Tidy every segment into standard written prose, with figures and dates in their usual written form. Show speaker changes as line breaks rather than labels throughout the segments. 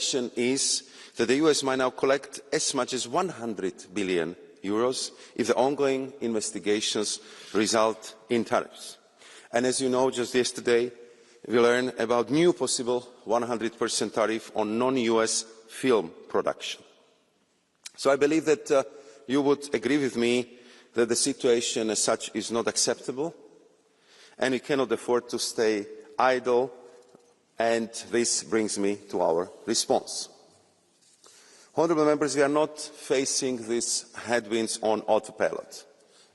projection is that the US might now collect as much as €100 billion if the ongoing investigations result in tariffs. And as you know, just yesterday, we learned about new possible 100% tariff on non-US film production. So I believe that you would agree with me that the situation as such is not acceptable, and we cannot afford to stay idle, and this brings me to our response. Honourable members, we are not facing these headwinds on autopilot.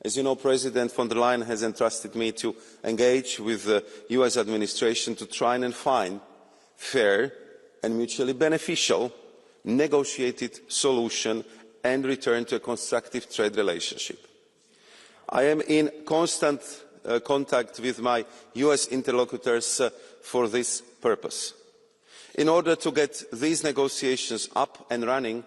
As you know, President von der Leyen has entrusted me to engage with the US administration to try and find fair and mutually beneficial negotiated solution and return to a constructive trade relationship. I am in constant contact with my US interlocutors for this purpose. In order to get these negotiations up and running,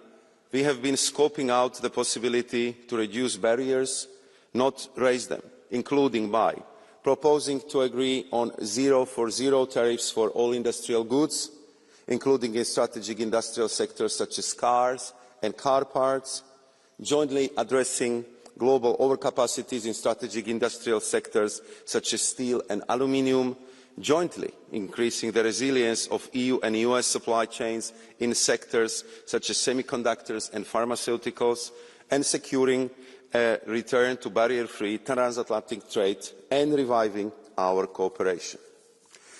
we have been scoping out the possibility to reduce barriers, not raise them, including by proposing to agree on zero tariffs for all industrial goods, including in strategic industrial sectors such as cars and car parts, jointly addressing global overcapacities in strategic industrial sectors such as steel and aluminium, jointly increasing the resilience of EU and US supply chains in sectors such as semiconductors and pharmaceuticals, and securing a return to barrier-free transatlantic trade and reviving our cooperation.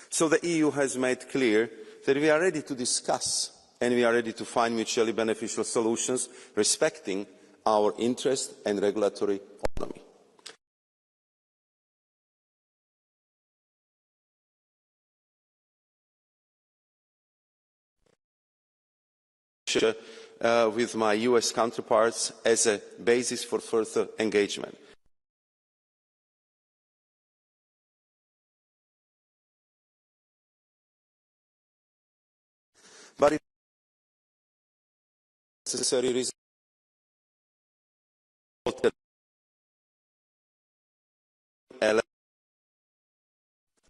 So the EU has made clear that we are ready to discuss and we are ready to find mutually beneficial solutions respecting our interest and regulatory autonomy. With my US counterparts as a basis for further engagement. But if necessary reason,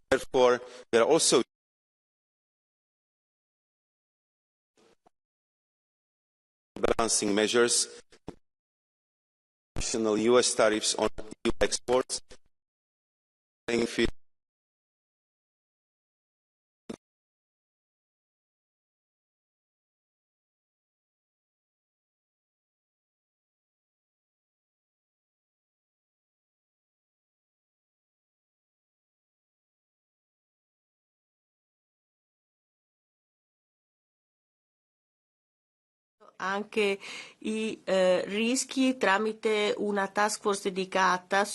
therefore there are also balancing measures, additional US tariffs on EU exports,
anche i rischi tramite una task force dedicata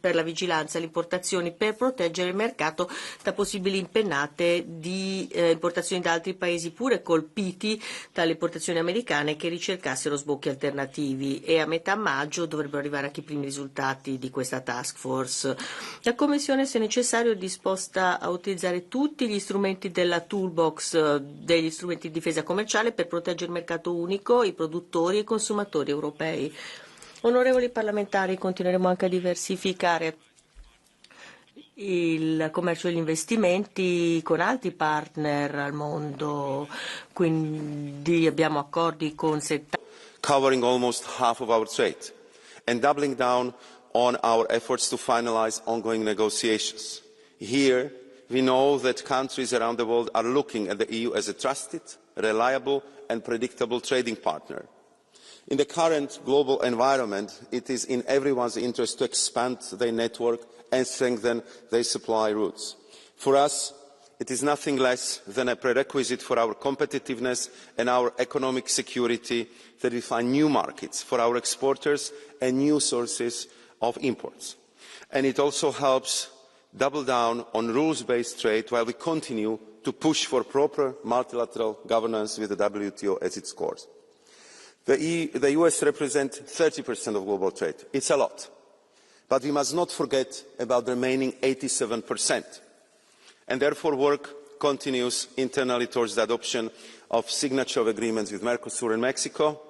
per la vigilanza alle importazioni per proteggere il mercato da possibili impennate di importazioni da altri paesi pure colpiti dalle importazioni americane che ricercassero sbocchi alternativi, e a metà maggio dovrebbero arrivare anche i primi risultati di questa task force. La Commissione, se necessario, è disposta a utilizzare tutti gli strumenti della toolbox degli strumenti di difesa commerciale per proteggere il mercato unico, i produttori e i consumatori europei. Onorevoli parlamentari, continueremo anche a diversificare il commercio e gli investimenti con altri partner al mondo, quindi abbiamo accordi con 70
covering almost half of our trade and doubling down on our efforts to finalize ongoing negotiations. Here we know that countries around the world are looking at the EU as a trusted, reliable and predictable trading partner. In the current global environment, it is in everyone's interest to expand their network and strengthen their supply routes. For us, it is nothing less than a prerequisite for our competitiveness and our economic security that we find new markets for our exporters and new sources of imports. And it also helps double down on rules-based trade while we continue to push for proper multilateral governance with the WTO as its core. The US represents 30% of global trade. It's a lot. But we must not forget about the remaining 87%. And therefore work continues internally towards the adoption of signature of agreements with Mercosur and Mexico.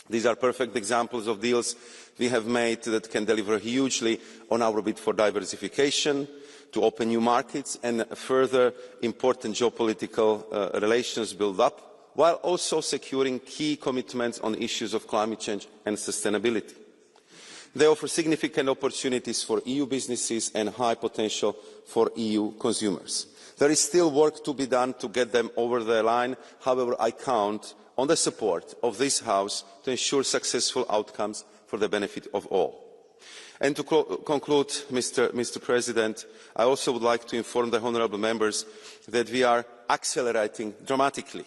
These are perfect examples of deals we have made that can deliver hugely on our bid for diversification, to open new markets and further important geopolitical relations build up while also securing key commitments on issues of climate change and sustainability. They offer significant opportunities for EU businesses and high potential for EU consumers. There is still work to be done to get them over the line. However, I count on the support of this House to ensure successful outcomes for the benefit of all. And to conclude, Mr. President, I also would like to inform the honourable members that we are accelerating dramatically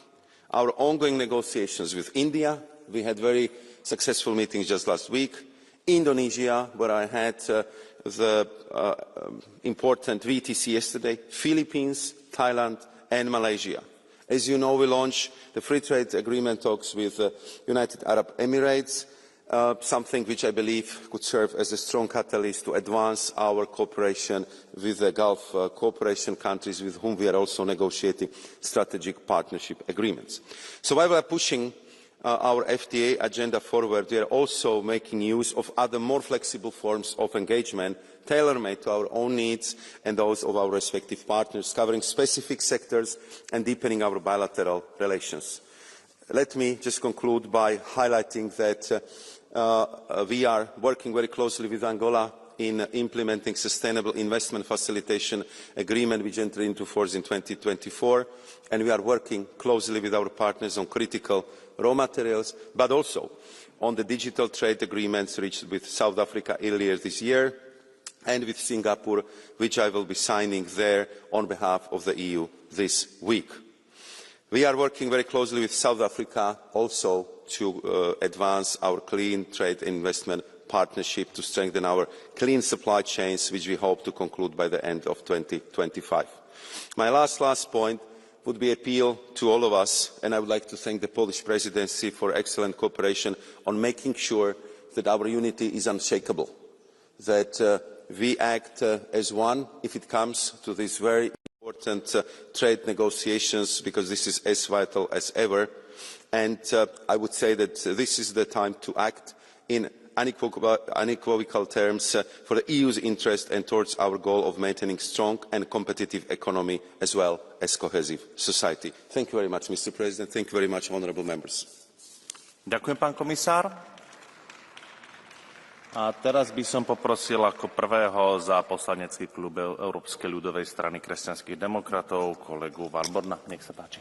our ongoing negotiations with India. We had very successful meetings just last week. Indonesia, where I had the important VTC yesterday, Philippines, Thailand and Malaysia. As you know, we launched the free trade agreement talks with the United Arab Emirates, something which I believe could serve as a strong catalyst to advance our cooperation with the Gulf cooperation countries with whom we are also negotiating strategic partnership agreements. So while we are pushing our FTA agenda forward, we are also making use of other more flexible forms of engagement, tailor-made to our own needs and those of our respective partners, covering specific sectors and deepening our bilateral relations. Let me just conclude by highlighting that we are working very closely with Angola in implementing sustainable investment facilitation agreement which entered into force in 2024, and we are working closely with our partners on critical raw materials, but also on the digital trade agreements reached with South Africa earlier this year and with Singapore, which I will be signing there on behalf of the EU this week. We are working very closely with South Africa also to advance our clean trade investment partnership to strengthen our clean supply chains, which we hope to conclude by the end of 2025. My last point would be appeal to all of us, and I would like to thank the Polish presidency for excellent cooperation on making sure that our unity is unshakable, that we act as one if it comes to these very important trade negotiations, because this is as vital as ever. And I would say that this is the time to act in unequivocal terms for the EU's interest and towards our goal of maintaining strong and competitive economy as well as cohesive society. Thank you very much, Mr. President. Thank you very much, honourable members.
Ďakujem, pán komisár. A teraz by som poprosil ako prvého za poslanecký klub Európskej ľudovej strany kresťanských demokratov kolegu Warborna. Nech sa páči.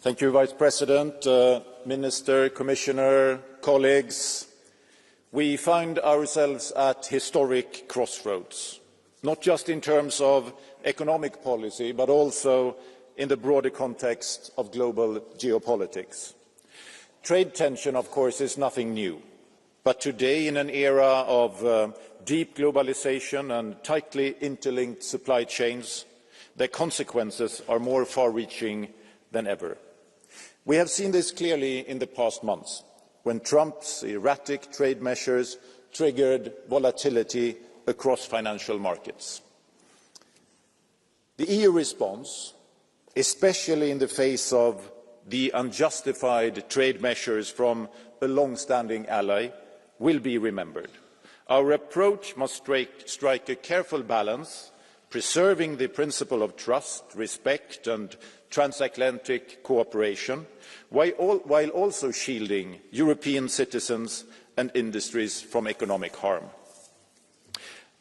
Thank you, Vice President, Minister, Commissioner, colleagues. We find ourselves at historic crossroads, not just in terms of economic policy, but also in the broader context of global geopolitics. Trade tension, of course, is nothing new, but today, in an era of deep globalization and tightly interlinked supply chains, their consequences are more far-reaching than ever. We have seen this clearly in the past months, when Trump's erratic trade measures triggered volatility across financial markets. The EU response, especially in the face of the unjustified trade measures from a long-standing ally, will be remembered. Our approach must strike a careful balance, preserving the principle of trust, respect and transatlantic cooperation, while also shielding European citizens and industries from economic harm.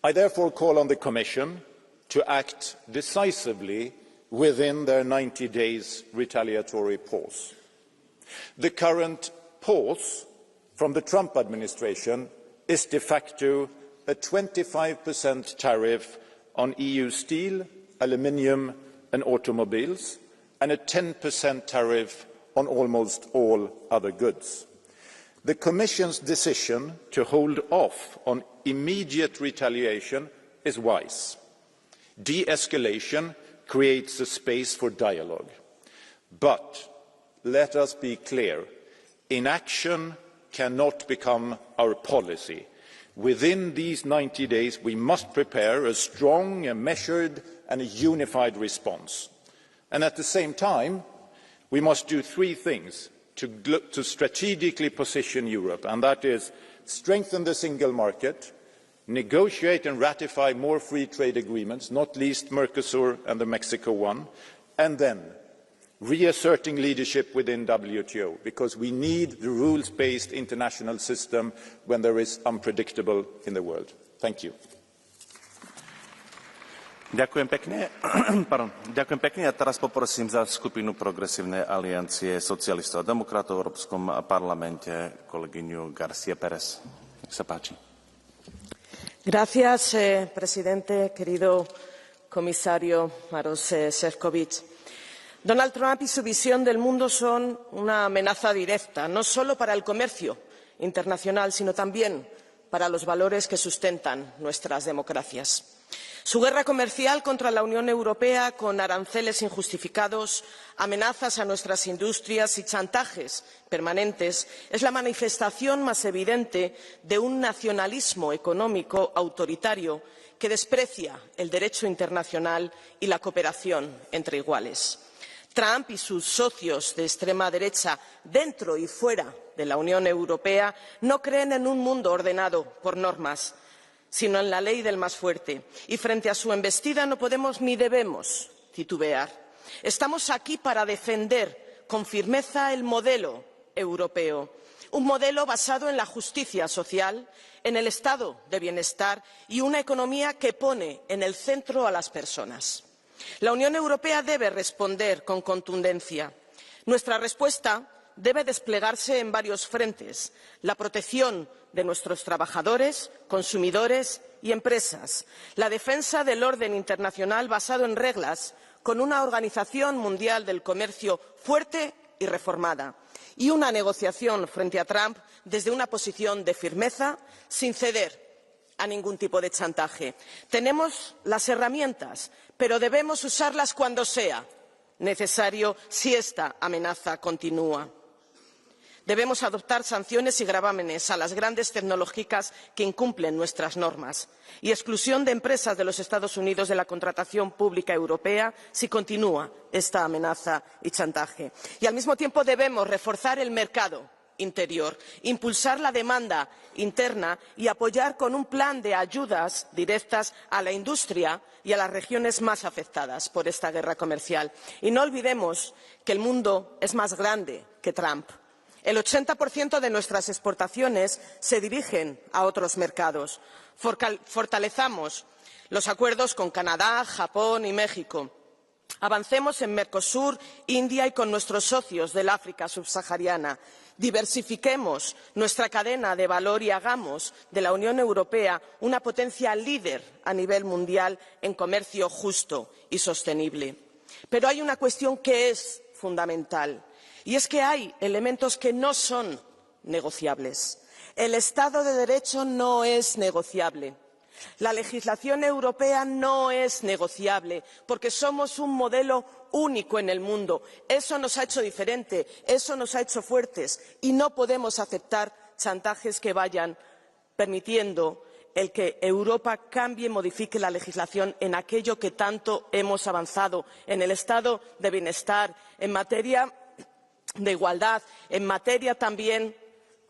I therefore call on the Commission to act decisively within their 90 days retaliatory pause. The current pause from the Trump administration is de facto a 25% tariff on EU steel, aluminium and automobiles, and a 10% tariff on almost all other goods. The Commission's decision to hold off on immediate retaliation is wise. De-escalation creates a space for dialogue. But let us be clear, inaction cannot become our policy. Within these 90 days, we must prepare a strong, a measured and a unified response. And at the same time, we must do three things to strategically position Europe, and that is strengthen the single market, negotiate and ratify more free trade agreements, not least Mercosur and the Mexico one, and then reasserting leadership within WTO, because we need the rules-based international system when there is unpredictable in the world. Thank you.
Ďakujem pekne. Ďakujem pekne. A teraz poprosím za skupinu Progresívnej aliancie socialistov a demokratov v Európskom parlamente kolegyňu García Pérez. Nech sa páči.
Gracias, presidente, querido comisario Maros Sefcovic. Donald Trump y su visión del mundo son una amenaza directa, no solo para el comercio internacional, sino también para los valores que sustentan nuestras democracias. Su guerra comercial contra la Unión Europea, con aranceles injustificados, amenazas a nuestras industrias y chantajes permanentes, es la manifestación más evidente de un nacionalismo económico autoritario que desprecia el derecho internacional y la cooperación entre iguales. Trump y sus socios de extrema derecha, dentro y fuera de la Unión Europea, no creen en un mundo ordenado por normas, sino en la ley del más fuerte. Y frente a su embestida no podemos ni debemos titubear. Estamos aquí para defender con firmeza el modelo europeo, un modelo basado en la justicia social, en el estado de bienestar y una economía que pone en el centro a las personas. La Unión Europea debe responder con contundencia. Nuestra respuesta debe desplegarse en varios frentes: la protección de nuestros trabajadores, consumidores y empresas, la defensa del orden internacional basado en reglas, con una Organización Mundial del Comercio fuerte y reformada, y una negociación frente a Trump desde una posición de firmeza, sin ceder a ningún tipo de chantaje. Tenemos las herramientas, pero debemos usarlas cuando sea necesario si esta amenaza continúa. Debemos adoptar sanciones y gravámenes a las grandes tecnológicas que incumplen nuestras normas y exclusión de empresas de los Estados Unidos de la contratación pública europea si continúa esta amenaza y chantaje. Y al mismo tiempo debemos reforzar el mercado interior, impulsar la demanda interna y apoyar con un plan de ayudas directas a la industria y a las regiones más afectadas por esta guerra comercial. Y no olvidemos que el mundo es más grande que Trump. El 80% de nuestras exportaciones se dirigen a otros mercados. Fortalezamos los acuerdos con Canadá, Japón y México. Avancemos en Mercosur, India y con nuestros socios del África subsahariana. Diversifiquemos nuestra cadena de valor y hagamos de la Unión Europea una potencia líder a nivel mundial en comercio justo y sostenible. Pero hay una cuestión que es fundamental. Y es que hay elementos que no son negociables. El Estado de Derecho no es negociable. La legislación europea no es negociable, porque somos un modelo único en el mundo. Eso nos ha hecho diferente, eso nos ha hecho fuertes y no podemos aceptar chantajes que vayan permitiendo el que Europa cambie y modifique la legislación en aquello que tanto hemos avanzado, en el estado de bienestar, en materia de igualdad, en materia también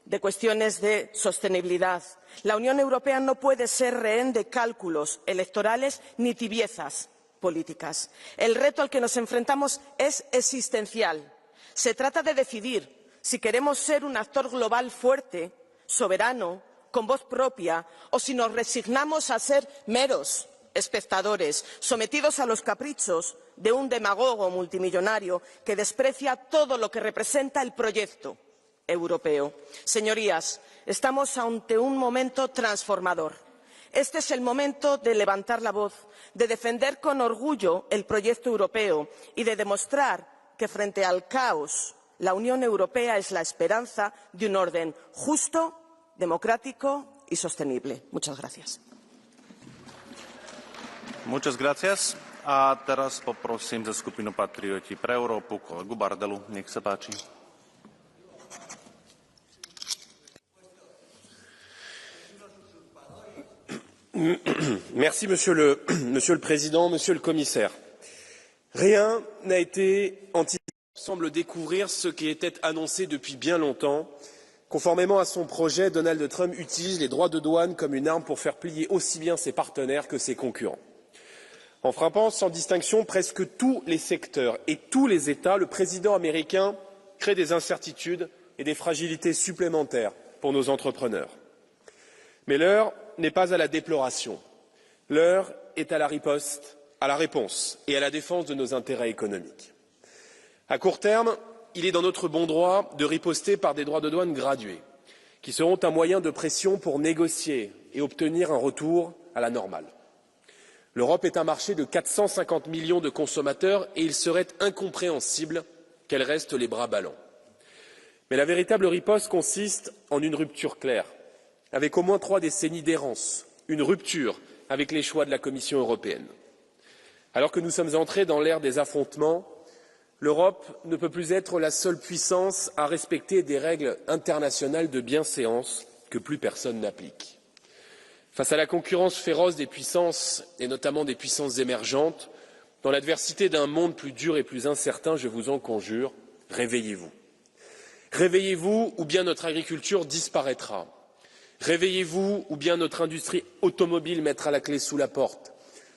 de cuestiones de sostenibilidad. La Unión Europea no puede ser rehén de cálculos electorales ni tibiezas políticas. El reto al que nos enfrentamos es existencial. Se trata de decidir si queremos ser un actor global fuerte, soberano, con voz propia, o si nos resignamos a ser meros espectadores, sometidos a los caprichos de un demagogo multimillonario que desprecia todo lo que representa el proyecto europeo. Señorías, estamos ante un momento transformador. Este es el momento de levantar la voz, de defender con orgullo el proyecto europeo y de demostrar que frente al caos, la Unión Europea es la esperanza de un orden justo, democrático y sostenible. Muchas gracias.
Muchas gracias. A teraz poprosím za skupinu Patrioti pre Európu kolegu Bardelu. Nech sa páči.
Merci, Monsieur le Président, Monsieur le Commissaire. Rien n'a été anticipé. On semble découvrir ce qui était annoncé depuis bien longtemps Conformément à son projet, Donald Trump utilise les droits de douane comme une arme pour faire plier aussi bien ses partenaires que ses concurrents. En frappant sans distinction presque tous les secteurs et tous les États, le président américain crée des incertitudes et des fragilités supplémentaires pour nos entrepreneurs. Mais l'heure n'est pas à la déploration. L'heure est à la riposte, à la réponse et à la défense de nos intérêts économiques. À court terme, il est dans notre bon droit de riposter par des droits de douane gradués, qui seront un moyen de pression pour négocier et obtenir un retour à la normale. L'Europe est un marché de 450 millions de consommateurs et il serait incompréhensible qu'elle reste les bras ballants. Mais la véritable riposte consiste en une rupture claire, avec au moins 3 décennies d'errance, une rupture avec les choix de la Commission européenne. Alors que nous sommes entrés dans l'ère des affrontements, l'Europe ne peut plus être la seule puissance à respecter des règles internationales de bienséance que plus personne n'applique. Face à la concurrence féroce des puissances, et notamment des puissances émergentes, dans l'adversité d'un monde plus dur et plus incertain, je vous en conjure, réveillez-vous. Réveillez-vous ou bien notre agriculture disparaîtra. Réveillez-vous ou bien notre industrie automobile mettra la clé sous la porte.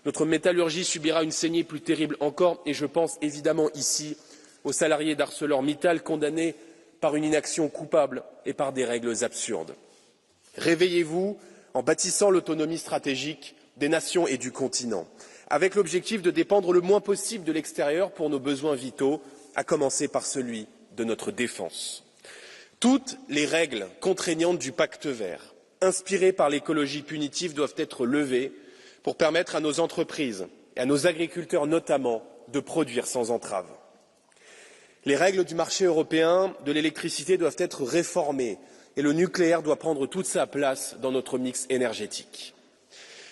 Notre métallurgie subira une saignée plus terrible encore et je pense évidemment ici aux salariés d'ArcelorMittal condamnés par une inaction coupable et par des règles absurdes. Réveillez-vous en bâtissant l'autonomie stratégique des nations et du continent, avec l'objectif de dépendre le moins possible de l'extérieur pour nos besoins vitaux, à commencer par celui de notre défense. Toutes les règles contraignantes du pacte vert, inspirées par l'écologie punitive, doivent être levées pour permettre à nos entreprises et à nos agriculteurs notamment de produire sans entrave. Les règles du marché européen de l'électricité doivent être réformées et le nucléaire doit prendre toute sa place dans notre mix énergétique.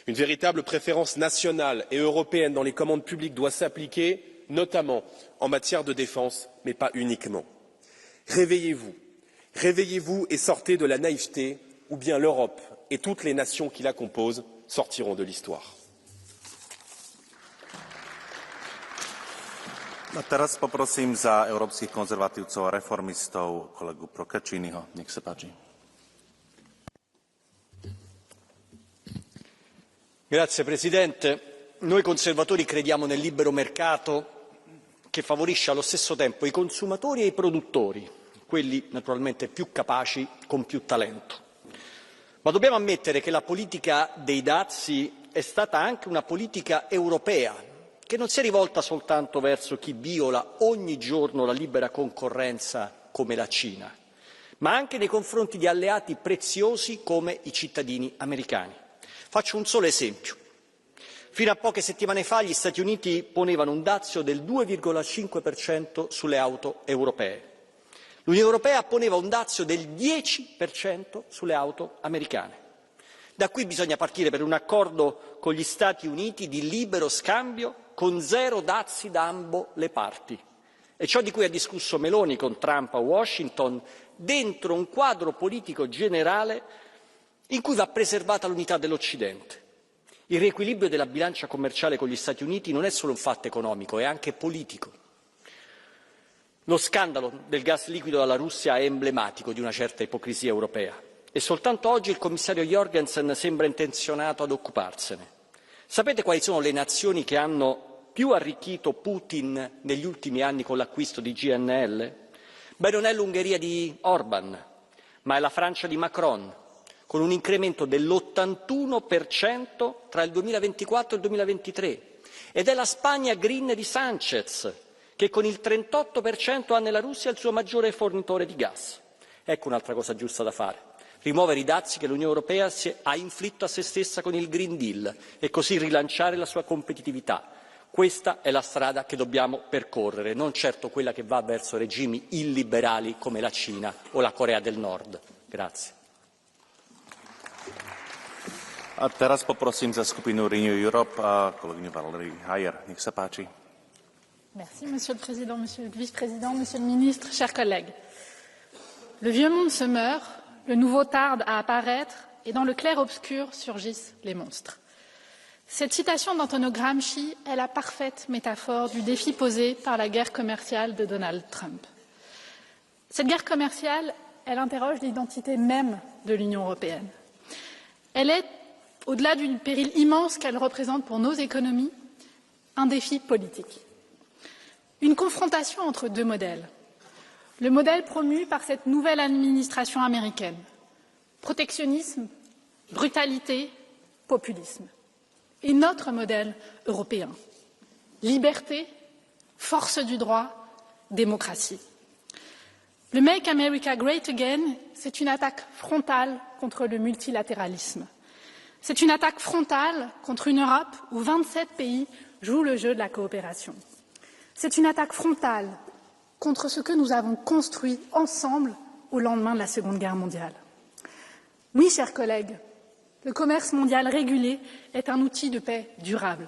Une véritable préférence nationale et européenne dans les commandes publiques doit s'appliquer, notamment en matière de défense, mais pas uniquement. Réveillez-vous, réveillez-vous et sortez de la naïveté, ou bien l'Europe et toutes les nations qui la composent sortiront de l'histoire.
A teraz poprosím za európskych konzervatívcov a reformistov kolegu Procacciniho. Nech sa páči.
Grazie Presidente. Noi conservatori crediamo nel libero mercato che favorisce allo stesso tempo i consumatori e i produttori, quelli naturalmente più capaci con più talento. Ma dobbiamo ammettere che la politica dei dazi è stata anche una politica europea, che non si è rivolta soltanto verso chi viola ogni giorno la libera concorrenza come la Cina, ma anche nei confronti di alleati preziosi come i cittadini americani. Faccio un solo esempio. Fino a poche settimane fa gli Stati Uniti ponevano un dazio del 2,5% sulle auto europee. L'Unione Europea poneva un dazio del 10% sulle auto americane. Da qui bisogna partire per un accordo con gli Stati Uniti di libero scambio con 0 dazi da ambo le parti. È ciò di cui ha discusso Meloni con Trump a Washington, dentro un quadro politico generale in cui va preservata l'unità dell'Occidente. Il riequilibrio della bilancia commerciale con gli Stati Uniti non è solo un fatto economico, è anche politico. Lo scandalo del gas liquido dalla Russia è emblematico di una certa ipocrisia europea e soltanto oggi il commissario Jorgensen sembra intenzionato ad occuparsene. Sapete quali sono le nazioni che hanno più arricchito Putin negli ultimi anni con l'acquisto di GNL? Beh, non è l'Ungheria di Orban, ma è la Francia di Macron, con un incremento dell'81% tra il 2024 e il 2023, ed è la Spagna green di Sánchez, che con il 38% ha nella Russia il suo maggiore fornitore di gas. Ecco un'altra cosa giusta da fare: rimuovere i dazi che l'Unione Europea ha inflitto a se stessa con il Green Deal e così rilanciare la sua competitività. Questa è la strada che dobbiamo percorrere, non certo quella che va verso regimi illiberali come la Cina o la Corea del Nord. Grazie.
A teraz poprosím za skupinu Renew Europe a kolegyňu Valerie Hayer. Nech sa páči.
Merci, Monsieur le Président, Monsieur le Vice-président, Monsieur le Ministre, chers collègues. Le vieux monde se meurt, le nouveau tarde à apparaître, et dans le clair-obscur surgissent les monstres. Cette citation d'Antonio Gramsci est la parfaite métaphore du défi posé par la guerre commerciale de Donald Trump. Cette guerre commerciale, elle interroge l'identité même de l'Union européenne. Elle est, au-delà du péril immense qu'elle représente pour nos économies, un défi politique. Une confrontation entre deux modèles. Le modèle promu par cette nouvelle administration américaine. Protectionnisme, brutalité, populisme. Et notre modèle européen. Liberté, force du droit, démocratie. Le Make America Great Again, c'est une attaque frontale contre le multilatéralisme. C'est une attaque frontale contre une Europe où 27 pays jouent le jeu de la coopération. C'est une attaque frontale contre ce que nous avons construit ensemble au lendemain de la Seconde Guerre mondiale. Oui, chers collègues, le commerce mondial régulé est un outil de paix durable,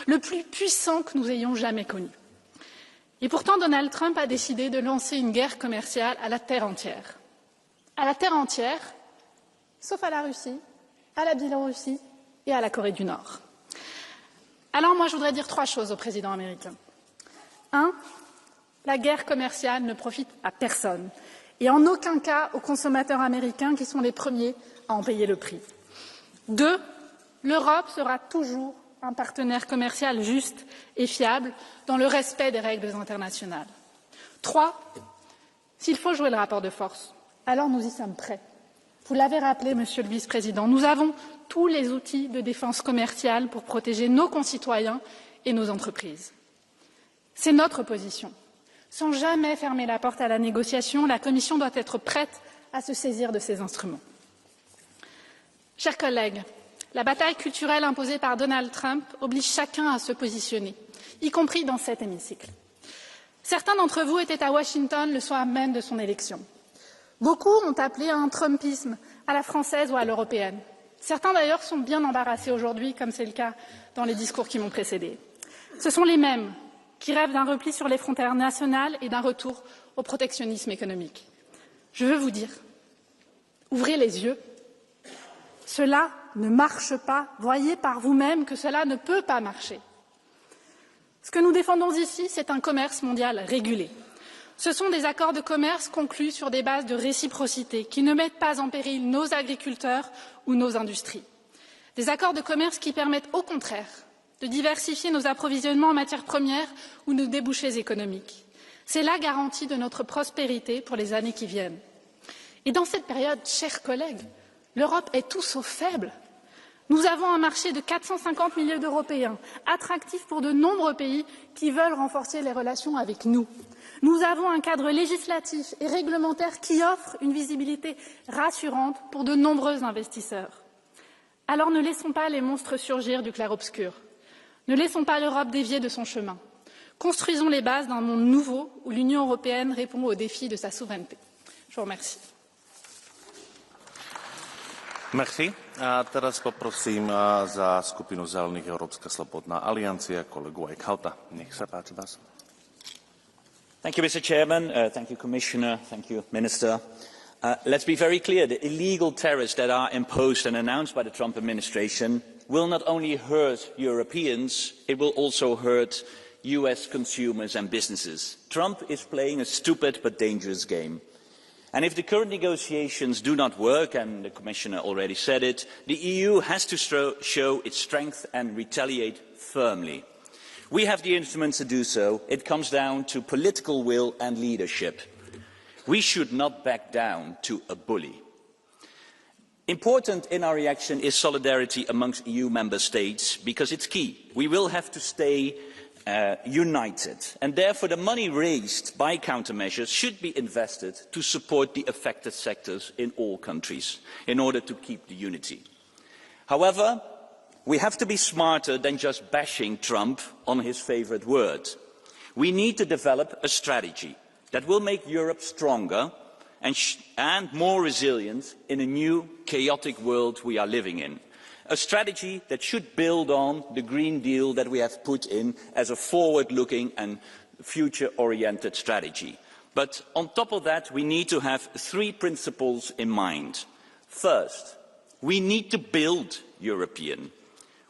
le plus puissant que nous ayons jamais connu. Et pourtant, Donald Trump a décidé de lancer une guerre commerciale à la terre entière. À la terre entière, sauf à la Russie, à la Biélorussie et à la Corée du Nord. Alors moi, je voudrais dire trois choses au président américain. 1. La guerre commerciale ne profite à personne et en aucun cas aux consommateurs américains qui sont les premiers à en payer le prix. 2. L'Europe sera toujours un partenaire commercial juste et fiable dans le respect des règles internationales. 3. S'il faut jouer le rapport de force, alors nous y sommes prêts. Vous l'avez rappelé, Monsieur le Vice-président, nous avons tous les outils de défense commerciale pour protéger nos concitoyens et nos entreprises. C'est notre position. Sans jamais fermer la porte à la négociation, la Commission doit être prête à se saisir de ces instruments. Chers collègues, la bataille culturelle imposée par Donald Trump oblige chacun à se positionner, y compris dans cet hémicycle. Certains d'entre vous étaient à Washington le soir même de son élection. Beaucoup ont appelé à un Trumpisme à la française ou à l'européenne. Certains d'ailleurs sont bien embarrassés aujourd'hui, comme c'est le cas dans les discours qui m'ont précédé. Ce sont les mêmes qui rêvent d'un repli sur les frontières nationales et d'un retour au protectionnisme économique. Je veux vous dire, ouvrez les yeux. Cela ne marche pas. Voyez par vous-même que cela ne peut pas marcher. Ce que nous défendons ici, c'est un commerce mondial régulé. Ce sont des accords de commerce conclus sur des bases de réciprocité qui ne mettent pas en péril nos agriculteurs ou nos industries. Des accords de commerce qui permettent au contraire de diversifier nos approvisionnements en matières premières ou nos débouchés économiques. C'est la garantie de notre prospérité pour les années qui viennent. Et dans cette période, chers collègues, l'Europe est tout sauf faible. Nous avons un marché de 450 millions d'Européens, attractif pour de nombreux pays qui veulent renforcer les relations avec nous. Nous avons un cadre législatif et réglementaire qui offre une visibilité rassurante pour de nombreux investisseurs. Alors ne laissons pas les monstres surgir du clair-obscur. Ne laissons pas l'Europe dévier de son chemin. Construisons les bases d'un monde nouveau où l'Union européenne répond aux défis de sa souveraineté. Je vous remercie.
Merci. A teraz poprosím za skupinu Zelených Európska slobodná aliancia kolegu Eichhauta. Nech sa páči vás.
Thank you, Mr. Chairman. Thank you, Commissioner. Thank you, Minister. Let's be very clear. The illegal tariffs that are imposed and announced by the Trump administration will not only hurt Europeans, it will also hurt US consumers and businesses. Trump is playing a stupid but dangerous game. And if the current negotiations do not work, and the Commissioner already said it, the EU has to show its strength and retaliate firmly. We have the instruments to do so. It comes down to political will and leadership. We should not back down to a bully. Important in our reaction is solidarity amongst EU member states, because it's key. We will have to stay united, and therefore the money raised by countermeasures should be invested to support the affected sectors in all countries in order to keep the unity. However, we have to be smarter than just bashing Trump on his favourite word. We need to develop a strategy that will make Europe stronger and more resilient in a new chaotic world we are living in. A strategy that should build on the Green Deal that we have put in as a forward-looking and future-oriented strategy. But on top of that, we need to have three principles in mind. First, we need to build European.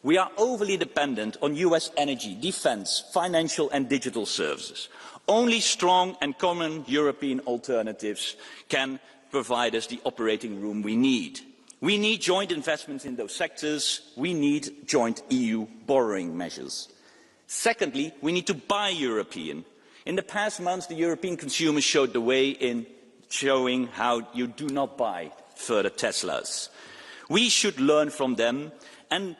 We are overly dependent on US energy, defence, financial and digital services. Only strong and common European alternatives can provide us the operating room we need. We need joint investments in those sectors. We need joint EU borrowing measures. Secondly, we need to buy European. In the past months, the European consumers showed the way in showing how you do not buy further Teslas. We should learn from them and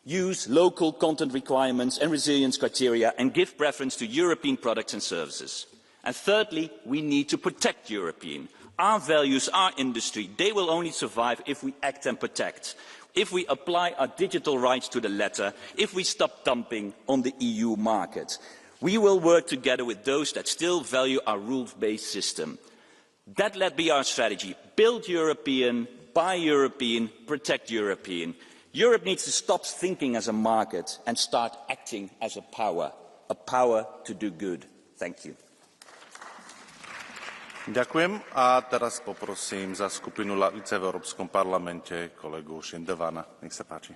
use local content requirements and resilience criteria and give preference to European products and services. And thirdly, we need to protect European. Our values, our industry, they will only survive if we act and protect, if we apply our digital rights to the letter, if we stop dumping on the EU market. We will work together with those that still value our rules-based system. That let be our strategy. Build European, buy European, protect European. Europe needs to stop thinking as a market and start acting as a power to do good. Thank you.
Ďakujem a teraz poprosím za skupinu Lavice v Európskom parlamente kolegu Šindevana. Nech sa páči.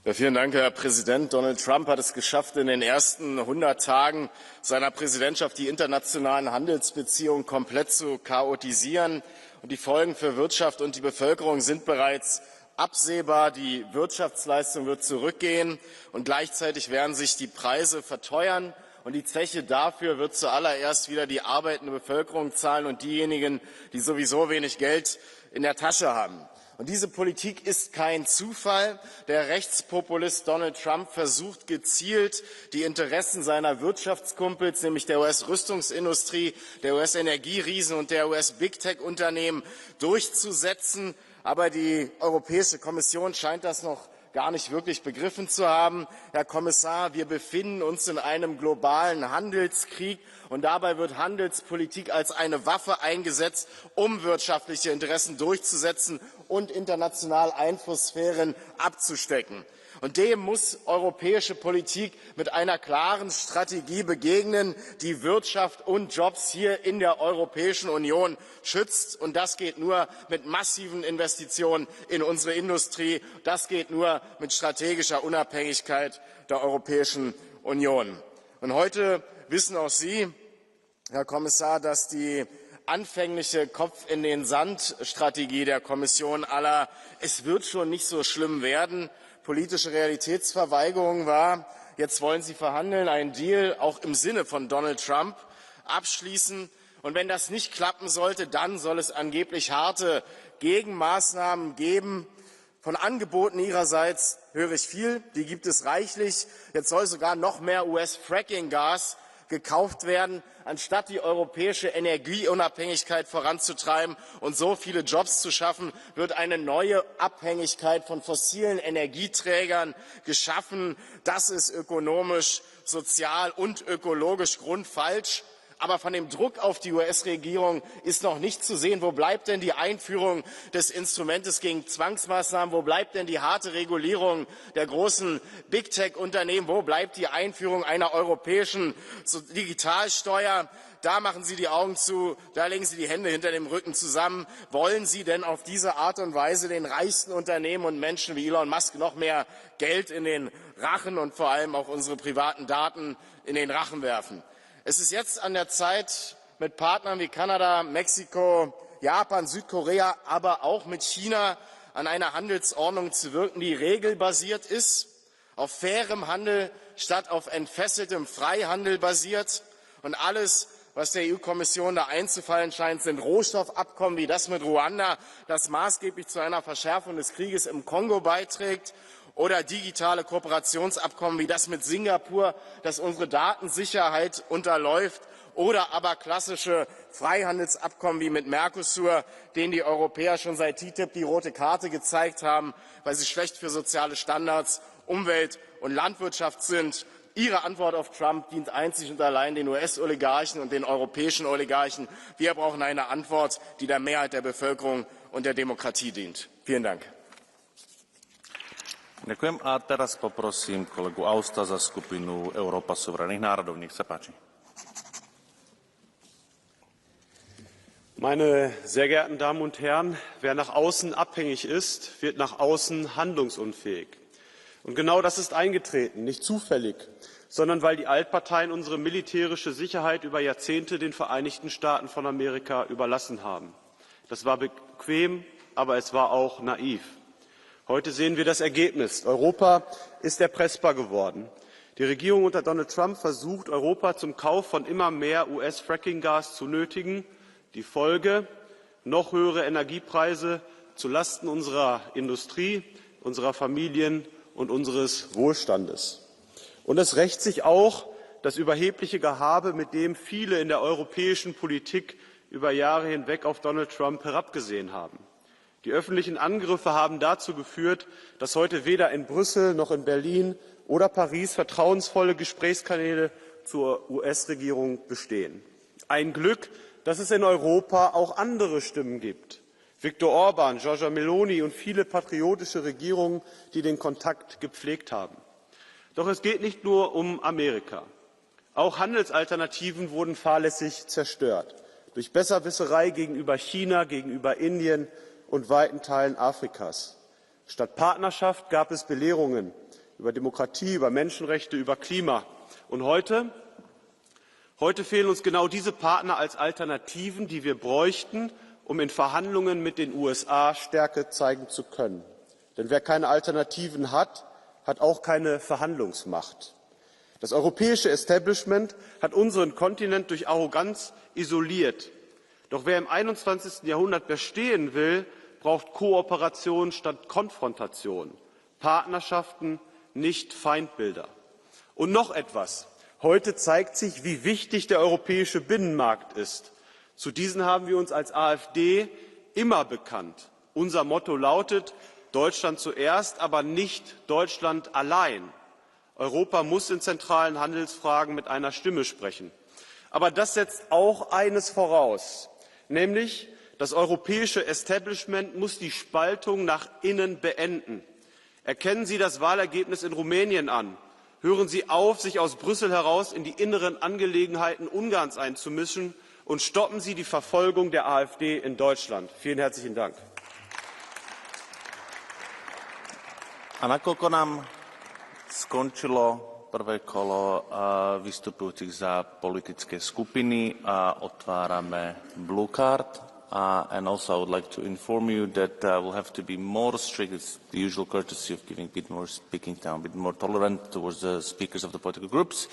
Ja, vielen Dank, Herr Präsident. Donald Trump hat es geschafft, in den ersten 100 Tagen seiner Präsidentschaft die internationalen Handelsbeziehungen komplett zu chaotisieren. Und die Folgen für Wirtschaft und die Bevölkerung sind bereits absehbar. Die Wirtschaftsleistung wird zurückgehen und gleichzeitig werden sich die Preise verteuern. Und die Zeche dafür wird zuallererst wieder die arbeitende Bevölkerung zahlen und diejenigen, die sowieso wenig Geld in der Tasche haben. Und diese Politik ist kein Zufall. Der Rechtspopulist Donald Trump versucht gezielt, die Interessen seiner Wirtschaftskumpels, nämlich der US-Rüstungsindustrie, der US-Energieriesen und der US-Big-Tech-Unternehmen durchzusetzen. Aber die Europäische Kommission scheint das noch gar nicht wirklich begriffen zu haben. Herr Kommissar, wir befinden uns in einem globalen Handelskrieg und dabei wird Handelspolitik als eine Waffe eingesetzt, um wirtschaftliche Interessen durchzusetzen und international Einflusssphären abzustecken. Und dem muss europäische Politik mit einer klaren Strategie begegnen, die Wirtschaft und Jobs hier in der Europäischen Union schützt. Und das geht nur mit massiven Investitionen in unsere Industrie. Das geht nur mit strategischer Unabhängigkeit der Europäischen Union. Und heute wissen auch Sie, Herr Kommissar, dass die anfängliche Kopf-in-den-Sand-Strategie der Kommission aller "Es wird schon nicht so schlimm werden" politische Realitätsverweigerung war. Jetzt wollen Sie verhandeln, einen Deal auch im Sinne von Donald Trump abschließen. Und wenn das nicht klappen sollte, dann soll es angeblich harte Gegenmaßnahmen geben. Von Angeboten Ihrerseits höre ich viel, die gibt es reichlich. Jetzt soll sogar noch mehr US-Fracking-Gas gekauft werden, anstatt die europäische Energieunabhängigkeit voranzutreiben und so viele Jobs zu schaffen, wird eine neue Abhängigkeit von fossilen Energieträgern geschaffen. Das ist ökonomisch, sozial und ökologisch grundfalsch. Aber von dem Druck auf die US-Regierung ist noch nicht zu sehen. Wo bleibt denn die Einführung des Instrumentes gegen Zwangsmaßnahmen? Wo bleibt denn die harte Regulierung der großen Big-Tech-Unternehmen? Wo bleibt die Einführung einer europäischen Digitalsteuer? Da machen Sie die Augen zu, da legen Sie die Hände hinter dem Rücken zusammen. Wollen Sie denn auf diese Art und Weise den reichsten Unternehmen und Menschen wie Elon Musk noch mehr Geld in den Rachen und vor allem auch unsere privaten Daten in den Rachen werfen? Es ist jetzt an der Zeit, mit Partnern wie Kanada, Mexiko, Japan, Südkorea, aber auch mit China an einer Handelsordnung zu wirken, die regelbasiert ist, auf fairem Handel statt auf entfesseltem Freihandel basiert. Und alles, was der EU-Kommission da einzufallen scheint, sind Rohstoffabkommen wie das mit Ruanda, das maßgeblich zu einer Verschärfung des Krieges im Kongo beiträgt, oder digitale Kooperationsabkommen wie das mit Singapur, das unsere Datensicherheit unterläuft, oder aber klassische Freihandelsabkommen wie mit Mercosur, denen die Europäer schon seit TTIP die rote Karte gezeigt haben, weil sie schlecht für soziale Standards, Umwelt und Landwirtschaft sind. Ihre Antwort auf Trump dient einzig und allein den US-Oligarchen und den europäischen Oligarchen. Wir brauchen eine Antwort, die der Mehrheit der Bevölkerung und der Demokratie dient. Vielen Dank.
Ďakujem a teraz poprosím kolegu Austa za skupinu Európa suverénnych národov. Nech sa páči.
Meine sehr geehrten Damen und Herren, wer nach außen abhängig ist, wird nach außen handlungsunfähig. Und genau das ist eingetreten, nicht zufällig, sondern weil die Altparteien unsere militärische Sicherheit über Jahrzehnte den Vereinigten Staaten von Amerika überlassen haben. Das war bequem, aber es war auch naiv. Heute sehen wir das Ergebnis. Europa ist erpressbar geworden. Die Regierung unter Donald Trump versucht, Europa zum Kauf von immer mehr US-Fracking-Gas zu nötigen. Die Folge: noch höhere Energiepreise zu Lasten unserer Industrie, unserer Familien und unseres Wohlstandes. Und es rächt sich auch das überhebliche Gehabe, mit dem viele in der europäischen Politik über Jahre hinweg auf Donald Trump herabgesehen haben. Die öffentlichen Angriffe haben dazu geführt, dass heute weder in Brüssel noch in Berlin oder Paris vertrauensvolle Gesprächskanäle zur US-Regierung bestehen. Ein Glück, dass es in Europa auch andere Stimmen gibt. Viktor Orban, Giorgia Meloni und viele patriotische Regierungen, die den Kontakt gepflegt haben. Doch es geht nicht nur um Amerika. Auch Handelsalternativen wurden fahrlässig zerstört. Durch Besserwisserei gegenüber China, gegenüber Indien und weiten Teilen Afrikas. Statt Partnerschaft gab es Belehrungen über Demokratie, über Menschenrechte, über Klima. Und heute fehlen uns genau diese Partner als Alternativen, die wir bräuchten, um in Verhandlungen mit den USA Stärke zeigen zu können. Denn wer keine Alternativen hat, hat auch keine Verhandlungsmacht. Das europäische Establishment hat unseren Kontinent durch Arroganz isoliert. Doch wer im 21. Jahrhundert bestehen will, braucht Kooperation statt Konfrontation, Partnerschaften, nicht Feindbilder. Und noch etwas. Heute zeigt sich, wie wichtig der europäische Binnenmarkt ist. Zu diesen haben wir uns als AfD immer bekannt. Unser Motto lautet: Deutschland zuerst, aber nicht Deutschland allein. Europa muss in zentralen Handelsfragen mit einer Stimme sprechen. Aber das setzt auch eines voraus, nämlich das europäische Establishment muss die Spaltung nach innen beenden. Erkennen Sie das Wahlergebnis in Rumänien an. Hören Sie auf, sich aus Brüssel heraus in die inneren Angelegenheiten Ungarns einzumischen, und stoppen Sie die Verfolgung der AfD in Deutschland. Vielen herzlichen Dank.
A nakoľko nám skončilo prvé kolo vystupujúcich za politické skupiny a otvárame blue card. And also I would like to inform you that we'll have to be more strict. It's the usual courtesy of giving a bit more speaking time, a bit more tolerant towards the speakers of the political groups.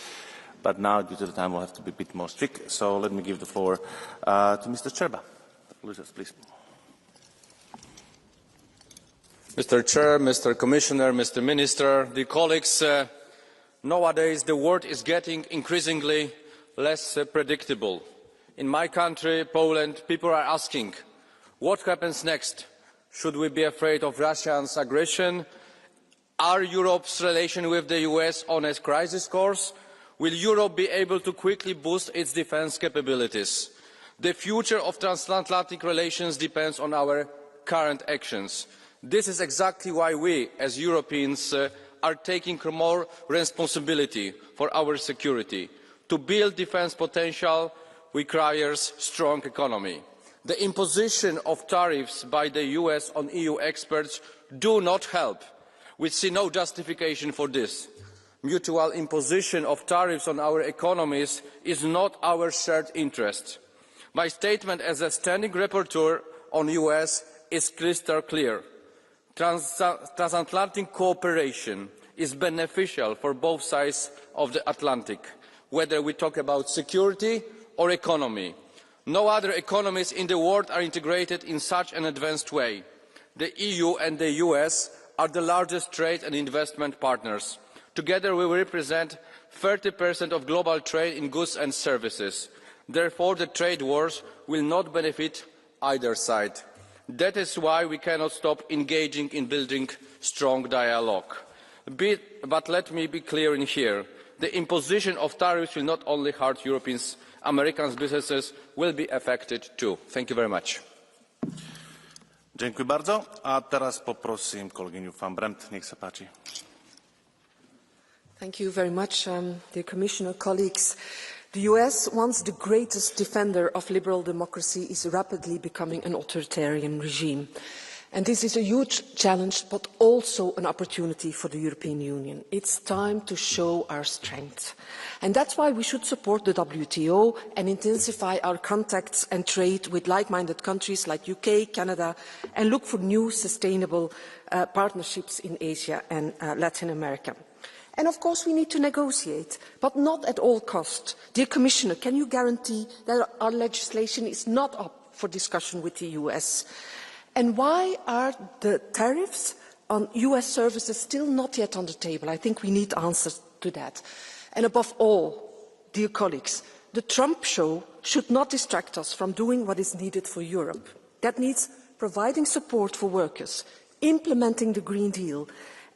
But now, due to the time, we'll have to be a bit more strict. So let me give the floor to Mr. Cherba. Please.
Mr. Chair, Mr. Commissioner, Mr. Minister, dear colleagues, nowadays the world is getting increasingly less predictable. In my country, Poland, people are asking, what happens next? Should we be afraid of Russia's aggression? Are Europe's relations with the US on a crisis course? Will Europe be able to quickly boost its defence capabilities? The future of transatlantic relations depends on our current actions. This is exactly why we, as Europeans, are taking more responsibility for our security. To build defence potential requires a strong economy. The imposition of tariffs by the US on EU exports do not help. We see no justification for this. Mutual imposition of tariffs on our economies is not our shared interest. My statement as a standing rapporteur on the US is crystal clear. Transatlantic cooperation is beneficial for both sides of the Atlantic, whether we talk about security or economy. No other economies in the world are integrated in such an advanced way. The EU and the US are the largest trade and investment partners. Together we represent 30% of global trade in goods and services. Therefore, the trade wars will not benefit either side. That is why we cannot stop engaging in building strong dialogue. But let me be clear in here. The imposition of tariffs will not only hurt Europeans, American businesses will be affected too. Thank you very much.
Dziękuję bardzo. A teraz poprosím kolegyňu van Bremt. Nech sa páči.
Thank you very much, dear Commissioner, colleagues. The US, once the greatest defender of liberal democracy, is rapidly becoming an authoritarian regime. And this is a huge challenge, but also an opportunity for the European Union. It's time to show our strength. And that's why we should support the WTO and intensify our contacts and trade with like-minded countries like UK, Canada, and look for new sustainable partnerships in Asia and Latin America. And of course we need to negotiate, but not at all costs. Dear Commissioner, can you guarantee that our legislation is not up for discussion with the US? And why are the tariffs on US services still not yet on the table? I think we need answers to that. And above all, dear colleagues, the Trump show should not distract us from doing what is needed for Europe. That means providing support for workers, implementing the Green Deal,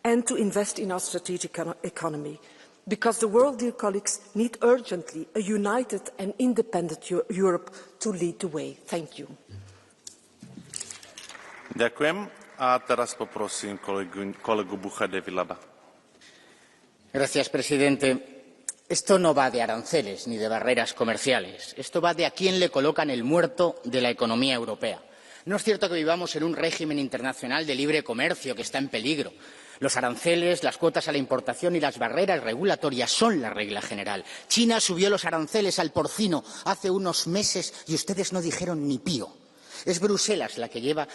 and to invest in our strategic economy. Because the world, dear colleagues, needs urgently a united and independent Europe to lead the way. Thank you.
Ďakujem. A teraz poprosím kolegu Bucha de Vilaba.
Gracias, presidente. Esto no va de aranceles ni de barreras comerciales. Esto va de a quién le colocan el muerto de la economía europea. No es cierto que vivamos en un régimen internacional de libre comercio que está en peligro. Los aranceles, las cuotas a la importación y las barreras regulatorias son la regla general. China subió los aranceles al porcino hace unos meses y ustedes no dijeron ni pío. Es Bruselas la que lleva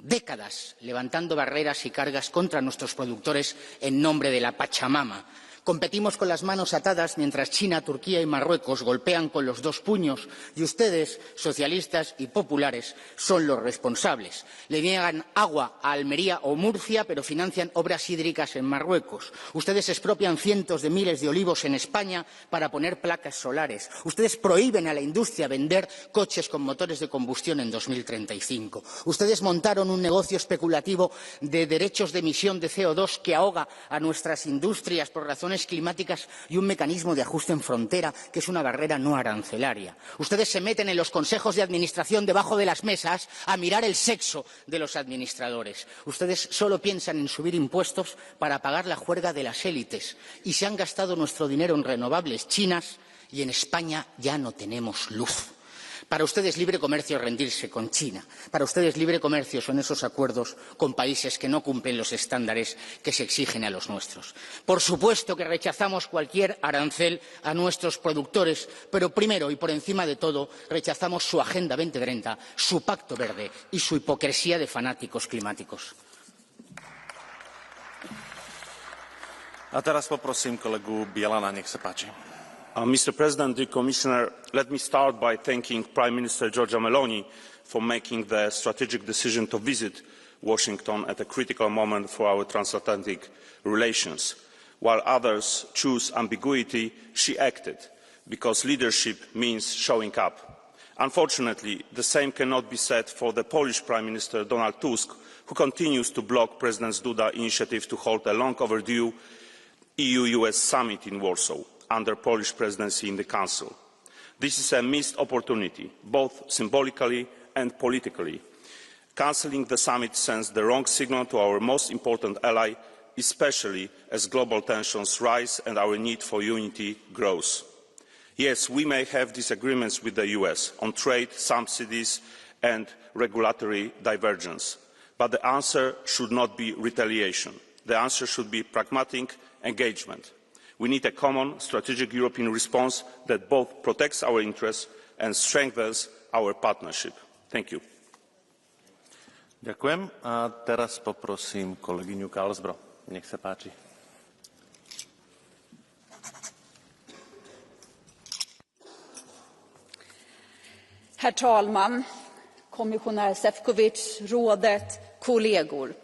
décadas levantando barreras y cargas contra nuestros productores en nombre de la Pachamama. Competimos con las manos atadas mientras China, Turquía y Marruecos golpean con los dos puños y ustedes, socialistas y populares, son los responsables. Le niegan agua a Almería o Murcia, pero financian obras hídricas en Marruecos. Ustedes expropian cientos de miles de olivos en España para poner placas solares. Ustedes prohíben a la industria vender coches con motores de combustión en 2035. Ustedes montaron un negocio especulativo de derechos de emisión de CO2 que ahoga a nuestras industrias por razones climáticas y un mecanismo de ajuste en frontera que es una barrera no arancelaria. Ustedes se meten en los consejos de administración debajo de las mesas a mirar el sexo de los administradores. Ustedes solo piensan en subir impuestos para pagar la juerga de las élites y se han gastado nuestro dinero en renovables chinas y en España ya no tenemos luz. Para ustedes libre comercio es rendirse con China. Para ustedes libre comercio son esos acuerdos con países que no cumplen los estándares que se exigen a los nuestros. Por supuesto que rechazamos cualquier arancel a nuestros productores, pero primero y por encima de todo rechazamos su Agenda 2030, su Pacto Verde y su hipocresía de fanáticos climáticos.
A teraz poprosím kolegu Bielana, nech sa páči.
Mr. President, dear Commissioner, let me start by thanking Prime Minister Giorgia Meloni for making the strategic decision to visit Washington at a critical moment for our transatlantic relations. While others choose ambiguity, she acted, because leadership means showing up. Unfortunately, the same cannot be said for the Polish Prime Minister Donald Tusk, who continues to block President Duda's initiative to hold a long overdue EU-US summit in Warsaw under Polish presidency in the Council. This is a missed opportunity, both symbolically and politically. Cancelling the summit sends the wrong signal to our most important ally, especially as global tensions rise and our need for unity grows. Yes, we may have disagreements with the US on trade, subsidies and regulatory divergence, but the answer should not be retaliation. The answer should be pragmatic engagement. We need a common strategic European response that both protects our interests and strengthens our partnership. Thank you.
Ďakujem. A teraz poprosím kolegyňu Karlsbro. Nech sa páči.
Herr talman, kommissionär Sefcovic, rådet, kollegor.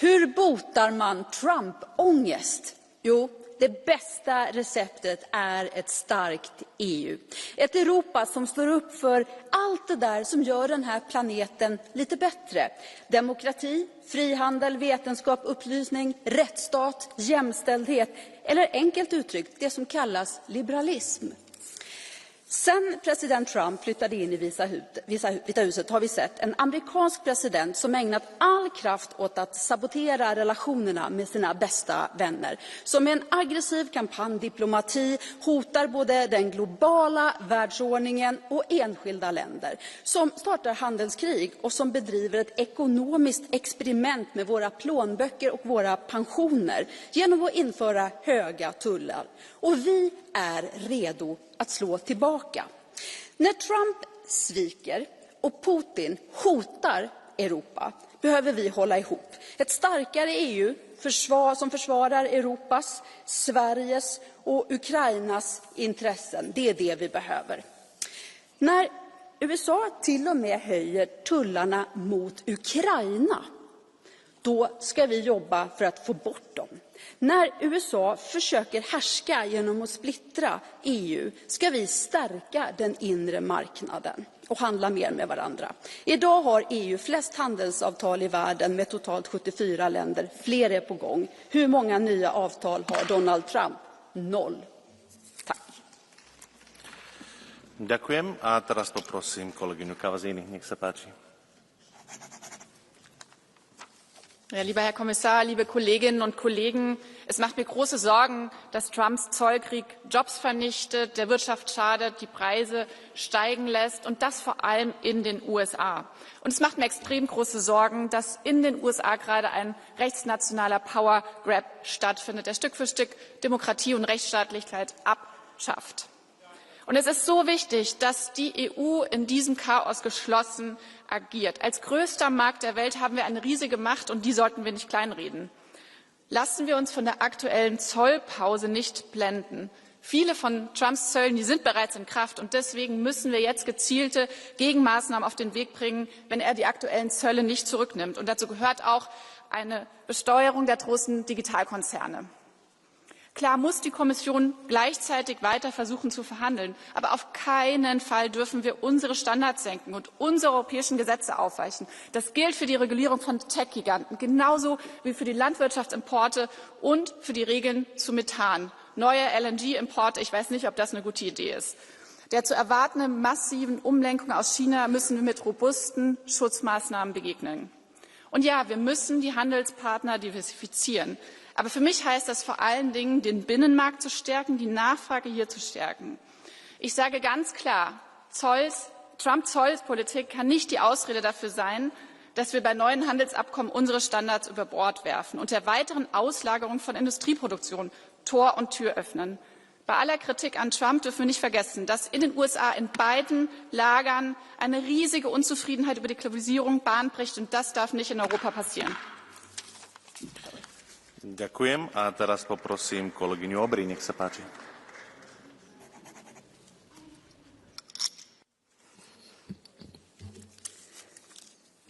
Hur botar man Trump-ångest? Jo, det bästa receptet är ett starkt EU. Ett Europa som står upp för allt det där som gör den här planeten lite bättre. Demokrati, frihandel, vetenskap, upplysning, rättsstat, jämställdhet eller enkelt uttryckt det som kallas liberalism. Sen president Trump flyttade in i Vita huset har vi sett en amerikansk president som ägnat all kraft åt att sabotera relationerna med sina bästa vänner. Som med en aggressiv kampanjdiplomati hotar både den globala världsordningen och enskilda länder. Som startar handelskrig och som bedriver ett ekonomiskt experiment med våra plånböcker och våra pensioner genom att införa höga tullar. Och vi är redo att slå tillbaka. När Trump sviker och Putin hotar Europa behöver vi hålla ihop. Ett starkare EU som försvarar Europas, Sveriges och Ukrainas intressen. Det är det vi behöver. När USA till och med höjer tullarna mot Ukraina, då ska vi jobba för att få bort dem. När USA försöker härska genom att splittra EU ska vi stärka den inre marknaden och handla mer med varandra. Idag har EU flest handelsavtal i världen med totalt 74 länder. Fler är på gång. Hur många nya avtal har Donald Trump? 0. Tack.
Ďakujem. A teraz poprosím kolegyňu Kavazini. Nech sa páči.
Ja, lieber Herr Kommissar, liebe Kolleginnen und Kollegen, es macht mir große Sorgen, dass Trumps Zollkrieg Jobs vernichtet, der Wirtschaft schadet, die Preise steigen lässt und das vor allem in den USA. Und es macht mir extrem große Sorgen, dass in den USA gerade ein rechtsnationaler Power Grab stattfindet, der Stück für Stück Demokratie und Rechtsstaatlichkeit abschafft. Und es ist so wichtig, dass die EU in diesem Chaos geschlossen agiert. Als größter Markt der Welt haben wir eine riesige Macht und die sollten wir nicht kleinreden. Lassen wir uns von der aktuellen Zollpause nicht blenden. Viele von Trumps Zöllen, die sind bereits in Kraft und deswegen müssen wir jetzt gezielte Gegenmaßnahmen auf den Weg bringen, wenn er die aktuellen Zölle nicht zurücknimmt. Und dazu gehört auch eine Besteuerung der großen Digitalkonzerne. Klar muss die Kommission gleichzeitig weiter versuchen zu verhandeln, aber auf keinen Fall dürfen wir unsere Standards senken und unsere europäischen Gesetze aufweichen. Das gilt für die Regulierung von Tech-Giganten, genauso wie für die Landwirtschaftsimporte und für die Regeln zu Methan. Neue LNG-Importe, ich weiß nicht, ob das eine gute Idee ist. Der zu erwartenden massiven Umlenkung aus China müssen wir mit robusten Schutzmaßnahmen begegnen. Und ja, wir müssen die Handelspartner diversifizieren. Aber für mich heißt das vor allen Dingen, den Binnenmarkt zu stärken, die Nachfrage hier zu stärken. Ich sage ganz klar, Trump-Zollpolitik kann nicht die Ausrede dafür sein, dass wir bei neuen Handelsabkommen unsere Standards über Bord werfen und der weiteren Auslagerung von Industrieproduktion Tor und Tür öffnen. Bei aller Kritik an Trump dürfen wir nicht vergessen, dass in den USA in beiden Lagern eine riesige Unzufriedenheit über die Globalisierung Bahn bricht und das darf nicht in Europa passieren.
Ďakujem. A teraz poprosím kolegyňu Obry, nech sa páči.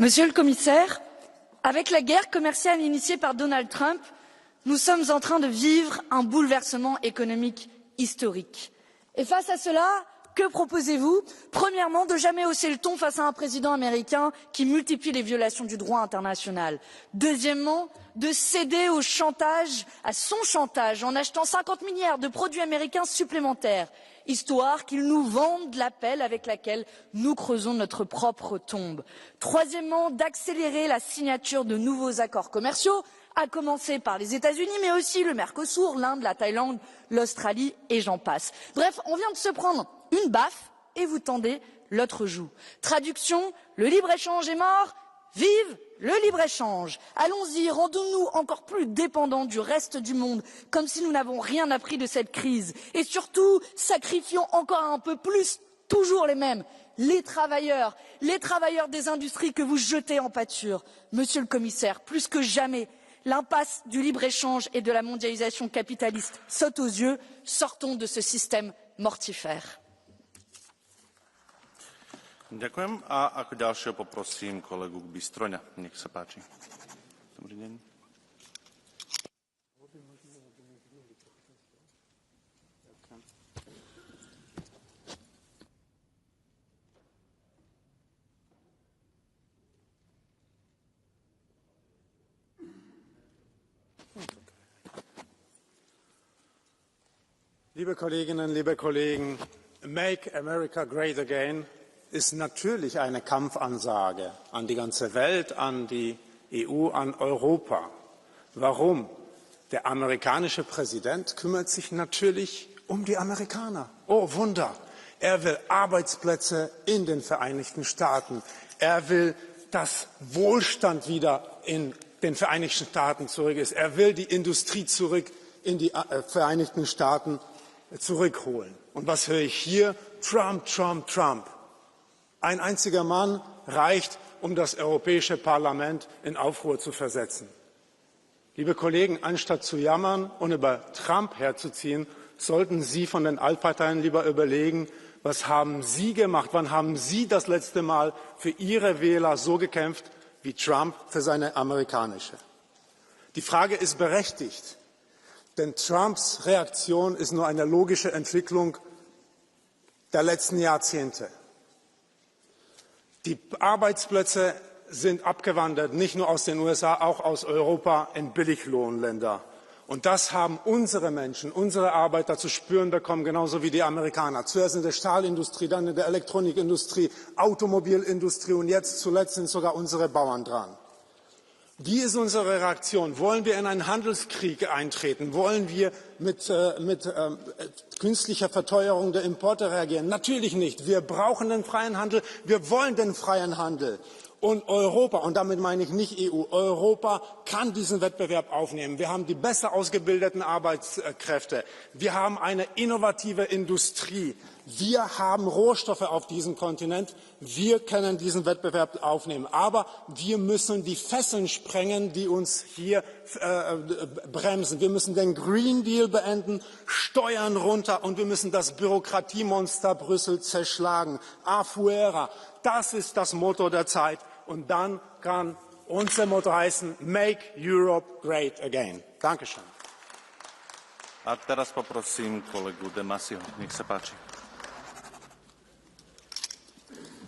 Monsieur le Commissaire, avec la guerre commerciale initiée par Donald Trump, nous sommes en train de vivre un bouleversement économique historique. Et face à cela, que proposez-vous? Premièrement, de jamais hausser le ton face à un président américain qui multiplie les violations du droit international. Deuxièmement, de céder au chantage, à son chantage, en achetant 50 milliards de produits américains supplémentaires, histoire qu'ils nous vendent la pelle avec laquelle nous creusons notre propre tombe. Troisièmement, d'accélérer la signature de nouveaux accords commerciaux, à commencer par les États-Unis, mais aussi le Mercosur, l'Inde, la Thaïlande, l'Australie et j'en passe. Bref, on vient de se prendre une baffe et vous tendez l'autre joue. Traduction, le libre-échange est mort, vive le libre-échange. Allons-y, rendons-nous encore plus dépendants du reste du monde, comme si nous n'avons rien appris de cette crise. Et surtout, sacrifions encore un peu plus, toujours les mêmes, les travailleurs des industries que vous jetez en pâture. Monsieur le Commissaire, plus que jamais, l'impasse du libre-échange et de la mondialisation capitaliste saute aux yeux. Sortons de ce système mortifère.
Ďakujem. A ako ďalšieho poprosím kolegu Bystroňa. Nech sa páči. Dobrý deň.
Liebe Kolleginnen, liebe Kollegen, Make America Great Again ist natürlich eine Kampfansage an die ganze Welt, an die EU, an Europa. Warum? Der amerikanische Präsident kümmert sich natürlich um die Amerikaner. Oh Wunder! Er will Arbeitsplätze in den Vereinigten Staaten. Er will, dass Wohlstand wieder in den Vereinigten Staaten zurück ist. Er will die Industrie zurück in die Vereinigten Staaten zurückholen. Und was höre ich hier? Trump, Trump, Trump. Ein einziger Mann reicht, um das Europäische Parlament in Aufruhr zu versetzen. Liebe Kollegen, anstatt zu jammern und über Trump herzuziehen, sollten Sie von den Altparteien lieber überlegen, was haben Sie gemacht, wann haben Sie das letzte Mal für Ihre Wähler so gekämpft, wie Trump für seine amerikanische. Die Frage ist berechtigt, denn Trumps Reaktion ist nur eine logische Entwicklung der letzten Jahrzehnte. Die Arbeitsplätze sind abgewandert, nicht nur aus den USA, auch aus Europa in Billiglohnländer. Und das haben unsere Menschen, unsere Arbeiter zu spüren bekommen, genauso wie die Amerikaner. Zuerst in der Stahlindustrie, dann in der Elektronikindustrie, Automobilindustrie und jetzt zuletzt sind sogar unsere Bauern dran. Wie ist unsere Reaktion? Wollen wir in einen Handelskrieg eintreten? Wollen wir mit künstlicher Verteuerung der Importe reagieren? Natürlich nicht. Wir brauchen den freien Handel. Wir wollen den freien Handel. Und Europa, und damit meine ich nicht EU, Europa kann diesen Wettbewerb aufnehmen. Wir haben die besser ausgebildeten Arbeitskräfte. Wir haben eine innovative Industrie. Wir haben Rohstoffe auf diesem Kontinent. Wir können diesen Wettbewerb aufnehmen. Aber wir müssen die Fesseln sprengen, die uns hier bremsen. Wir müssen den Green Deal beenden, Steuern runter und wir müssen das Bürokratiemonster Brüssel zerschlagen. Afuera, das ist das Motto der Zeit. Und dann kann unser Motto heißen, Make Europe Great Again. Dankeschön.
A teraz poprosím kolegu De Massiho. Nech sa páči.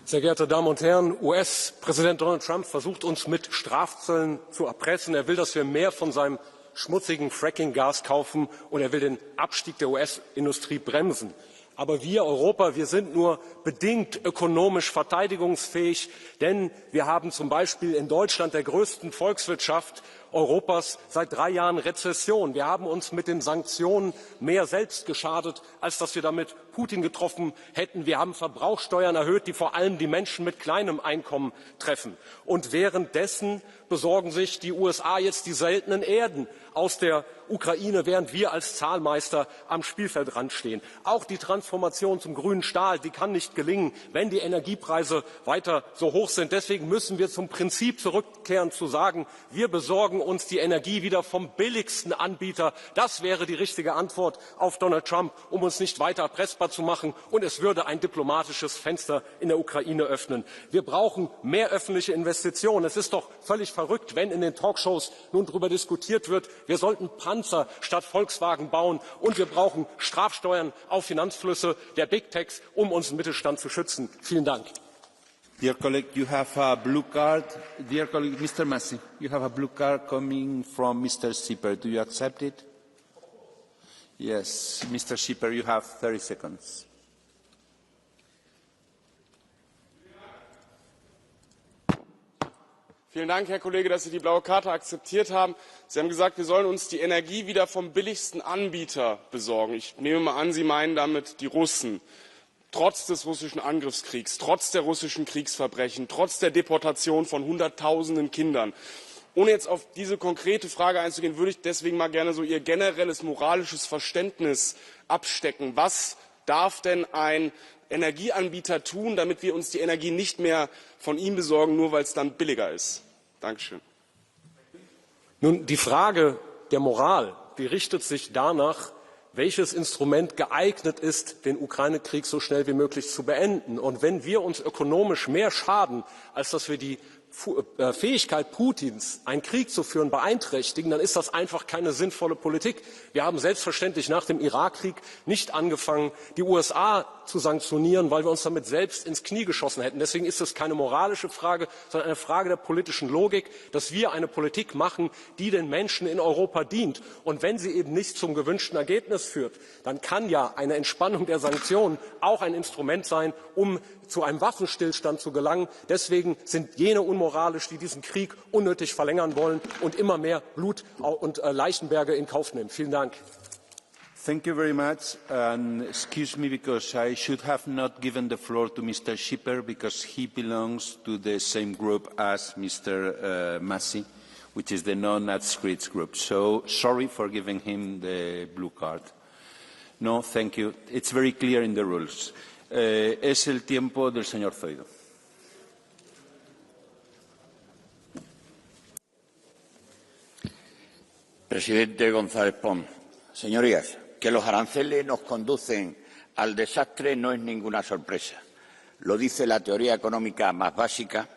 Sehr geehrte Damen und Herren, US-Präsident Donald Trump versucht uns mit Strafzöllen zu erpressen. Er will, dass wir mehr von seinem schmutzigen Fracking-Gas kaufen und er will den Abstieg der US-Industrie bremsen. Aber wir Europa, wir sind nur bedingt ökonomisch verteidigungsfähig, denn wir haben zum Beispiel in Deutschland, der größten Volkswirtschaft Europas, seit 3 Jahren Rezession. Wir haben uns mit den Sanktionen mehr selbst geschadet, als dass wir damit Putin getroffen hätten. Wir haben Verbrauchssteuern erhöht, die vor allem die Menschen mit kleinem Einkommen treffen. Und währenddessen besorgen sich die USA jetzt die seltenen Erden aus der Ukraine, während wir als Zahlmeister am Spielfeldrand stehen. Auch die Transformation zum grünen Stahl, die kann nicht gelingen, wenn die Energiepreise weiter so hoch sind. Deswegen müssen wir zum Prinzip zurückkehren, zu sagen, wir besorgen uns die Energie wieder vom billigsten Anbieter. Das wäre die richtige Antwort auf Donald Trump, um uns nicht weiter erpressbar zu machen. Und es würde ein diplomatisches Fenster in der Ukraine öffnen. Wir brauchen mehr öffentliche Investitionen. Es ist doch völlig verrückt, wenn in den Talkshows nun darüber diskutiert wird, wir sollten Panzer statt Volkswagen bauen und wir brauchen Strafsteuern auf Finanzflüsse der Big Techs, um unseren Mittelstand zu schützen. Vielen Dank.
Dear colleague, you have a blue card. Dear colleague, Mr. Massey, you have a blue card coming from Mr. Schipper. Do you accept it? Yes, Mr. Schipper, you have 30 seconds.
Vielen Dank, Herr Kollege, dass Sie die blaue Karte akzeptiert haben. Sie haben gesagt, wir sollen uns die Energie wieder vom billigsten Anbieter besorgen. Ich nehme mal an, Sie meinen damit die Russen. Trotz des russischen Angriffskriegs, trotz der russischen Kriegsverbrechen, trotz der Deportation von Hunderttausenden Kindern. Ohne jetzt auf diese konkrete Frage einzugehen, würde ich deswegen mal gerne so Ihr generelles moralisches Verständnis abstecken. Was darf denn ein Energieanbieter tun, damit wir uns die Energie nicht mehr von ihm besorgen, nur weil es dann billiger ist? Dankeschön.
Nun, die Frage der Moral, die richtet sich danach, welches Instrument geeignet ist, den Ukraine-Krieg so schnell wie möglich zu beenden. Und wenn wir uns ökonomisch mehr schaden, als dass wir die Fähigkeit Putins, einen Krieg zu führen, beeinträchtigen, dann ist das einfach keine sinnvolle Politik. Wir haben selbstverständlich nach dem Irakkrieg nicht angefangen, die USA zu sanktionieren, weil wir uns damit selbst ins Knie geschossen hätten. Deswegen ist es keine moralische Frage, sondern eine Frage der politischen Logik, dass wir eine Politik machen, die den Menschen in Europa dient. Und wenn sie eben nicht zum gewünschten Ergebnis führt, dann kann ja eine Entspannung der Sanktionen auch ein Instrument sein, um zu einem Waffenstillstand zu gelangen. Deswegen sind jene unmoralisch, die diesen Krieg unnötig verlängern wollen und immer mehr Blut und Leichenberge in Kauf nehmen. Vielen Dank.
Thank you very much. And excuse me, because I should have not given the floor to Mr. Schipper, because he belongs to the same group as Mr. Massi, which is the non-adscripts group. So sorry for giving him the blue card. No, thank you. It's very clear in the rules. Es el tiempo del señor Zoido.
Presidente González Pons, señorías, que los aranceles nos conducen al desastre no es ninguna sorpresa. Lo dice la teoría económica más básica,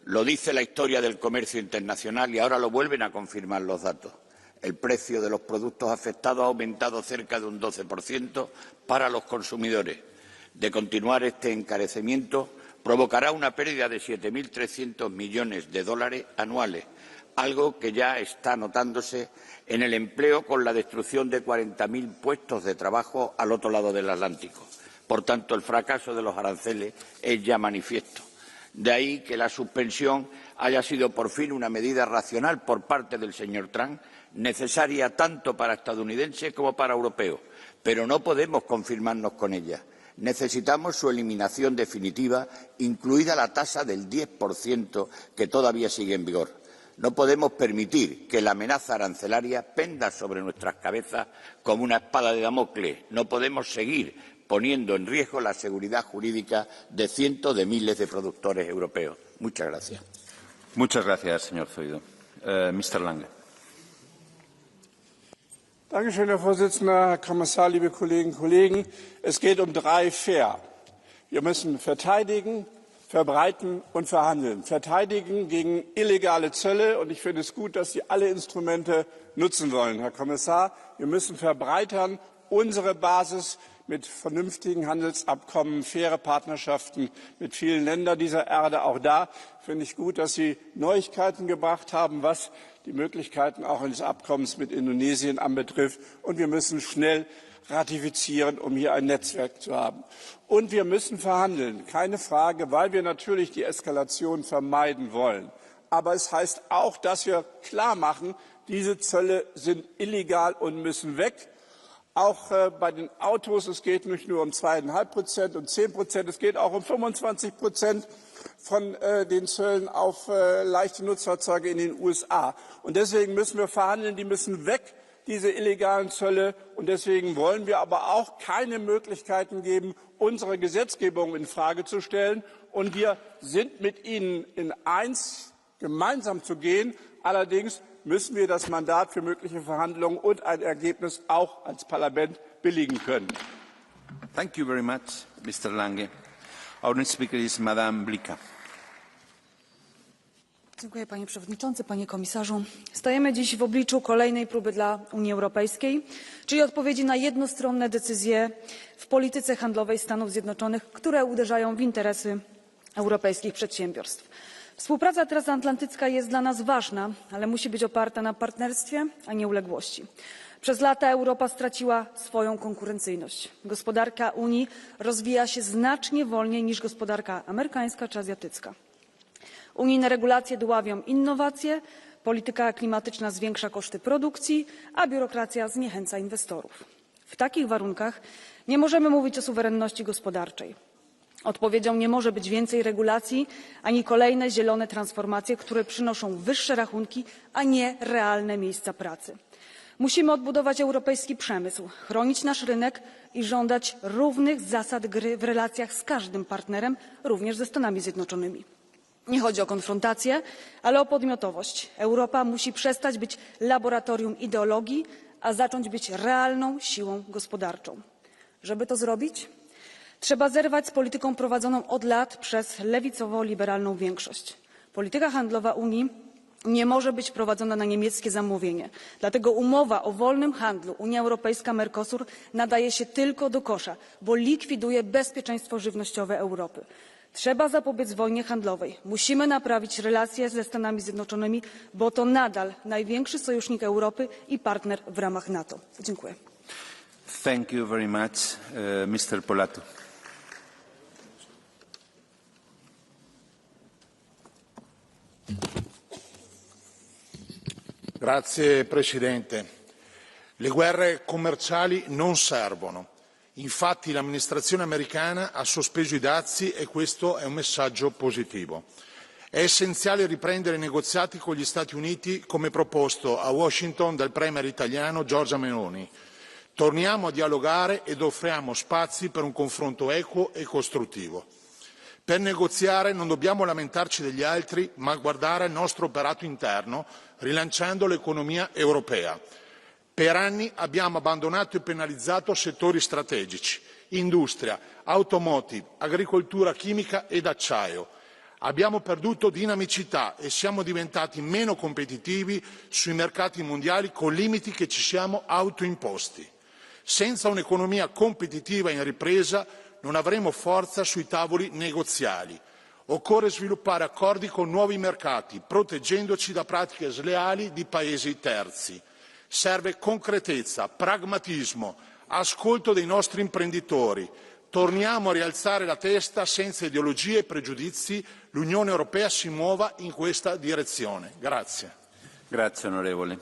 lo dice la historia del comercio internacional y ahora lo vuelven a confirmar los datos. El precio de los productos afectados ha aumentado cerca de un 12% para los consumidores. De continuar este encarecimiento, provocará una pérdida de 7.300 millones de dólares anuales, algo que ya está notándose en el empleo con la destrucción de 40.000 puestos de trabajo al otro lado del Atlántico. Por tanto, el fracaso de los aranceles es ya manifiesto. De ahí que la suspensión haya sido por fin una medida racional por parte del señor Trump, necesaria tanto para estadounidenses como para europeos, pero no podemos conformarnos con ella. Necesitamos su eliminación definitiva, incluida la tasa del 10% que todavía sigue en vigor. No podemos permitir que la amenaza arancelaria penda sobre nuestras cabezas como una espada de Damocles. No podemos seguir poniendo en riesgo la seguridad jurídica de cientos de miles de productores europeos. Muchas gracias.
Muchas gracias, señor Zoido. Mr. Lange.
Dankeschön, Herr Vorsitzender, Herr Kommissar, liebe Kolleginnen und Kollegen. Es geht um 3 Fair. Wir müssen verteidigen, verbreiten und verhandeln. Verteidigen gegen illegale Zölle. Und ich finde es gut, dass Sie alle Instrumente nutzen wollen, Herr Kommissar. Wir müssen verbreitern unsere Basis mit vernünftigen Handelsabkommen, faire Partnerschaften mit vielen Ländern dieser Erde. Auch da finde ich gut, dass Sie Neuigkeiten gebracht haben, was die Möglichkeiten auch eines Abkommens mit Indonesien anbetrifft. Und wir müssen schnell ratifizieren, um hier ein Netzwerk zu haben. Und wir müssen verhandeln, keine Frage, weil wir natürlich die Eskalation vermeiden wollen. Aber es heißt auch, dass wir klar machen, diese Zölle sind illegal und müssen weg. Auch bei den Autos, es geht nicht nur um 2,5% und 10%, es geht auch um 25% von den Zöllen auf leichte Nutzfahrzeuge in den USA. Und deswegen müssen wir verhandeln, die müssen weg, diese illegalen Zölle. Und deswegen wollen wir aber auch keine Möglichkeiten geben, unsere Gesetzgebung in Frage zu stellen. Und wir sind mit Ihnen in eins, gemeinsam zu gehen. Allerdings müssen wir das Mandat für mögliche Verhandlungen und ein Ergebnis auch als Parlament billigen können.
Thank you very much, Mr. Lange. Our next speaker is Madame Blika.
Dziękuję, panie przewodniczący, panie komisarzu. Stajemy dziś w obliczu kolejnej próby dla Unii Europejskiej, czyli odpowiedzi na jednostronne decyzje w polityce handlowej Stanów Zjednoczonych, które uderzają w interesy europejskich przedsiębiorstw. Współpraca transatlantycka jest dla nas ważna, ale musi być oparta na partnerstwie, a nie uległości. Przez lata Europa straciła swoją konkurencyjność. Gospodarka Unii rozwija się znacznie wolniej niż gospodarka amerykańska czy azjatycka. Unijne regulacje dławią innowacje, polityka klimatyczna zwiększa koszty produkcji, a biurokracja zniechęca inwestorów. W takich warunkach nie możemy mówić o suwerenności gospodarczej. Odpowiedzią nie może być więcej regulacji, ani kolejne zielone transformacje, które przynoszą wyższe rachunki, a nie realne miejsca pracy. Musimy odbudować europejski przemysł, chronić nasz rynek i żądać równych zasad gry w relacjach z każdym partnerem, również ze Stanami Zjednoczonymi. Nie chodzi o konfrontację, ale o podmiotowość. Europa musi przestać być laboratorium ideologii, a zacząć być realną siłą gospodarczą. Żeby to zrobić, trzeba zerwać z polityką prowadzoną od lat przez lewicowo-liberalną większość.
Polityka handlowa Unii nie może być prowadzona na niemieckie zamówienie. Dlatego umowa o wolnym handlu Unia Europejska-Mercosur nadaje się tylko do kosza, bo likwiduje bezpieczeństwo żywnościowe Europy. Trzeba zapobiec wojnie handlowej. Musimy naprawić relacje ze Stanami Zjednoczonymi, bo to nadal największy sojusznik Europy i partner w ramach NATO. Dziękuję.
Thank you very much, Mr. Polato.
Grazie Presidente. Le guerre commerciali non servono. Infatti l'amministrazione americana ha sospeso i dazi e questo è un messaggio positivo. È essenziale riprendere i negoziati con gli Stati Uniti come proposto a Washington dal premier italiano Giorgia Meloni. Torniamo a dialogare ed offriamo spazi per un confronto equo e costruttivo. Per negoziare non dobbiamo lamentarci degli altri, ma guardare al nostro operato interno, rilanciando l'economia europea. Per anni abbiamo abbandonato e penalizzato settori strategici, industria, automotive, agricoltura chimica ed acciaio. Abbiamo perduto dinamicità e siamo diventati meno competitivi sui mercati mondiali con limiti che ci siamo autoimposti. Senza un'economia competitiva in ripresa non avremo forza sui tavoli negoziali. Occorre sviluppare accordi con nuovi mercati, proteggendoci da pratiche sleali di paesi terzi. Serve concretezza, pragmatismo, ascolto dei nostri imprenditori. Torniamo a rialzare la testa senza ideologie e pregiudizi. L'Unione Europea si muova in questa direzione. Grazie.
Grazie, onorevole.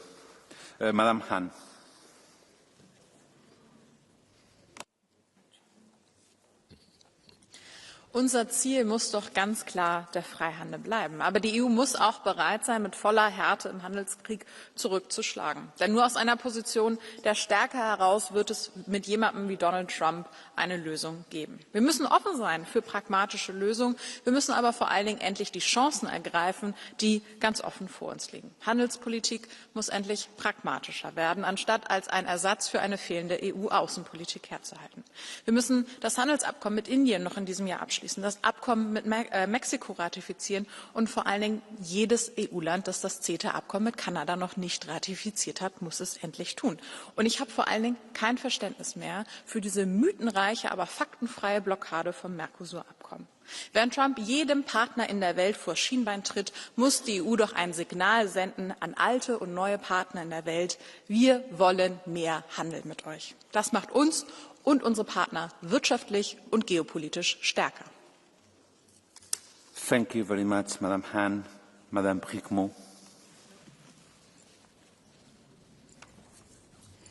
Madame Hahn.
Unser Ziel muss doch ganz klar der Freihandel bleiben. Aber die EU muss auch bereit sein, mit voller Härte im Handelskrieg zurückzuschlagen. Denn nur aus einer Position der Stärke heraus wird es mit jemandem wie Donald Trump eine Lösung geben. Wir müssen offen sein für pragmatische Lösungen. Wir müssen aber vor allen Dingen endlich die Chancen ergreifen, die ganz offen vor uns liegen. Handelspolitik muss endlich pragmatischer werden, anstatt als ein Ersatz für eine fehlende EU-Außenpolitik herzuhalten. Wir müssen das Handelsabkommen mit Indien noch in diesem Jahr abschließen, das Abkommen mit Mexiko ratifizieren und vor allen Dingen jedes EU-Land, das das CETA-Abkommen mit Kanada noch nicht ratifiziert hat, muss es endlich tun. Und ich habe vor allen Dingen kein Verständnis mehr für diese mythenreiche, aber faktenfreie Blockade vom Mercosur-Abkommen. Während Trump jedem Partner in der Welt vor Schienbein tritt, muss die EU doch ein Signal senden an alte und neue Partner in der Welt. Wir wollen mehr Handel mit euch. Das macht uns und unsere Partner wirtschaftlich und geopolitisch stärker.
Thank you very much, Madame Hahn. Madame Bricmont.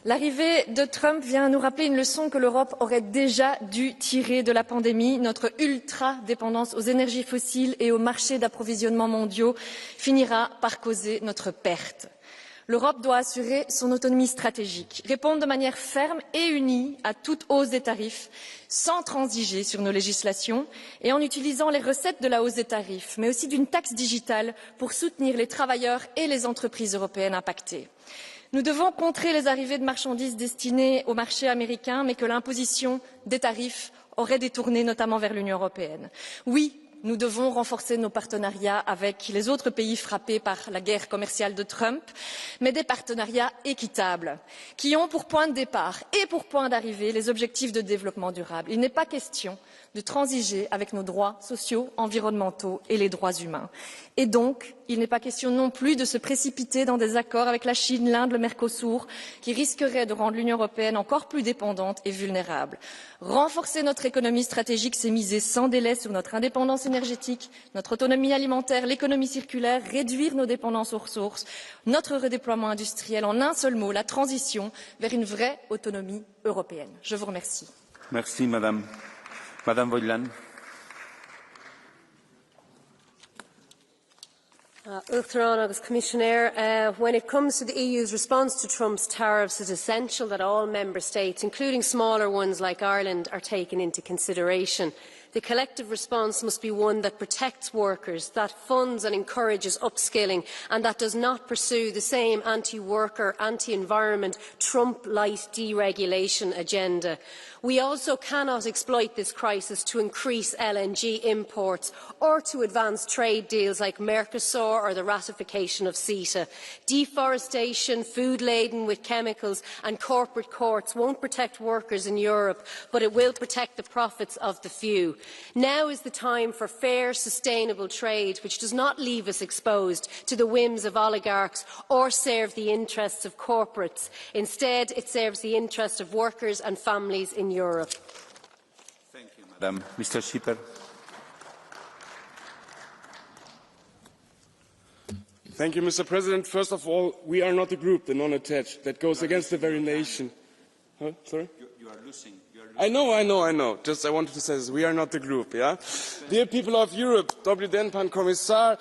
L'arrivée de Trump vient nous rappeler une leçon que l'Europe aurait déjà dû tirer de la pandémie. Notre ultra-dépendance aux énergies fossiles et aux marchés d'approvisionnement mondiaux finira par causer notre perte. L'Europe doit assurer son autonomie stratégique, répondre de manière ferme et unie à toute hausse des tarifs, sans transiger sur nos législations et en utilisant les recettes de la hausse des tarifs, mais aussi d'une taxe digitale pour soutenir les travailleurs et les entreprises européennes impactées. Nous devons contrer les arrivées de marchandises destinées au marché américain, mais que l'imposition des tarifs aurait détourné notamment vers l'Union européenne. Oui, nous devons renforcer nos partenariats avec les autres pays frappés par la guerre commerciale de Trump, mais des partenariats équitables, qui ont pour point de départ et pour point d'arrivée les objectifs de développement durable. Il n'est pas question de transiger avec nos droits sociaux, environnementaux et les droits humains. Et donc, il n'est pas question non plus de se précipiter dans des accords avec la Chine, l'Inde, le Mercosur, qui risqueraient de rendre l'Union européenne encore plus dépendante et vulnérable. Renforcer notre économie stratégique, c'est miser sans délai sur notre indépendance énergétique, notre autonomie alimentaire, l'économie circulaire, réduire nos dépendances aux ressources, notre redéploiement industriel, en un seul mot, la transition vers une vraie autonomie européenne. Je vous remercie.
Merci, Madame. Madame Vojlan.
Commissioner, when it comes to the EU's response to Trump's tariffs, it is essential that all member states, including smaller ones like Ireland, are taken into consideration. The collective response must be one that protects workers, that funds and encourages upskilling, and that does not pursue the same anti-worker, anti-environment, Trump-light deregulation agenda. We also cannot exploit this crisis to increase LNG imports or to advance trade deals like Mercosur or the ratification of CETA. Deforestation, food laden with chemicals and corporate courts won't protect workers in Europe, but it will protect the profits of the few. Now is the time for fair, sustainable trade which does not leave us exposed to the whims of oligarchs or serve the interests of corporates. Instead, it serves the interests of workers and families in Europe.
Thank you, Madam. Mr. Schipper.
Thank you, Mr. President. First of all, we are not a group, the non-attached, that goes against the very nation. Huh? Sorry?
You are losing.
I know. Just I wanted to say this. We are not the group, yeah? Dear people of Europe, Dobry den, Pan Kommissar,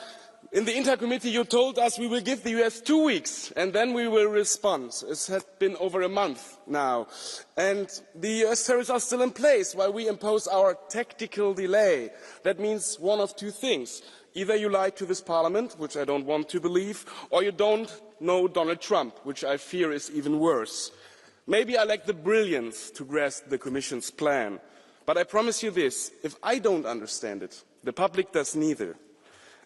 in the Intercommittee you told us we will give the US 2 weeks and then we will respond. It has been over a month now. And the US tariffs are still in place while we impose our tactical delay. That means one of two things. Either you lied to this Parliament, which I don't want to believe, or you don't know Donald Trump, which I fear is even worse. Maybe I lack the brilliance to grasp the Commission's plan, but I promise you this, if I don't understand it, the public does neither.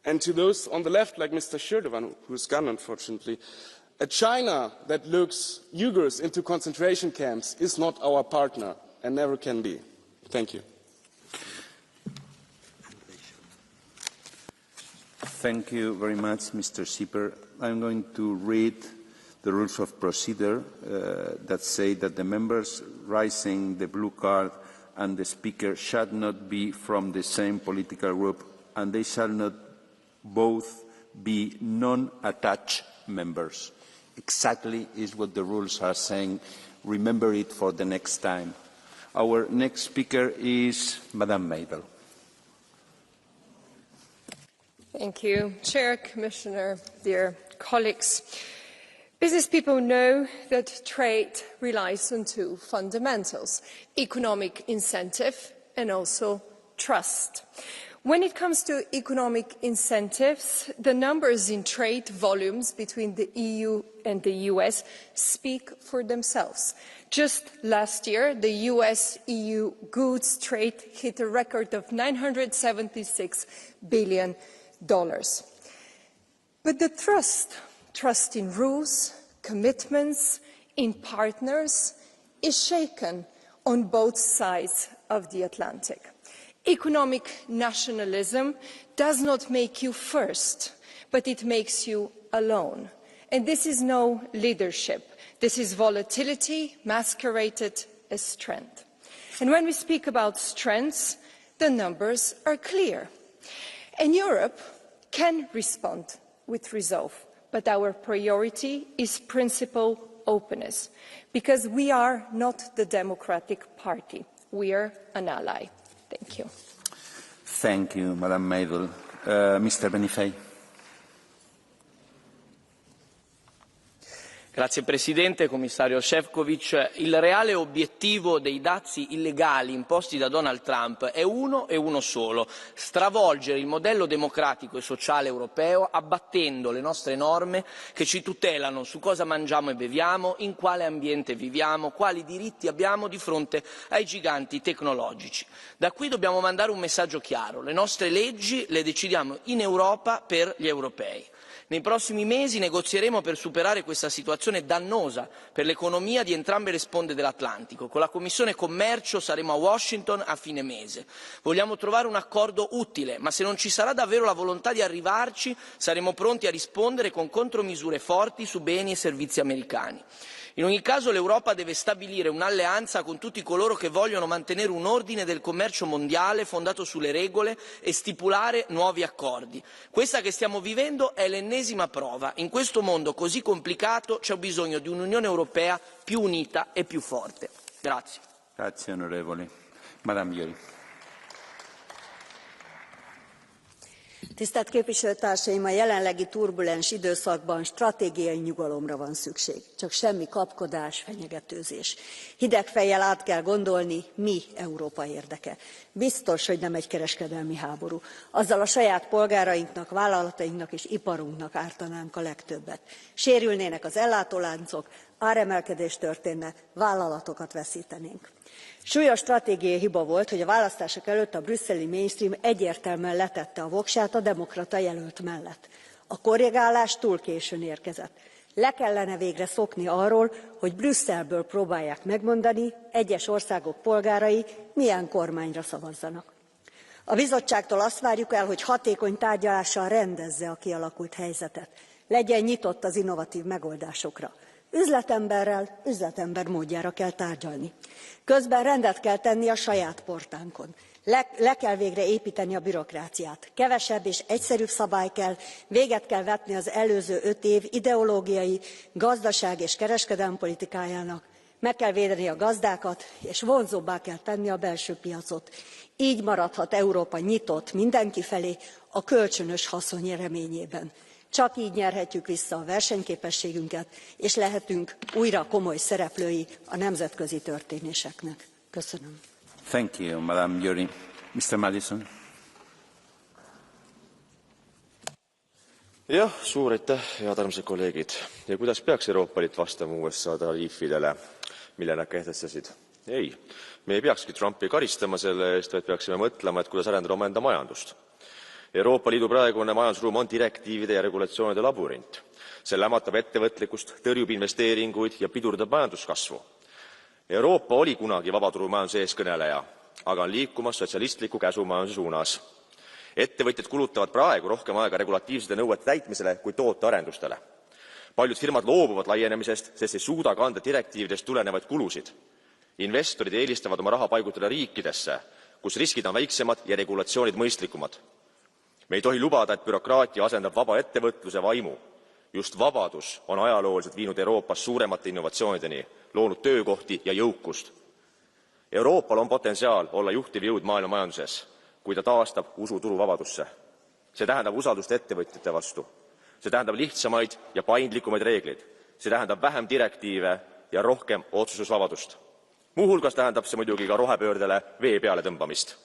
And to those on the left, like Mr. Shirdovan, who is gone unfortunately, a China that looks Uyghurs into concentration camps is not our partner and never can be. Thank you.
Thank you very much, Mr. Schipper. I'm going to read the rules of procedure that say that the members raising the blue card and the speaker shall not be from the same political group and they shall not both be non-attached members. Exactly is what the rules are saying. Remember it for the next time. Our next speaker is Madame Mabel.
Thank you, Chair, Commissioner, dear colleagues. Business people know that trade relies on two fundamentals, economic incentive and also trust. When it comes to economic incentives, the numbers in trade volumes between the EU and the US speak for themselves. Just last year, the US-EU goods trade hit a record of $976 billion. But the trust in rules, commitments, in partners, is shaken on both sides of the Atlantic. Economic nationalism does not make you first, but it makes you alone. And this is no leadership. This is volatility masqueraded as strength. And when we speak about strengths, the numbers are clear. And Europe can respond with resolve, but our priority is principal openness, because we are not the Democratic Party. We are an ally. Thank you.
Thank you, Madam Mabel. Mr. Benifei.
Grazie Presidente, Commissario Sefcovic. Il reale obiettivo dei dazi illegali imposti da Donald Trump è uno e uno solo: stravolgere il modello democratico e sociale europeo abbattendo le nostre norme che ci tutelano su cosa mangiamo e beviamo, in quale ambiente viviamo, quali diritti abbiamo di fronte ai giganti tecnologici. Da qui dobbiamo mandare un messaggio chiaro: le nostre leggi le decidiamo in Europa per gli europei. Nei prossimi mesi negozieremo per superare questa situazione dannosa per l'economia di entrambe le sponde dell'Atlantico. Con la Commissione Commercio saremo a Washington a fine mese. Vogliamo trovare un accordo utile, ma se non ci sarà davvero la volontà di arrivarci, saremo pronti a rispondere con contromisure forti su beni e servizi americani. In ogni caso l'Europa deve stabilire un'alleanza con tutti coloro che vogliono mantenere un ordine del commercio mondiale fondato sulle regole e stipulare nuovi accordi. Questa che stiamo vivendo è l'ennesima prova. In questo mondo così complicato c'è bisogno di un'Unione Europea più unita e più forte. Grazie.
Grazie onorevole. Madame Iori.
Tisztelt képviselőtársaim, a jelenlegi turbulens időszakban stratégiai nyugalomra van szükség. Csak semmi kapkodás, fenyegetőzés. Hideg fejjel át kell gondolni, mi Európa érdeke. Biztos, hogy nem egy kereskedelmi háború. Azzal a saját polgárainknak, vállalatainknak és iparunknak ártanánk a legtöbbet. Sérülnének az ellátóláncok, áremelkedés történne, vállalatokat veszítenénk. Súlyos stratégiai hiba volt, hogy a választások előtt a brüsszeli mainstream egyértelműen letette a voksát a demokrata jelölt mellett. A korrigálás túl későn érkezett. Le kellene végre szokni arról, hogy Brüsszelből próbálják megmondani, egyes országok polgárai milyen kormányra szavazzanak. A bizottságtól azt várjuk el, hogy hatékony tárgyalással rendezze a kialakult helyzetet. Legyen nyitott az innovatív megoldásokra. Üzletemberrel, üzletember módjára kell tárgyalni. Közben rendet kell tenni a saját portánkon. Le kell végre építeni a bürokráciát. Kevesebb és egyszerűbb szabály kell, véget kell vetni az előző 5 év ideológiai, gazdaság és kereskedelmi politikájának, meg kell védeni a gazdákat, és vonzóbbá kell tenni a belső piacot. Így maradhat Európa nyitott mindenki felé a kölcsönös haszon reményében. Csak így nyerhetjük vissza a versenyképességünket, és lehetünk újra komoly szereplői a nemzetközi történéseknek. Köszönöm.
Thank you, Madam Yuri. Mr. Madison.
Jah, suur aitäh, head armsad kolleegid. Ja kuidas peaks Euroopa Liit vastama USA tariifidele, mille nad kehtestasid? Ei, me ei peakski Trumpi karistama selle eest, vaid peaksime mõtlema, et kuidas arendada omaenda majandust. Euroopa Liidu praegune majandusruum on direktiivide ja regulatsioonide labürint. See lämmatab ettevõtlikkust, tõrjub investeeringuid ja pidurdab majanduskasvu. Euroopa oli kunagi vabaturumajanduse eeskõneleja, aga on liikumas sotsialistliku käsumajanduse suunas. Ettevõtjad kulutavad praegu rohkem aega regulatiivsete nõuete täitmisele kui tootearendustele. Paljud firmad loobuvad laienemisest, sest ei suuda kanda direktiividest tulenevaid kulusid. Investorid eelistavad oma raha paigutada riikidesse, kus riskid on väiksemad ja regulatsioonid mõistlikumad. Me ei tohi lubada, et bürokraatia asendab vaba ettevõtluse vaimu. Just vabadus on ajalooliselt viinud Euroopas suuremate innovatsioonideni, loonud töökohti ja jõukust. Euroopal on potentsiaal olla juhtiv jõud maailma majanduses, kui ta taastab usu turuvabadusse. See tähendab usaldust ettevõtjate vastu. See tähendab lihtsamaid ja paindlikumaid reegleid. See tähendab vähem direktiive ja rohkem otsustusvabadust. Muuhulgas tähendab see muidugi ka rohepöördele vee peale tõmbamist.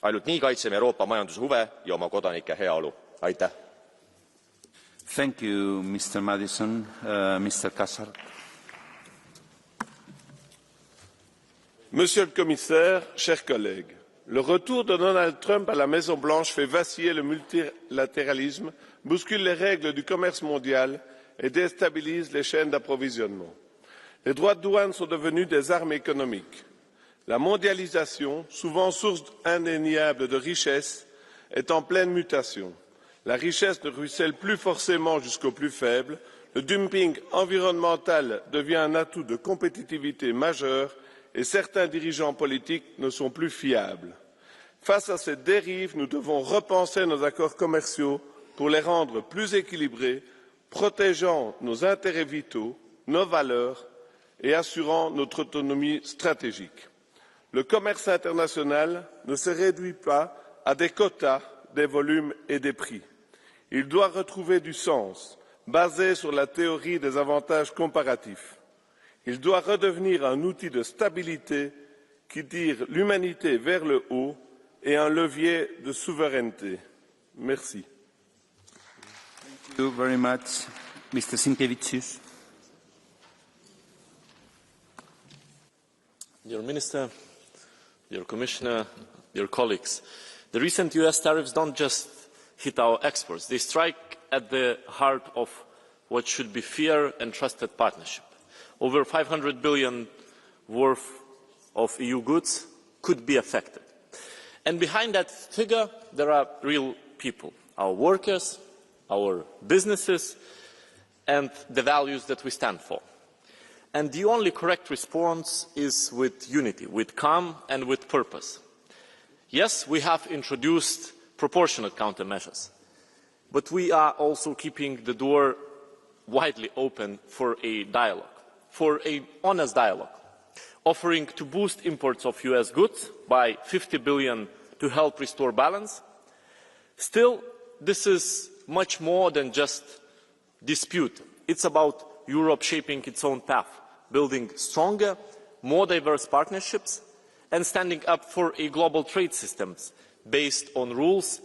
Ainult nii kaitseme Euroopa majanduse huve ja oma kodanike heaolu. Aitäh!
Thank you, Mr. Madison. Mr. Kassar.
Monsieur le Commissaire, chers collègues, le retour de Donald Trump à la Maison-Blanche fait vaciller le multilatéralisme, bouscule les règles du commerce mondial et déstabilise les chaînes d'approvisionnement. Les droits de douane sont devenus des armes économiques. La mondialisation, souvent source indéniable de richesse, est en pleine mutation. La richesse ne ruisselle plus forcément jusqu'aux plus faibles. Le dumping environnemental devient un atout de compétitivité majeur et certains dirigeants politiques ne sont plus fiables. Face à cette dérive, nous devons repenser nos accords commerciaux pour les rendre plus équilibrés, protégeant nos intérêts vitaux, nos valeurs et assurant notre autonomie stratégique. Le commerce international ne se réduit pas à des quotas, des volumes et des prix. Il doit retrouver du sens, basé sur la théorie des avantages comparatifs. Il doit redevenir un outil de stabilité qui tire l'humanité vers le haut et un levier de souveraineté. Merci.
Thank you very much. Mr. Sinkevicius.
Dear Minister, dear Commissioner, dear colleagues, the recent US tariffs don't just hit our exports, they strike at the heart of what should be fair and trusted partnership. Over 500 billion worth of EU goods could be affected. And behind that figure, there are real people, our workers, our businesses, and the values that we stand for. And the only correct response is with unity, with calm and with purpose. Yes, we have introduced proportionate countermeasures, but we are also keeping the door widely open for a dialogue, for an honest dialogue, offering to boost imports of US goods by 50 billion to help restore balance. Still, this is much more than just dispute. It's about Europe shaping its own path, building stronger, more diverse partnerships, and standing up for a global trade system based on rules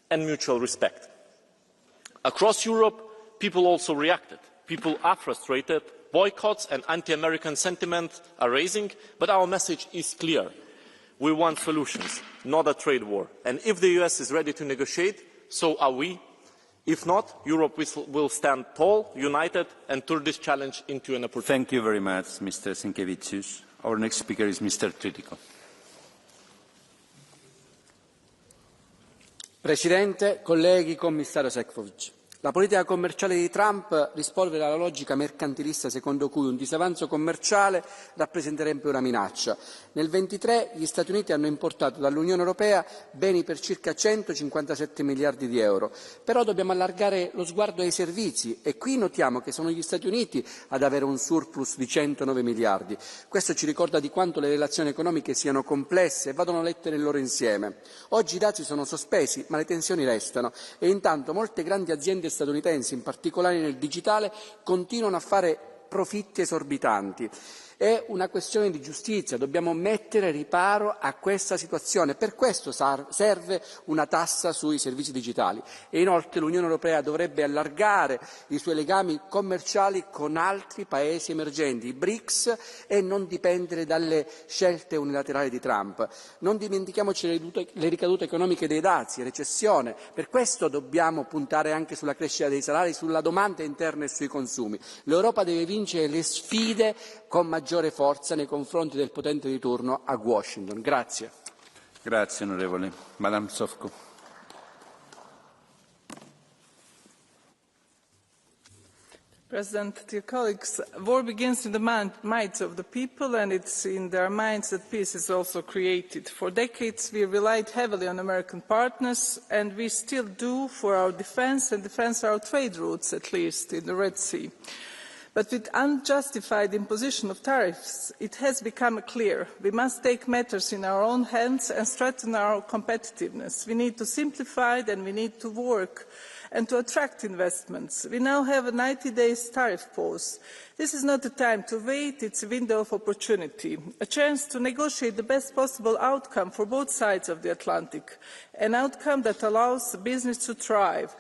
and mutual respect. Across Europe, people also reacted. People are frustrated, boycotts and anti-American sentiment are rising, but our message is clear. We want solutions, not a trade war. And if the US is ready to negotiate, so are we. If not, Europe will stand tall, united, and turn this challenge into an opportunity.
Thank you very much, Mr. Sinkevicius. Our next speaker is Mr. Tritico.
Presidente, colleghi, commissario Sefcovic. La politica commerciale di Trump rispolvera la logica mercantilista secondo cui un disavanzo commerciale rappresenterebbe una minaccia. Nel 2023 gli Stati Uniti hanno importato dall'Unione Europea beni per circa 157 miliardi di euro. Però dobbiamo allargare lo sguardo ai servizi e qui notiamo che sono gli Stati Uniti ad avere un surplus di 109 miliardi. Questo ci ricorda di quanto le relazioni economiche siano complesse e vadano lette nel loro insieme. Oggi i dazi sono sospesi, ma le tensioni restano e intanto molte grandi aziende statunitensi, in particolare nel digitale, continuano a fare profitti esorbitanti. È una questione di giustizia, dobbiamo mettere riparo a questa situazione. Per questo serve una tassa sui servizi digitali e inoltre l'Unione Europea dovrebbe allargare i suoi legami commerciali con altri paesi emergenti, i BRICS, e non dipendere dalle scelte unilaterali di Trump. Non dimentichiamoci le ricadute economiche dei dazi, recessione. Per questo dobbiamo puntare anche sulla crescita dei salari, sulla domanda interna e sui consumi. L'Europa deve vincere le sfide con maggiore forza nei confronti del potente di turno a Washington. Grazie.
Grazie, onorevole. Madame Sofco.
President, dear colleagues, war begins in the minds of the people, and it's in their minds that peace is also created. For decades, we relied heavily on American partners, and we still do for our defense and defense our trade routes, at least in the Red Sea. But with unjustified imposition of tariffs, it has become clear we must take matters in our own hands and strengthen our competitiveness. We need to simplify and we need to work and to attract investments. We now have a 90-day tariff pause. This is not the time to wait, it's a window of opportunity, a chance to negotiate the best possible outcome for both sides of the Atlantic, an outcome that allows business to thrive,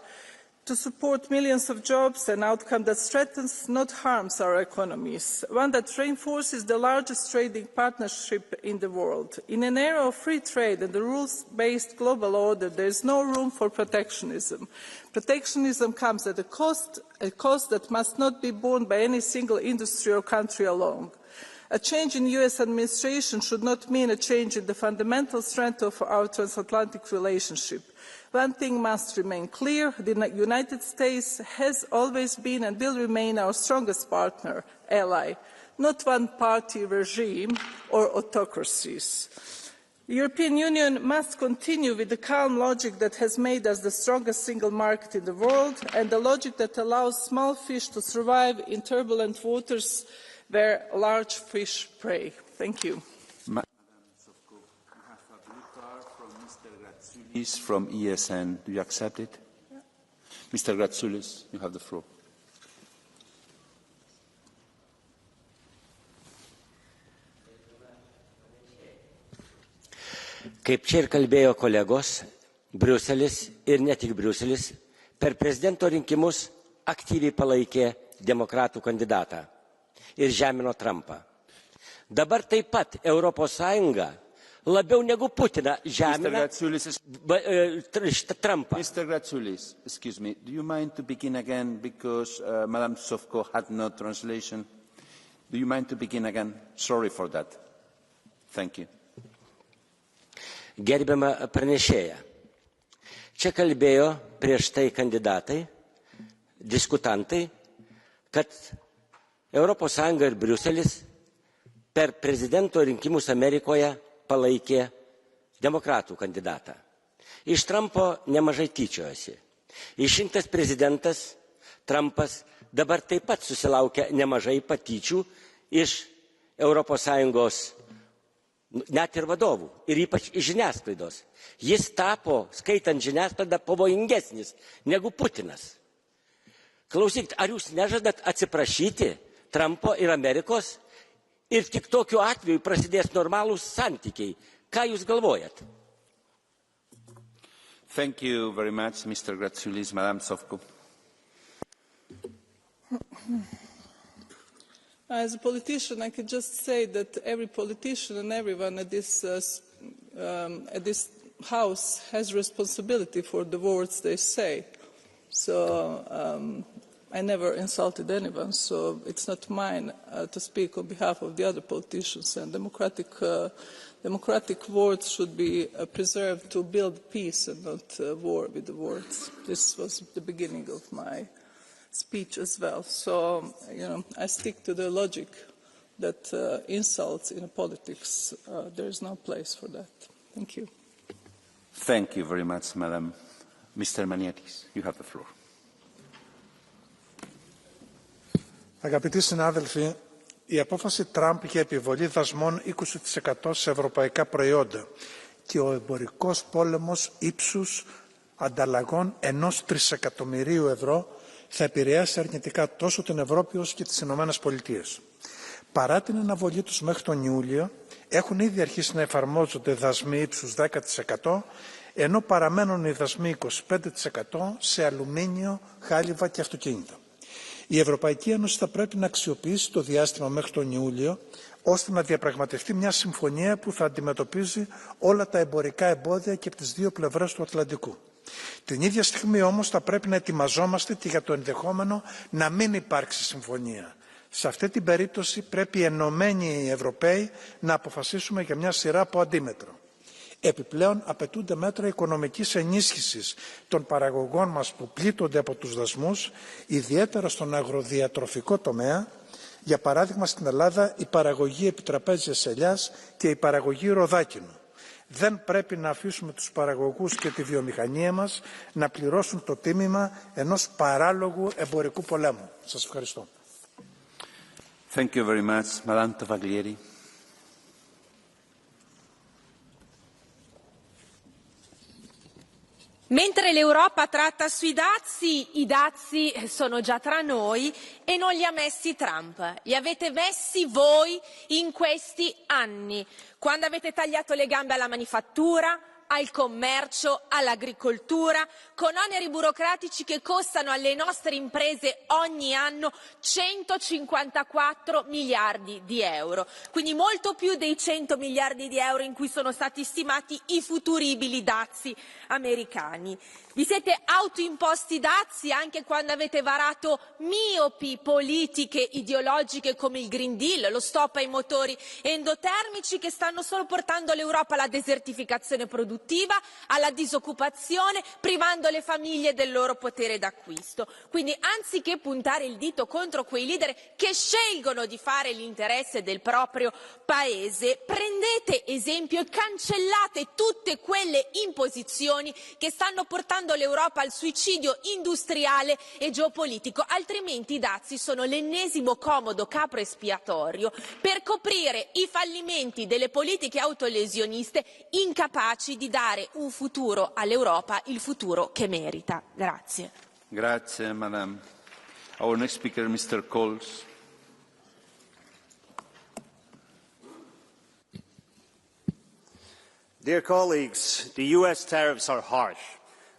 to support millions of jobs, an outcome that strengthens, not harms, our economies, one that reinforces the largest trading partnership in the world. In an era of free trade and the rules-based global order, there is no room for protectionism. Protectionism comes at a cost that must not be borne by any single industry or country alone. A change in US administration should not mean a change in the fundamental strength of our transatlantic relationship. One thing must remain clear, the United States has always been and will remain our strongest partner, ally, not one-party regime or autocracies. The European Union must continue with the calm logic that has made us the strongest single market in the world and the logic that allows small fish to survive in turbulent waters where large fish prey. Thank you.
Is from ESN. Do you accept it? Yeah. Mr. Gratsoulis, you have the floor.
Kaip čia ir kalbėjo kolegos, Briuselis ir ne tik Briuselis per prezidento rinkimus aktyviai palaikė demokratų kandidatą ir žemino Trumpą. Dabar taip pat Europos Sąjunga labiau negu Putiną žemina Trumpą.
Mr. Gratsoulis, excuse me, do you mind to begin again because Madame Sofco had no translation? Do you mind to begin again? Sorry for that. Thank you.
Gerbiama pranešėja, čia kalbėjo prieš tai kandidatai, diskutantai, kad Europos Sąjunga ir Briuselis per prezidento rinkimus Amerikoje palaikė demokratų kandidatą. Iš Trumpo nemažai tyčiojosi. Išrinktas prezidentas Trumpas dabar taip pat susilaukia nemažai patyčių iš Europos Sąjungos net ir vadovų, ir ypač iš žiniasklaidos. Jis tapo, skaitant žiniasklaidą, pavojingesnis negu Putinas. Klausykit, ar jūs nežadat atsiprašyti Trumpo ir Amerikos ir tik tokiu atveju prasidės normalūs santykiai? Ką jūs galvojat?
Thank you very much, Mr. Gratsiulis. Madame Sofko.
As a politician, I could just say that every politician and everyone at this House has responsibility for the words they say. So I never insulted anyone, so it's not mine to speak on behalf of the other politicians. And democratic words should be preserved to build peace and not war with the words. This was the beginning of my speech as well. So, I stick to the logic that insults in politics, there is no place for that. Thank you.
Thank you very much, Madam. Mr. Maniatis, you have the floor.
Αγαπητοί συνάδελφοι, η απόφαση Τραμπ για επιβολή δασμών 20% σε ευρωπαϊκά προϊόντα και ο εμπορικός πόλεμος ύψους ανταλλαγών 1 τρισεκατομμυρίου ευρώ θα επηρεάσει αρνητικά τόσο την Ευρώπη όσο και τις Ηνωμένες Πολιτείες. Παρά την αναβολή τους μέχρι τον Ιούλιο, έχουν ήδη αρχίσει να εφαρμόζονται δασμοί ύψους 10%, ενώ παραμένουν οι δασμοί 25% σε αλουμίνιο, χάλιβα και αυτοκίνητα. Η Ευρωπαϊκή Ένωση θα πρέπει να αξιοποιήσει το διάστημα μέχρι τον Ιούλιο, ώστε να διαπραγματευτεί μια συμφωνία που θα αντιμετωπίζει όλα τα εμπορικά εμπόδια και από τις δύο πλευρές του Ατλαντικού. Την ίδια στιγμή όμως θα πρέπει να ετοιμαζόμαστε και για το ενδεχόμενο να μην υπάρξει συμφωνία. Σε αυτή την περίπτωση πρέπει ενωμένοι οι Ευρωπαίοι να αποφασίσουμε για μια σειρά από αντίμετρα. Επιπλέον απαιτούνται μέτρα οικονομικής ενίσχυσης των παραγωγών μας που πλήττονται από τους δασμούς, ιδιαίτερα στον αγροδιατροφικό τομέα, για παράδειγμα στην Ελλάδα η παραγωγή επιτραπέζιας ελιάς και η παραγωγή ροδάκινου. Δεν πρέπει να αφήσουμε τους παραγωγούς και τη βιομηχανία μας να πληρώσουν το τίμημα ενός παράλογου εμπορικού πολέμου. Σας ευχαριστώ.
Thank you very much. Madame Tavaglieri.
Mentre l'Europa tratta sui dazi, i dazi sono già tra noi e non li ha messi Trump. Li avete messi voi in questi anni, quando avete tagliato le gambe alla manifattura, al commercio, all'agricoltura, con oneri burocratici che costano alle nostre imprese ogni anno 154 miliardi di euro, quindi molto più dei 100 miliardi di euro in cui sono stati stimati i futuribili dazi americani. Vi siete autoimposti dazi anche quando avete varato miopi politiche ideologiche come il Green Deal, lo stop ai motori endotermici che stanno solo portando l'Europa alla desertificazione produttiva, alla disoccupazione, privando le famiglie del loro potere d'acquisto. Quindi anziché puntare il dito contro quei leader che scelgono di fare l'interesse del proprio paese, prendete esempio e cancellate tutte quelle imposizioni che stanno portando l'Europa al suicidio industriale e geopolitico, altrimenti i dazi sono l'ennesimo comodo capro espiatorio per coprire i fallimenti delle politiche autolesioniste incapaci di dare un futuro all'Europa, il futuro che merita. Grazie.
Grazie, Madame. Our next speaker, Mr. Coles.
Dear colleagues, the US tariffs are harsh,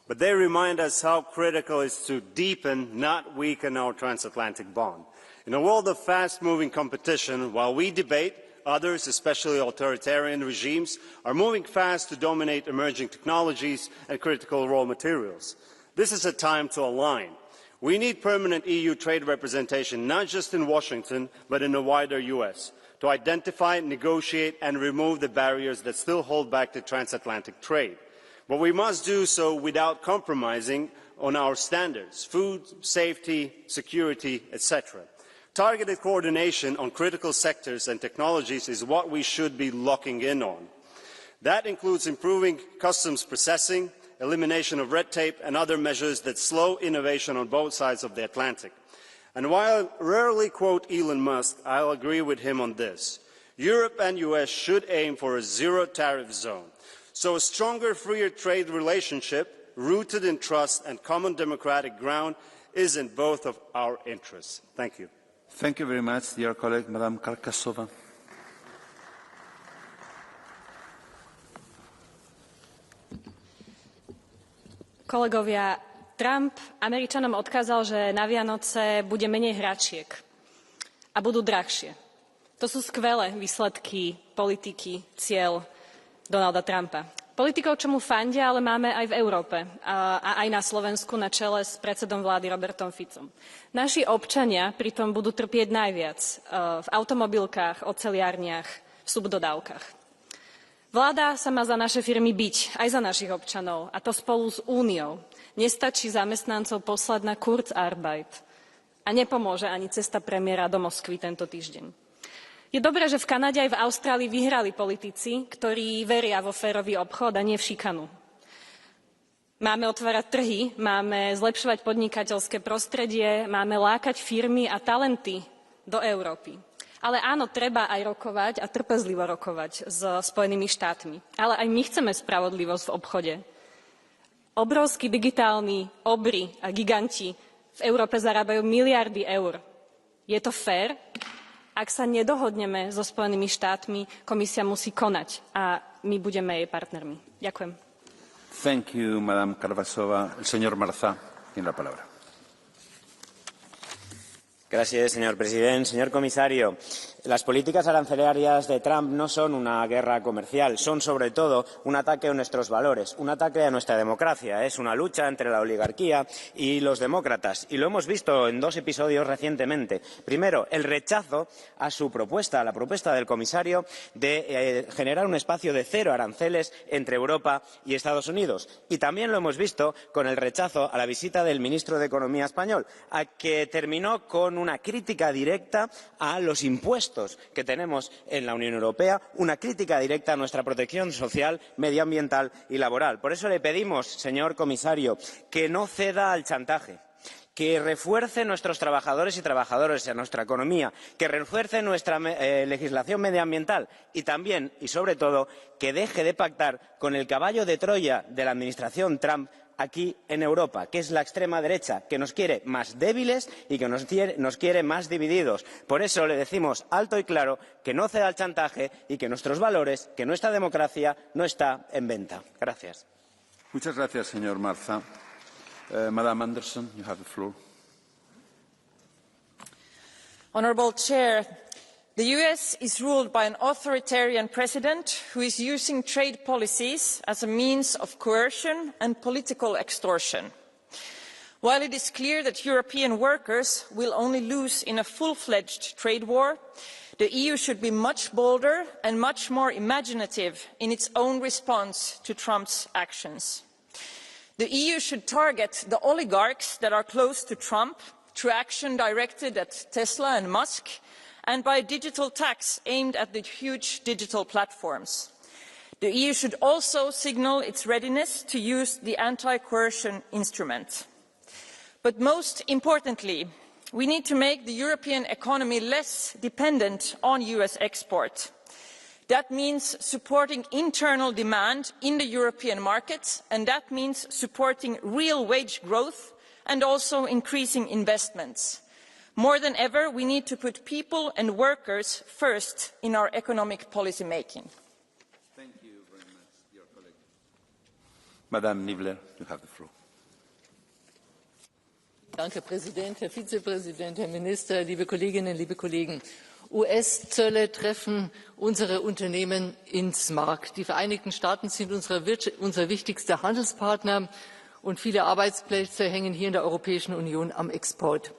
but they remind us how critical it is to deepen, not weaken, our transatlantic bond. In a world of fast-moving competition, while we debate, others, especially authoritarian regimes, are moving fast to dominate emerging technologies and critical raw materials. This is a time to align. We need permanent EU trade representation, not just in Washington, but in the wider US, to identify, negotiate and remove the barriers that still hold back the transatlantic trade. But we must do so without compromising on our standards, food, safety, security, etc. Targeted coordination on critical sectors and technologies is what we should be locking in on. That includes improving customs processing, elimination of red tape and other measures that slow innovation on both sides of the Atlantic. And while I rarely quote Elon Musk, I'll agree with him on this. Europe and US should aim for a zero-tariff zone. So a stronger, freer trade relationship rooted in trust and common democratic ground is in both of our interests. Thank you.
Thank you very much, dear colleague, Madam Karkasova.
Kolegovia, Trump Američanom odkázal, že na Vianoce bude menej hračiek a budú drahšie. To sú skvelé výsledky politiky, cieľ Donalda Trumpa. Politikov, čo mu fandia, ale máme aj v Európe a aj na Slovensku na čele s predsedom vlády Robertom Ficom. Naši občania pritom budú trpieť najviac v automobilkách, oceliárniach, v subdodávkach. Vláda sa má za naše firmy biť, aj za našich občanov, a to spolu s Úniou. Nestačí zamestnancov poslať na Kurzarbeit a nepomôže ani cesta premiéra do Moskvy tento týždeň. Je dobré, že v Kanade aj v Austrálii vyhrali politici, ktorí veria vo férový obchod a nie v šikanu. Máme otvárať trhy, máme zlepšovať podnikateľské prostredie, máme lákať firmy a talenty do Európy. Ale áno, treba aj rokovať a trpezlivo rokovať s Spojenými štátmi. Ale aj my chceme spravodlivosť v obchode. Obrovskí digitálni obry a giganti v Európe zarábajú miliardy eur. Je to fér? Ak sa nedohodneme so Spojenými štátmi, komisia musí konať a my budeme jej partnermi. Ďakujem.
Thank you, Madam Karkasova. El señor Marza tiene la palabra.
Gracias, señor presidente. Señor comisario, las políticas arancelarias de Trump no son una guerra comercial, son sobre todo un ataque a nuestros valores, un ataque a nuestra democracia. Es una lucha entre la oligarquía y los demócratas. Y lo hemos visto en dos episodios recientemente. Primero, el rechazo a su propuesta, a la propuesta del comisario de generar un espacio de cero aranceles entre Europa y Estados Unidos. Y también lo hemos visto con el rechazo a la visita del ministro de Economía español, a que terminó con una crítica directa a los impuestos que tenemos en la Unión Europea, una crítica directa a nuestra protección social, medioambiental y laboral. Por eso le pedimos, señor comisario, que no ceda al chantaje, que refuerce nuestros trabajadores y trabajadoras, a nuestra economía, que refuerce nuestra legislación medioambiental y también, y sobre todo, que deje de pactar con el caballo de Troya de la administración Trump aquí en Europa, que es la extrema derecha, que nos quiere más débiles y que nos quiere más divididos. Por eso le decimos alto y claro que no ceda al chantaje y que nuestros valores, que nuestra democracia no está en venta. Gracias.
Muchas gracias, señor Marza. Madam Anderson, you have the floor.
Honourable Chair, the US is ruled by an authoritarian president who is using trade policies as a means of coercion and political extortion. While it is clear that European workers will only lose in a full-fledged trade war, the EU should be much bolder and much more imaginative in its own response to Trump's actions. The EU should target the oligarchs that are close to Trump through action directed at Tesla and Musk, and by a digital tax aimed at the huge digital platforms. The EU should also signal its readiness to use the anti-coercion instrument. But most importantly, we need to make the European economy less dependent on US export. That means supporting internal demand in the European markets, and that means supporting real wage growth and also increasing investments. More than ever, we need to put people and workers first in our economic policy making.
Thank you very much, dear colleague. Madame Niebler, you have the floor.
Danke, Herr Präsident, Herr Vizepräsident, Herr Minister, liebe Kolleginnen, liebe Kollegen. US-Zölle treffen unsere Unternehmen ins Mark. Die Vereinigten Staaten sind unser wichtigster Handelspartner und viele Arbeitsplätze hängen hier in der Europäischen Union am Export.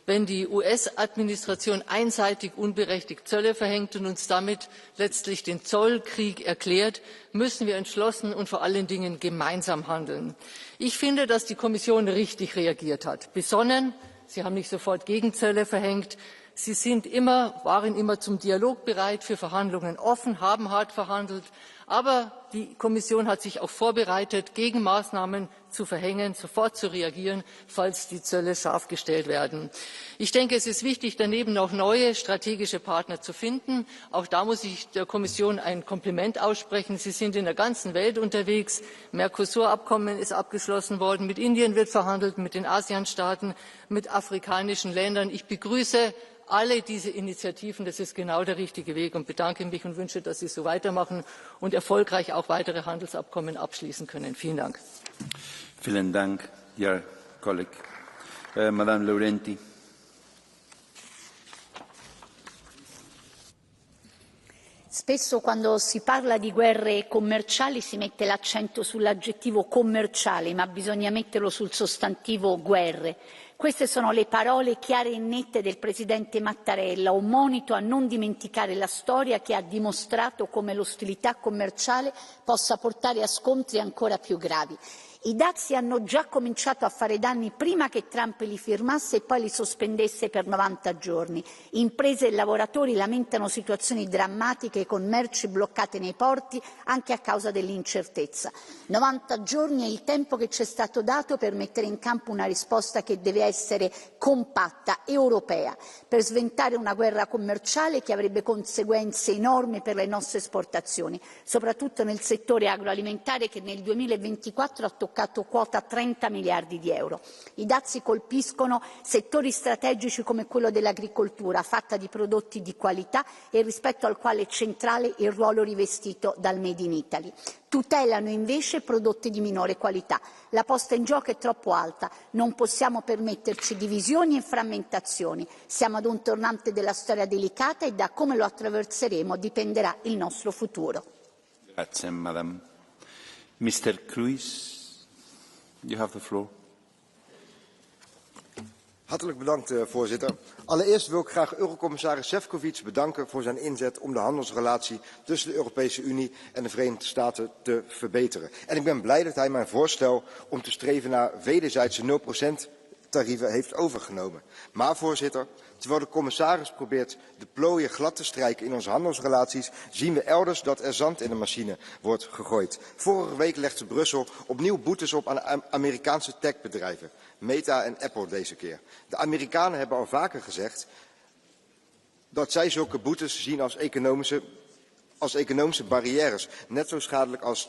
Wenn die US-Administration einseitig unberechtigt Zölle verhängt und uns damit letztlich den Zollkrieg erklärt, müssen wir entschlossen und vor allen Dingen gemeinsam handeln. Ich finde, dass die Kommission richtig reagiert hat. Besonnen, sie haben nicht sofort Gegenzölle verhängt. Sie waren immer zum Dialog bereit, für Verhandlungen offen, haben hart verhandelt. Aber die Kommission hat sich auch vorbereitet, Gegenmaßnahmen zu verhängen, sofort zu reagieren, falls die Zölle scharf gestellt werden. Ich denke, es ist wichtig, daneben noch neue strategische Partner zu finden. Auch da muss ich der Kommission ein Kompliment aussprechen. Sie sind in der ganzen Welt unterwegs. Mercosur-Abkommen ist abgeschlossen worden. Mit Indien wird verhandelt, mit den ASEAN-Staaten, mit afrikanischen Ländern. Ich begrüße alle diese Initiativen. Das ist genau der richtige Weg und bedanke mich und wünsche, dass Sie so weitermachen und erfolgreich auch weitere Handelsabkommen abschließen können. Vielen Dank.
Vielen Dank, Herr Kollege. Madame Laurenti.
Spesso quando si parla di guerre commerciali si mette l'accento sull'aggettivo commerciale, ma bisogna metterlo sul sostantivo guerre. Queste sono le parole chiare e nette del Presidente Mattarella, un monito a non dimenticare la storia che ha dimostrato come l'ostilità commerciale possa portare a scontri ancora più gravi. I dazi hanno già cominciato a fare danni prima che Trump li firmasse e poi li sospendesse per 90 giorni. Imprese e lavoratori lamentano situazioni drammatiche con merci bloccate nei porti anche a causa dell'incertezza. 90 giorni è il tempo che ci è stato dato per mettere in campo una risposta che deve essere compatta, europea, per sventare una guerra commerciale che avrebbe conseguenze enormi per le nostre esportazioni, soprattutto nel settore agroalimentare che nel 2024 ha toccato quota 30 miliardi di euro. I dazi colpiscono settori strategici come quello dell'agricoltura, fatta di prodotti di qualità e rispetto al quale è centrale il ruolo rivestito dal Made in Italy. Tutelano invece prodotti di minore qualità. La posta in gioco è troppo alta, non possiamo permetterci divisioni e frammentazioni. Siamo ad un tornante della storia delicata e da come lo attraverseremo dipenderà il nostro futuro.
Grazie, Madame. Mr. Cruz. You have the floor.
Hartelijk bedankt, voorzitter. Allereerst wil ik graag Eurocommissaris Sefcovic bedanken voor zijn inzet om de handelsrelatie tussen de Europese Unie en de Verenigde Staten te verbeteren. En ik ben blij dat hij mijn voorstel om te streven naar wederzijdse 0% tarieven heeft overgenomen. Maar, voorzitter, terwijl de commissaris probeert de plooien glad te strijken in onze handelsrelaties, zien we elders dat er zand in de machine wordt gegooid. Vorige week legde Brussel opnieuw boetes op aan Amerikaanse techbedrijven, Meta en Apple deze keer. De Amerikanen hebben al vaker gezegd dat zij zulke boetes zien als economische barrières, net zo schadelijk als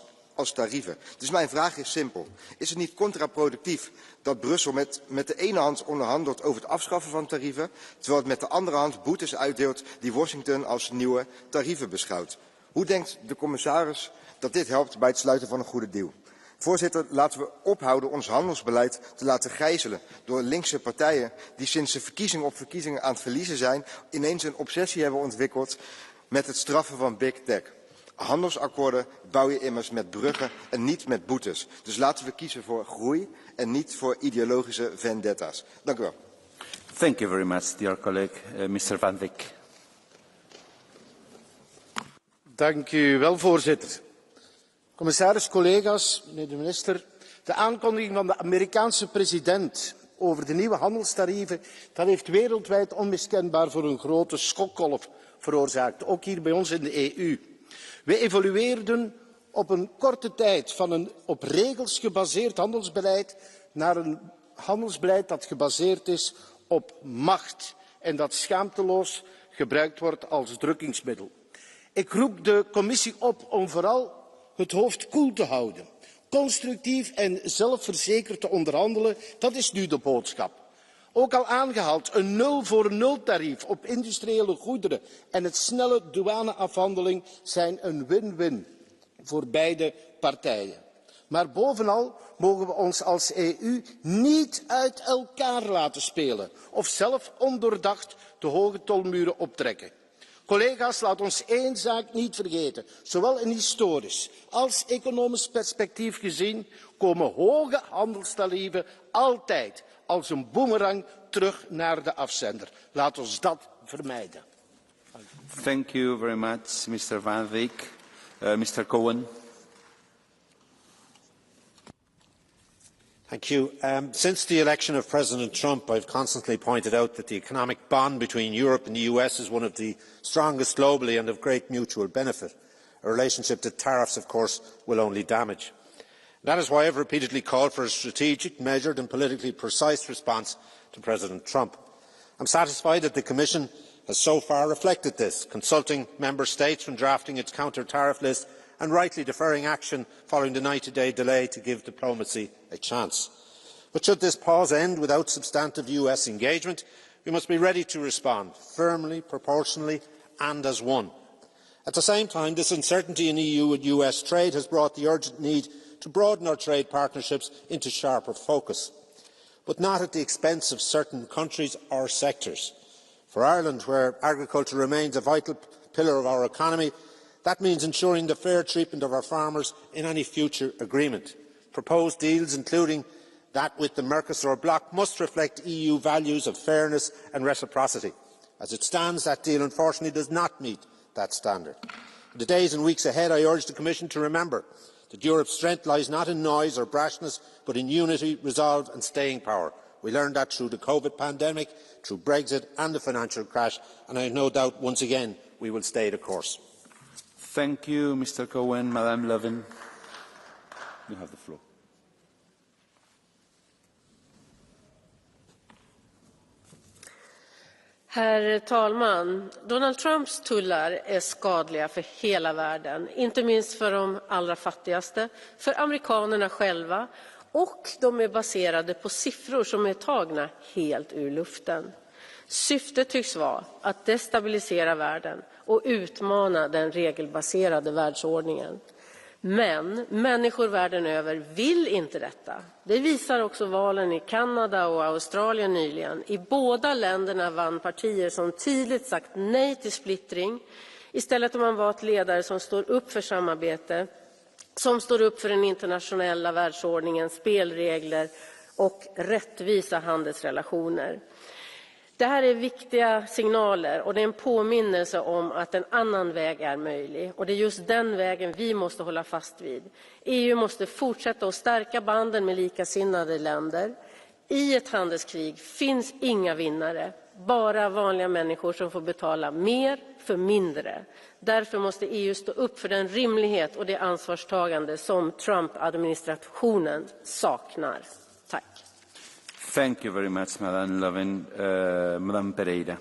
tarieven. Dus mijn vraag is simpel. Is het niet contraproductief dat Brussel met de ene hand onderhandelt over het afschaffen van tarieven, terwijl het met de andere hand boetes uitdeelt die Washington als nieuwe tarieven beschouwt? Hoe denkt de commissaris dat dit helpt bij het sluiten van een goede deal? Voorzitter, laten we ophouden ons handelsbeleid te laten gijzelen door linkse partijen die sinds de verkiezing op verkiezingen aan het verliezen zijn, ineens een obsessie hebben ontwikkeld met het straffen van big tech. Handelsakkoorden bouw je immers met bruggen en niet met boetes. Dus laten we kiezen voor groei en niet voor ideologische vendetta's. Dank u wel.
Thank you very much, dear colleague. Mr. Van Dijk.
Dank u wel, voorzitter. Commissaris, collega's, meneer de minister, de aankondiging van de Amerikaanse president over de nieuwe handelstarieven, dat heeft wereldwijd onmiskenbaar voor een grote schokgolf veroorzaakt, ook hier bij ons in de EU. We evolueerden op een korte tijd van een op regels gebaseerd handelsbeleid naar een handelsbeleid dat gebaseerd is op macht en dat schaamteloos gebruikt wordt als drukkingsmiddel. Ik roep de commissie op om vooral het hoofd koel te houden, constructief en zelfverzekerd te onderhandelen, dat is nu de boodschap. Ook al aangehaald, een 0 voor 0 tarief op industriële goederen en het snelle douaneafhandeling zijn een win-win voor beide partijen. Maar bovenal mogen we ons als EU niet uit elkaar laten spelen of zelf ondoordacht de hoge tolmuren optrekken. Collega's, laat ons één zaak niet vergeten. Zowel in historisch als economisch perspectief gezien komen hoge handelstarieven altijd als een boemerang terug naar de afzender. Laat ons dat vermijden.
Thank you very much, Mr. Van Dijk. Mr. Cohen.
Thank you. Since the election of President Trump, I've constantly pointed out that the economic bond between Europe and the US is one of the strongest globally and of great mutual benefit, a relationship that tariffs, of course, will only damage. That is why I have repeatedly called for a strategic, measured and politically precise response to President Trump. I am satisfied that the Commission has so far reflected this, consulting Member States when drafting its counter-tariff list and rightly deferring action following the 90-day delay to give diplomacy a chance. But should this pause end without substantive US engagement, we must be ready to respond firmly, proportionally and as one. At the same time, this uncertainty in EU and US trade has brought the urgent need to broaden our trade partnerships into sharper focus, but not at the expense of certain countries or sectors. For Ireland, where agriculture remains a vital pillar of our economy, that means ensuring the fair treatment of our farmers in any future agreement. Proposed deals, including that with the Mercosur bloc, must reflect EU values of fairness and reciprocity. As it stands, that deal unfortunately does not meet that standard. In the days and weeks ahead, I urge the Commission to remember that Europe's strength lies not in noise or brashness, but in unity, resolve and staying power. We learned that through the COVID pandemic, through Brexit and the financial crash, and I have no doubt once again we will stay the course.
Thank you, Mr. Cohen. Madame Levin, you have the floor.
Herr talman! Donald Trumps tullar är skadliga för hela världen, inte minst för de allra fattigaste, för amerikanerna själva, och de är baserade på siffror som är tagna helt ur luften. Syftet tycks vara att destabilisera världen och utmana den regelbaserade världsordningen. Men människor världen över vill inte detta. Det visar också valen i Kanada och Australien nyligen. I båda länderna vann partier som tydligt sagt nej till splittring. Istället har man valt ledare som står upp för samarbete, som står upp för den internationella världsordningen, spelregler och rättvisa handelsrelationer. Det här är viktiga signaler och det är en påminnelse om att en annan väg är möjlig. Och det är just den vägen vi måste hålla fast vid. EU måste fortsätta att stärka banden med likasinnade länder. I ett handelskrig finns inga vinnare, bara vanliga människor som får betala mer för mindre. Därför måste EU stå upp för den rimlighet och det ansvarstagande som Trump-administrationen saknar. Tack.
Thank you very much, Madame Levin. Madame Pereira.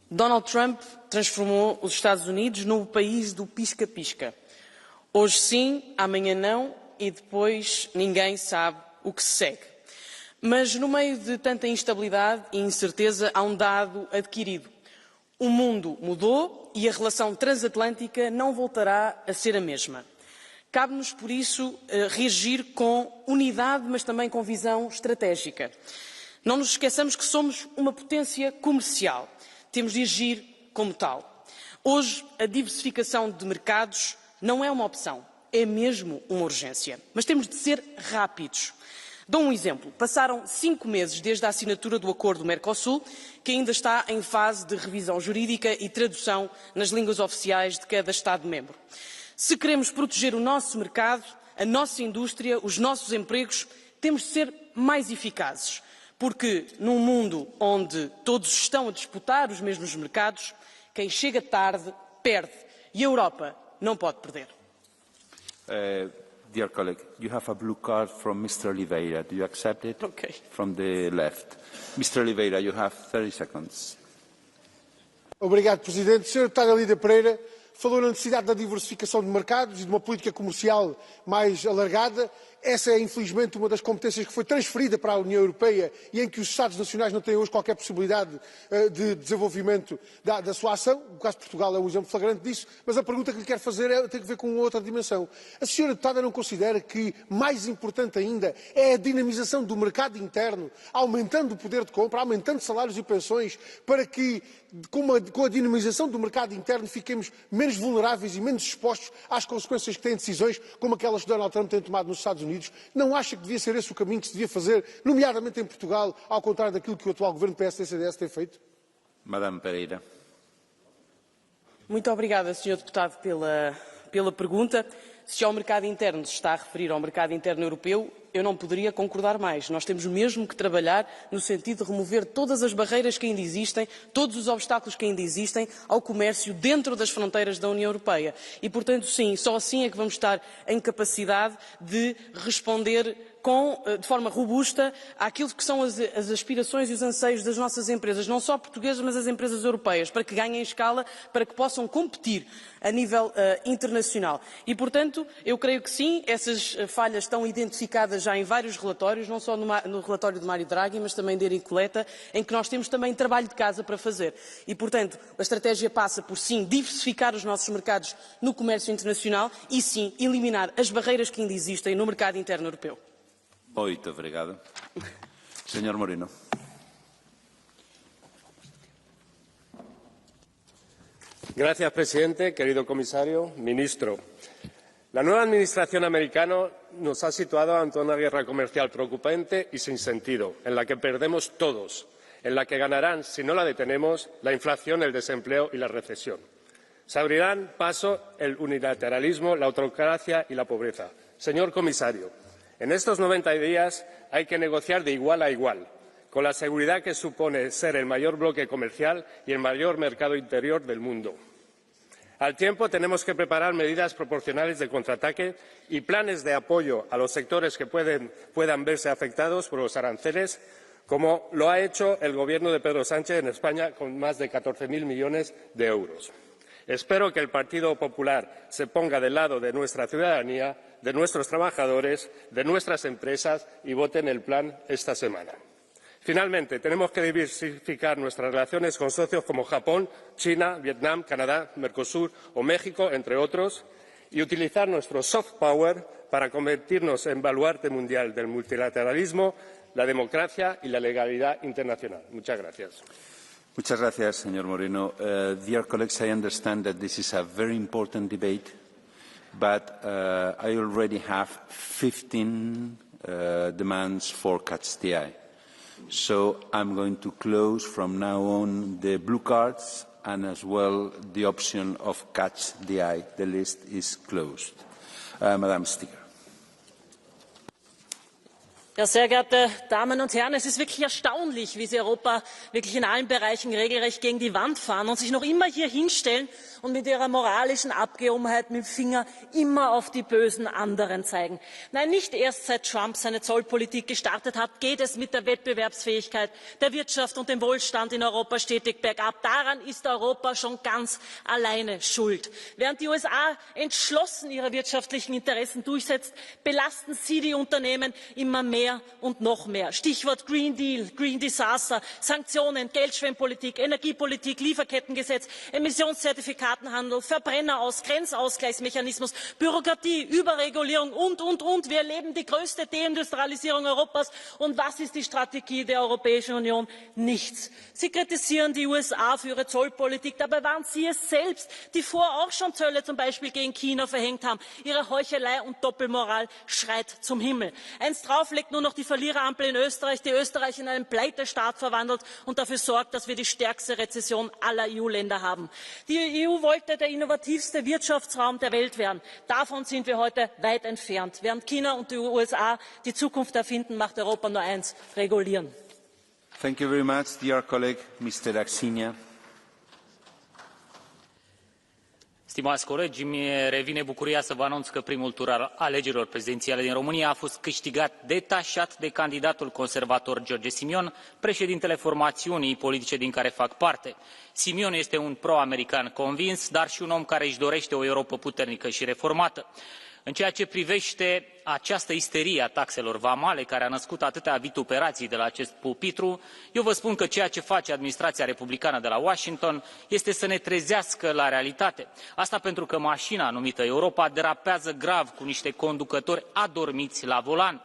Donald Trump transformou os Estados Unidos no país do pisca-pisca. Hoje sim, amanhã não e depois ninguém sabe o que se segue. Mas no meio de tanta instabilidade e incerteza há um dado adquirido. O mundo mudou e a relação transatlântica não voltará a ser a mesma. Cabe-nos, por isso, reagir com unidade, mas também com visão estratégica. Não nos esqueçamos que somos uma potência comercial. Temos de agir como tal. Hoje, a diversificação de mercados não é uma opção, é mesmo uma urgência. Mas temos de ser rápidos. Dou um exemplo. Passaram 5 meses desde a assinatura do acordo do Mercosul, que ainda está em fase de revisão jurídica e tradução nas línguas oficiais de cada Estado-membro. Se queremos proteger o nosso mercado, a nossa indústria, os nossos empregos, temos de ser mais eficazes. Porque num mundo onde todos estão a disputar os mesmos mercados, quem chega tarde perde. E a Europa não pode perder.
Dear colleague, you have a blue card from Mr. Oliveira. Do you accept it?
Okay.
From the left. Mr. Oliveira, you have 30 seconds.
Obrigado, Presidente. Sr. Deputado Alida Pereira falou na necessidade da diversificação de mercados e de uma política comercial mais alargada. Essa é, infelizmente, uma das competências que foi transferida para a União Europeia e em que os Estados nacionais não têm hoje qualquer possibilidade de desenvolvimento da sua ação. O caso de Portugal é um exemplo flagrante disso, mas a pergunta que lhe quero fazer tem a ver com outra dimensão. A senhora deputada não considera que mais importante ainda é a dinamização do mercado interno, aumentando o poder de compra, aumentando salários e pensões, para que, com a dinamização do mercado interno, fiquemos menos vulneráveis e menos expostos às consequências que têm decisões como aquelas que Donald Trump tem tomado nos Estados Unidos? Não acha que devia ser esse o caminho que se devia fazer, nomeadamente em Portugal, ao contrário daquilo que o atual governo PSD-CDS tem feito?
Madame Pereira.
Muito obrigada, Sr. Deputado, pela pergunta. Se ao mercado interno se está a referir ao mercado interno europeu, eu não poderia concordar mais. Nós temos mesmo que trabalhar no sentido de remover todas as barreiras que ainda existem, todos os obstáculos que ainda existem ao comércio dentro das fronteiras da União Europeia. E, portanto, sim, só assim é que vamos estar em capacidade de responder de forma robusta àquilo que são as aspirações e os anseios das nossas empresas, não só portuguesas, mas as empresas europeias, para que ganhem escala, para que possam competir a nível internacional. E, portanto, eu creio que sim, essas falhas estão identificadas já em vários relatórios, não só no relatório de Mário Draghi, mas também de Eric Letta, em que nós temos também trabalho de casa para fazer. E, portanto, a estratégia passa por, sim, diversificar os nossos mercados no comércio internacional e, sim, eliminar as barreiras que ainda existem no mercado interno europeu.
Muito obrigado. Señor Moreno.
Gracias, presidente, querido comisario, ministro. La nueva administración americana nos ha situado ante una guerra comercial preocupante y sin sentido, en la que perdemos todos, en la que ganarán, si no la detenemos, la inflación, el desempleo y la recesión. Se abrirán paso el unilateralismo, la autocracia y la pobreza. Señor comisario, en estos 90 días hay que negociar de igual a igual, con la seguridad que supone ser el mayor bloque comercial y el mayor mercado interior del mundo. Al tiempo, tenemos que preparar medidas proporcionales de contraataque y planes de apoyo a los sectores que puedan verse afectados por los aranceles, como lo ha hecho el Gobierno de Pedro Sánchez en España con más de 14.000 millones de euros. Espero que el Partido Popular se ponga del lado de nuestra ciudadanía, de nuestros trabajadores, de nuestras empresas y voten el plan esta semana. Finalmente, tenemos que diversificar nuestras relaciones con socios como Japón, China, Vietnam, Canadá, Mercosur o México, entre otros, y utilizar nuestro soft power para convertirnos en baluarte mundial del multilateralismo, la democracia y la legalidad internacional. Muchas gracias.
Muchas gracias, señor Moreno. Dear colleagues, I understand that this is a very important debate, but I already have 15 demands for catch the eye. So I'm going to close from now on the blue cards and as well the option of catch the eye. The list is closed. Madame Stiger.
Ja, sehr geehrte Damen und Herren, es ist wirklich erstaunlich, wie Sie Europa wirklich in allen Bereichen regelrecht gegen die Wand fahren und sich noch immer hier hinstellen und mit ihrer moralischen Abgehobenheit mit dem Finger immer auf die bösen anderen zeigen. Nein, nicht erst seit Trump seine Zollpolitik gestartet hat, geht es mit der Wettbewerbsfähigkeit der Wirtschaft und dem Wohlstand in Europa stetig bergab. Daran ist Europa schon ganz alleine schuld. Während die USA entschlossen ihre wirtschaftlichen Interessen durchsetzt, belasten sie die Unternehmen immer mehr und noch mehr. Stichwort Green Deal, Green Disaster, Sanktionen, Geldschwemmpolitik, Energiepolitik, Lieferkettengesetz, Emissionszertifikatenhandel, Verbrenneraus, Grenzausgleichsmechanismus, Bürokratie, Überregulierung und. Wir erleben die größte Deindustrialisierung Europas. Und was ist die Strategie der Europäischen Union? Nichts. Sie kritisieren die USA für ihre Zollpolitik. Dabei waren sie es selbst, die vorher auch schon Zölle zum Beispiel gegen China verhängt haben. Ihre Heuchelei und Doppelmoral schreit zum Himmel. Eins drauf legt nur noch die Verliererampel in Österreich, die Österreich in einen Pleitestaat verwandelt und dafür sorgt, dass wir die stärkste Rezession aller EU-Länder haben. Die EU wollte der innovativste Wirtschaftsraum der Welt werden. Davon sind wir heute weit entfernt. Während China und die USA die Zukunft erfinden, macht Europa nur eins: regulieren.
Thank you very much, dear colleague, Mr. Axinia.
Stimați colegi, îmi revine bucuria să vă anunț că primul tur al alegerilor prezidențiale din România a fost câștigat detașat de candidatul conservator George Simion, președintele formațiunii politice din care fac parte. Simion este un pro-american convins, dar și un om care își dorește o Europă puternică și reformată. În ceea ce privește această isterie a taxelor vamale, care a născut atâtea vituperații de la acest pulpitru, eu vă spun că ceea ce face administrația republicană de la Washington este să ne trezească la realitate. Asta pentru că mașina numită Europa derapează grav cu niște conducători adormiți la volan.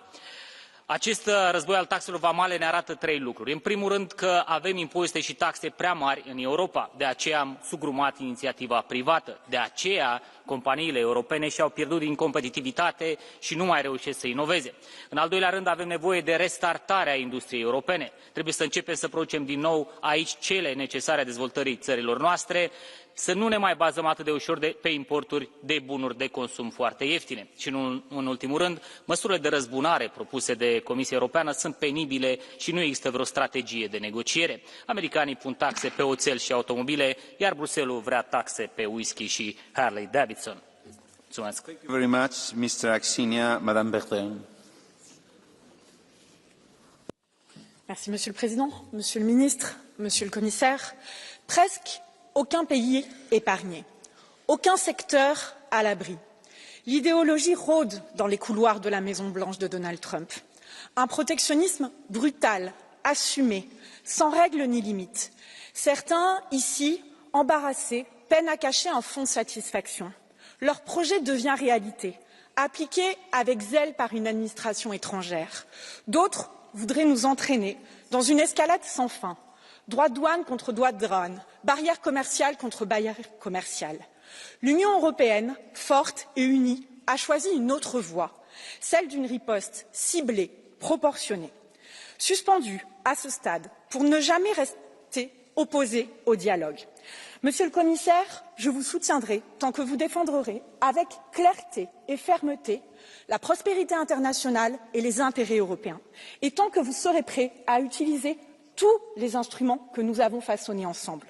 Acest război al taxelor vamale ne arată trei lucruri. În primul rând că avem impozite și taxe prea mari în Europa, de aceea am sugrumat inițiativa privată, de aceea companiile europene și-au pierdut din competitivitate și nu mai reușesc să inoveze. În al doilea rând avem nevoie de restartarea industriei europene. Trebuie să începem să producem din nou aici cele necesare dezvoltării țărilor noastre. să nu ne mai bazăm atât de ușor pe importuri de bunuri de consum foarte ieftine. Și în ultimul rând, măsurile de răzbunare propuse de Comisia Europeană sunt penibile și nu există vreo strategie de negociere. Americanii pun taxe pe oțel și automobile, iar Bruxelles vrea taxe pe whisky și Harley Davidson. Mulțumesc.
Thank you very much, Mr. Axinia. Madame Bertin.
Merci, Monsieur le Président, Monsieur le Ministre, Monsieur le Commissaire. Presque aucun pays épargné, aucun secteur à l'abri. L'idéologie rôde dans les couloirs de la Maison-Blanche de Donald Trump. Un protectionnisme brutal, assumé, sans règles ni limites. Certains, ici, embarrassés, peinent à cacher un fond de satisfaction. Leur projet devient réalité, appliqué avec zèle par une administration étrangère. D'autres voudraient nous entraîner dans une escalade sans fin. Droits de douane contre droits de douane, barrières commerciales contre barrières commerciales. L'Union européenne, forte et unie, a choisi une autre voie, celle d'une riposte ciblée, proportionnée. Suspendue à ce stade pour ne jamais rester opposée au dialogue. Monsieur le Commissaire, je vous soutiendrai tant que vous défendrez avec clarté et fermeté la prospérité internationale et les intérêts européens, et tant que vous serez prêt à utiliser tous les instruments que nous avons façonnés ensemble.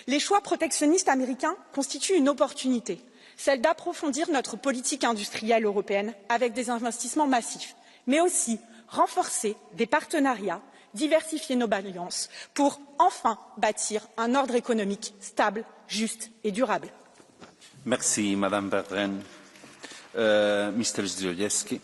Les choix protectionnistes américains constituent une opportunité, celle d'approfondir notre politique industrielle européenne avec des investissements massifs, mais aussi renforcer des partenariats, diversifier nos alliances pour enfin bâtir un ordre économique stable, juste et durable.
Merci, Madame Bertrand. Mr. Zdrojewski.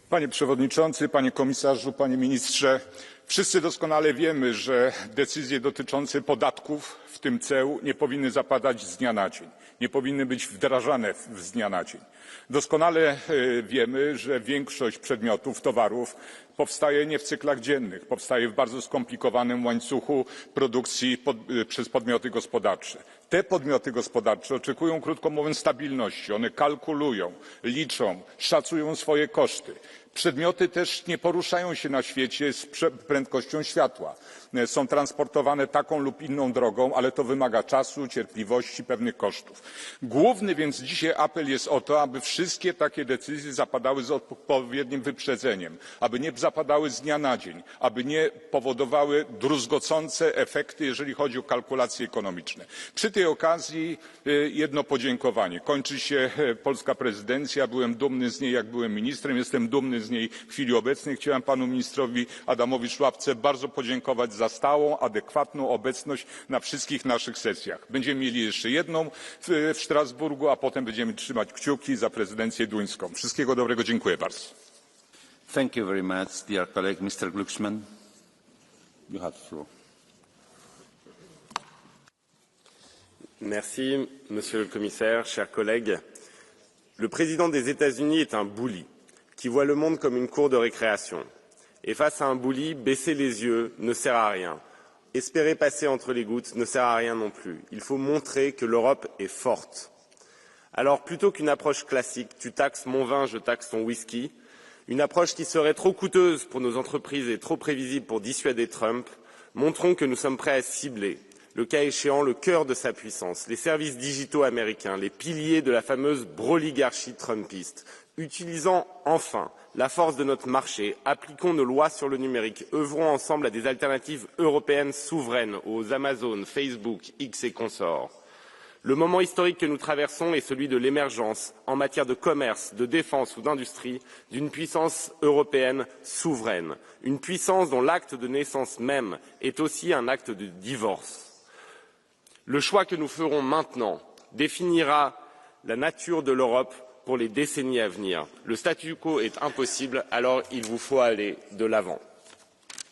Panie Przewodniczący, Panie Komisarzu, Panie Ministrze, wszyscy doskonale wiemy, że decyzje dotyczące podatków, w tym ceł, nie powinny zapadać z dnia na dzień, nie powinny być wdrażane z dnia na dzień. Doskonale wiemy, że większość przedmiotów, towarów powstaje nie w cyklach dziennych, powstaje w bardzo skomplikowanym łańcuchu produkcji przez podmioty gospodarcze. Te podmioty gospodarcze oczekują, krótko mówiąc, stabilności. One kalkulują, liczą, szacują swoje koszty. Przedmioty też nie poruszają się na świecie z prędkością światła. Są transportowane taką lub inną drogą, ale to wymaga czasu, cierpliwości, pewnych kosztów. Główny więc dzisiaj apel jest o to, aby wszystkie takie decyzje zapadały z odpowiednim wyprzedzeniem, aby nie zapadały z dnia na dzień, aby nie powodowały druzgocące efekty, jeżeli chodzi o kalkulacje ekonomiczne. Przy tej okazji jedno podziękowanie. Kończy się polska prezydencja. Byłem dumny z niej, jak byłem ministrem. Jestem dumny z niej w chwili obecnej. Chciałem panu ministrowi Adamowi Szłapce bardzo podziękować za stałą, adekwatną obecność na wszystkich naszych sesjach. Będziemy mieli jeszcze jedną w Strasburgu, a potem będziemy trzymać kciuki za prezydencję duńską. Wszystkiego dobrego. Dziękuję bardzo.
Thank you very much, dear colleague. Mr. Glucksmann, you have the floor.
Merci, Monsieur le Commissaire, chers collègues. Le président des États-Unis est un bully qui voit le monde comme une cour de récréation. Et face à un bully, baisser les yeux ne sert à rien. Espérer passer entre les gouttes ne sert à rien non plus. Il faut montrer que l'Europe est forte. Alors, plutôt qu'une approche classique, tu taxes mon vin, je taxe ton whisky, une approche qui serait trop coûteuse pour nos entreprises et trop prévisible pour dissuader Trump, montrons que nous sommes prêts à cibler, le cas échéant, le cœur de sa puissance, les services digitaux américains, les piliers de la fameuse broligarchie trumpiste. Utilisant enfin la force de notre marché, appliquons nos lois sur le numérique, œuvrons ensemble à des alternatives européennes souveraines aux Amazon, Facebook, X et consorts. Le moment historique que nous traversons est celui de l'émergence, en matière de commerce, de défense ou d'industrie, d'une puissance européenne souveraine, une puissance dont l'acte de naissance même est aussi un acte de divorce. Le choix que nous ferons maintenant définira la nature de l'Europe pour les décennies à venir. Le statu quo est impossible, alors il vous faut aller de l'avant.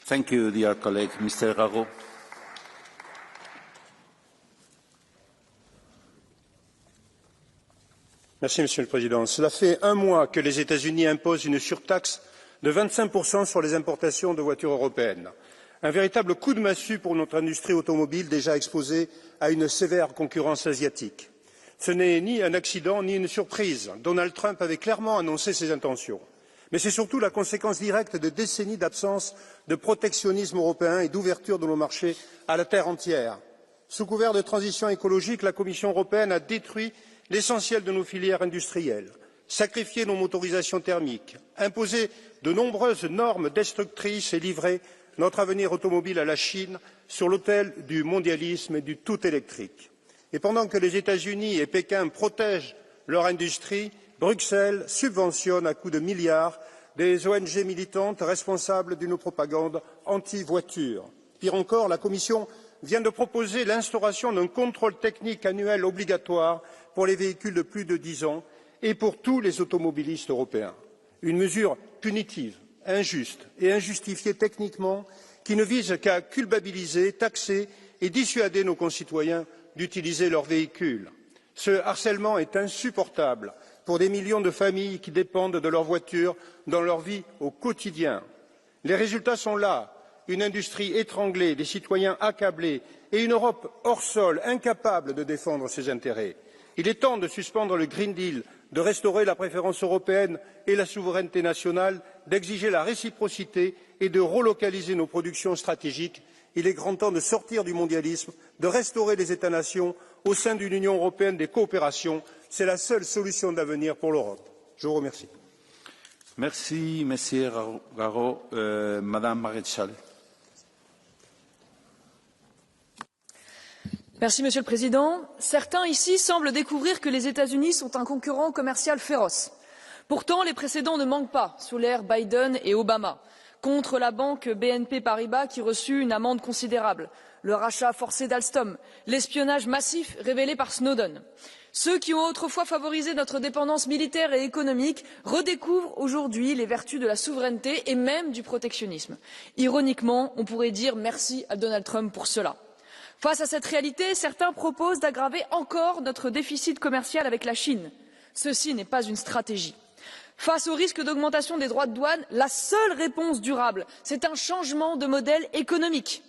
Thank you, dear colleague. Mr. Rago.
Merci, Monsieur le Président. Cela fait un mois que les États-Unis imposent une surtaxe de 25% sur les importations de voitures européennes. Un véritable coup de massue pour notre industrie automobile déjà exposée à une sévère concurrence asiatique. Ce n'est ni un accident ni une surprise. Donald Trump avait clairement annoncé ses intentions. Mais c'est surtout la conséquence directe de décennies d'absence de protectionnisme européen et d'ouverture de nos marchés à la terre entière. Sous couvert de transition écologique, la Commission européenne a détruit l'essentiel de nos filières industrielles, sacrifié nos motorisations thermiques, imposé de nombreuses normes destructrices et livré notre avenir automobile à la Chine sur l'autel du mondialisme et du tout électrique. Et pendant que les États-Unis et Pékin protègent leur industrie, Bruxelles subventionne à coups de milliards des ONG militantes responsables d'une propagande anti-voiture. Pire encore, la Commission vient de proposer l'instauration d'un contrôle technique annuel obligatoire pour les véhicules de plus de 10 ans et pour tous les automobilistes européens. Une mesure punitive, injuste et injustifiée techniquement qui ne vise qu'à culpabiliser, taxer et dissuader nos concitoyens d'utiliser leurs véhicules. Ce harcèlement est insupportable pour des millions de familles qui dépendent de leur voiture dans leur vie au quotidien. Les résultats sont là, une industrie étranglée, des citoyens accablés et une Europe hors sol, incapable de défendre ses intérêts. Il est temps de suspendre le Green Deal, de restaurer la préférence européenne et la souveraineté nationale, d'exiger la réciprocité et de relocaliser nos productions stratégiques. Il est grand temps de sortir du mondialisme, de restaurer les États-nations au sein d'une Union européenne des coopérations. C'est la seule solution d'avenir pour l'Europe. Je vous remercie.
Merci, Monsieur Garot. Madame Maréchal.
Merci, Monsieur le Président. Certains ici semblent découvrir que les États-Unis sont un concurrent commercial féroce. Pourtant, les précédents ne manquent pas, sous l'ère Biden et Obama, contre la banque BNP Paribas qui reçut une amende considérable, le rachat forcé d'Alstom, l'espionnage massif révélé par Snowden. Ceux qui ont autrefois favorisé notre dépendance militaire et économique redécouvrent aujourd'hui les vertus de la souveraineté et même du protectionnisme. Ironiquement, on pourrait dire merci à Donald Trump pour cela. Face à cette réalité, certains proposent d'aggraver encore notre déficit commercial avec la Chine. Ceci n'est pas une stratégie. Face au risque d'augmentation des droits de douane, la seule réponse durable, c'est un changement de modèle économique.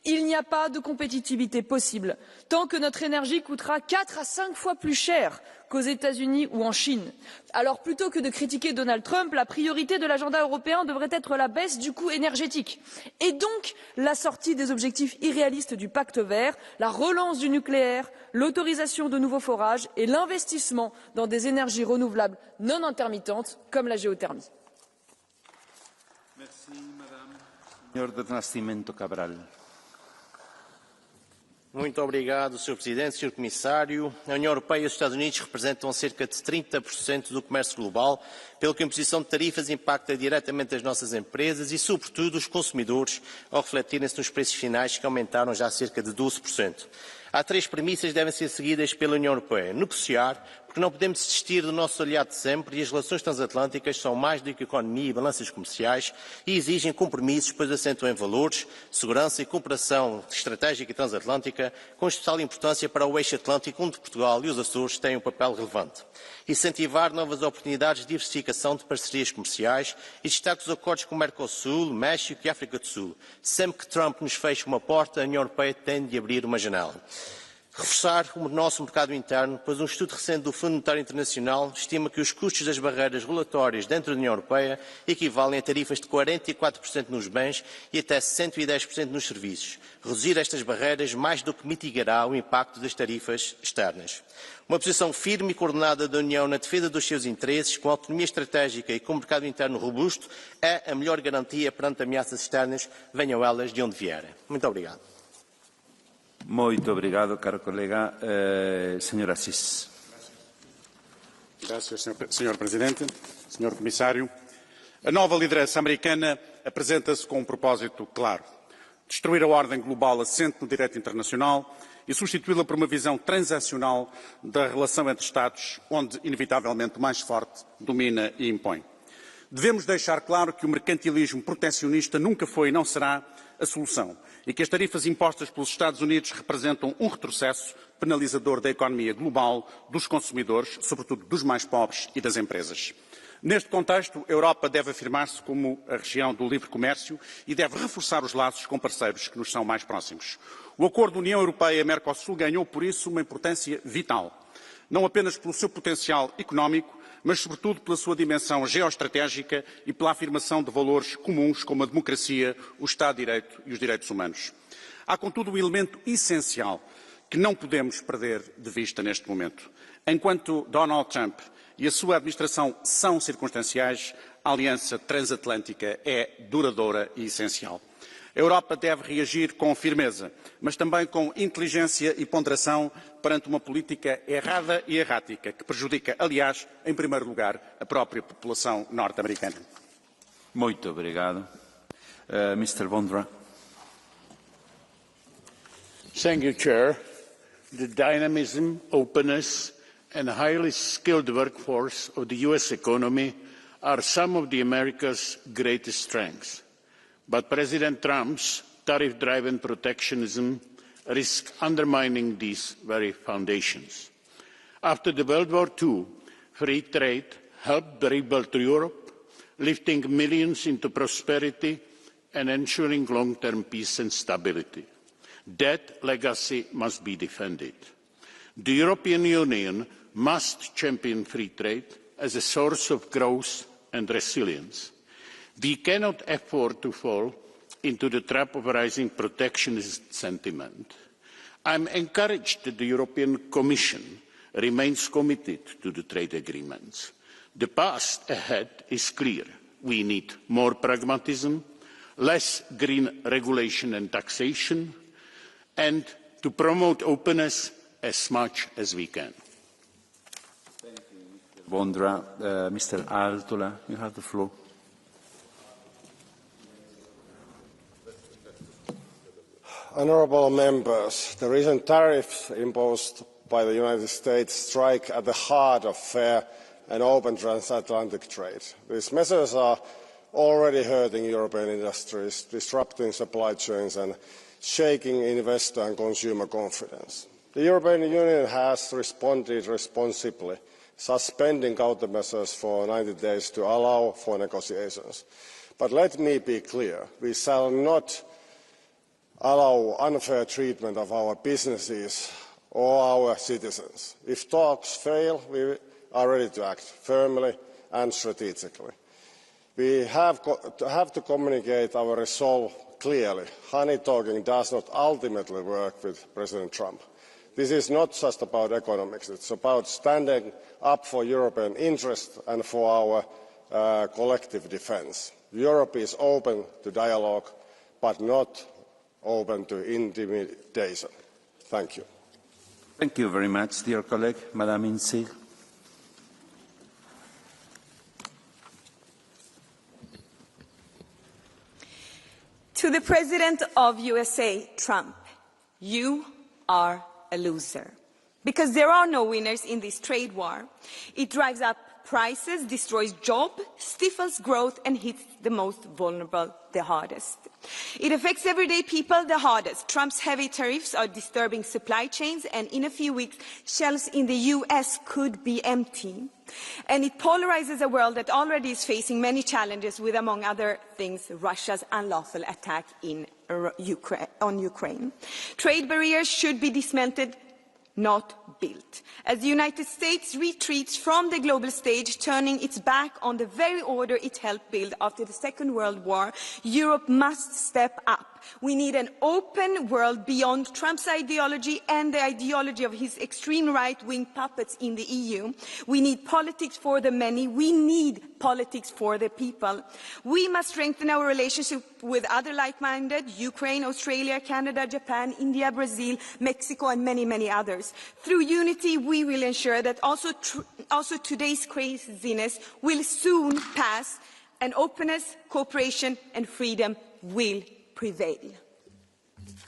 Il n'y a pas de compétitivité possible tant que notre énergie coûtera 4 à 5 fois plus cher qu'aux États-Unis ou en Chine. Alors plutôt que de critiquer Donald Trump, la priorité de l'agenda européen devrait être la baisse du coût énergétique et donc la sortie des objectifs irréalistes du pacte vert, la relance du nucléaire, l'autorisation de nouveaux forages et l'investissement dans des énergies renouvelables non intermittentes comme la géothermie.
Merci, Madame. Senhor do Nascimento Cabral.
Muito obrigado, Sr. Presidente, Sr. Comissário. A União Europeia e os Estados Unidos representam cerca de 30% do comércio global, pelo que a imposição de tarifas impacta diretamente as nossas empresas e, sobretudo, os consumidores, ao refletirem-se nos preços finais, que aumentaram já cerca de 12%. Há 3 premissas que devem ser seguidas pela União Europeia. Negociar, porque não podemos desistir do nosso aliado de sempre e as relações transatlânticas são mais do que economia e balanças comerciais e exigem compromissos, pois assentam em valores, segurança e cooperação estratégica e transatlântica, com especial importância para o eixo atlântico, onde Portugal e os Açores têm um papel relevante. Incentivar novas oportunidades de diversificação de parcerias comerciais e destaque os acordos com o Mercosul, México e África do Sul. Sempre que Trump nos feche uma porta, a União Europeia tem de abrir uma janela. Reforçar o nosso mercado interno, pois um estudo recente do Fundo Monetário Internacional estima que os custos das barreiras regulatórias dentro da União Europeia equivalem a tarifas de 44% nos bens e até 110% nos serviços. Reduzir estas barreiras mais do que mitigará o impacto das tarifas externas. Uma posição firme e coordenada da União na defesa dos seus interesses, com autonomia estratégica e com um mercado interno robusto, é a melhor garantia perante ameaças externas, venham elas de onde vierem. Muito obrigado.
Muito obrigado, caro colega. Senhor Assis.
Graças, Sr. Presidente, Sr. Comissário. A nova liderança americana apresenta-se com um propósito claro: destruir a ordem global assente no direito internacional e substituí-la por uma visão transacional da relação entre Estados, onde, inevitavelmente, o mais forte domina e impõe. Devemos deixar claro que o mercantilismo proteccionista nunca foi e não será a solução e que as tarifas impostas pelos Estados Unidos representam um retrocesso penalizador da economia global, dos consumidores, sobretudo dos mais pobres e das empresas. Neste contexto, a Europa deve afirmar-se como a região do livre comércio e deve reforçar os laços com parceiros que nos são mais próximos. O acordo União Europeia-Mercosul ganhou, por isso, uma importância vital, não apenas pelo seu potencial económico, mas sobretudo pela sua dimensão geoestratégica e pela afirmação de valores comuns como a democracia, o Estado de Direito e os direitos humanos. Há, contudo, um elemento essencial que não podemos perder de vista neste momento. Enquanto Donald Trump e a sua administração são circunstanciais, a aliança transatlântica é duradoura e essencial. A Europa deve reagir com firmeza, mas também com inteligência e ponderação perante uma política errada e errática, que prejudica, aliás, em primeiro lugar, a própria população norte-americana.
Muito obrigado. Mr. Vondra.
Thank you, Chair. The dynamism, openness and highly skilled workforce of the US economy are some of America's greatest strengths. But President Trump's tariff-driven protectionism risks undermining these very foundations. After World War II, free trade helped rebuild Europe, lifting millions into prosperity and ensuring long-term peace and stability. That legacy must be defended. The European Union must champion free trade as a source of growth and resilience. We cannot afford to fall into the trap of rising protectionist sentiment. I am encouraged that the European Commission remains committed to the trade agreements. The path ahead is clear. We need more pragmatism, less green regulation and taxation, and to promote openness as much as we can.
Thank you, Mr. Vondra. Mr. Altola, you have the floor.
Honourable members, the recent tariffs imposed by the United States strike at the heart of fair and open transatlantic trade. These measures are already hurting European industries, disrupting supply chains and shaking investor and consumer confidence. The European Union has responded responsibly, suspending countermeasures for 90 days to allow for negotiations. But let me be clear, we shall not allow unfair treatment of our businesses or our citizens. If talks fail, we are ready to act firmly and strategically. We have to communicate our resolve clearly. Honey talking does not ultimately work with President Trump. This is not just about economics, it's about standing up for European interests and for our collective defence. Europe is open to dialogue, but not open to intimidation. Thank you.
Thank you very much, dear colleague. Madame Insir.
To the President of USA, Trump, you are a loser. Because there are no winners in this trade war. It drives up prices, destroys jobs, stifles growth and hits the most vulnerable the hardest. It affects everyday people the hardest. Trump's heavy tariffs are disturbing supply chains, and in a few weeks, shelves in the US could be empty. And it polarizes a world that already is facing many challenges with, among other things, Russia's unlawful attack on Ukraine. Trade barriers should be dismantled, not built. As the United States retreats from the global stage, turning its back on the very order it helped build after the Second World War, Europe must step up. We need an open world beyond Trump's ideology and the ideology of his extreme right-wing puppets in the EU. We need politics for the many. We need politics for the people. We must strengthen our relationship with other like-minded, Ukraine, Australia, Canada, Japan, India, Brazil, Mexico, and many, many others. Through unity, we will ensure that also today's craziness will soon pass, and openness, cooperation, and freedom will prevail.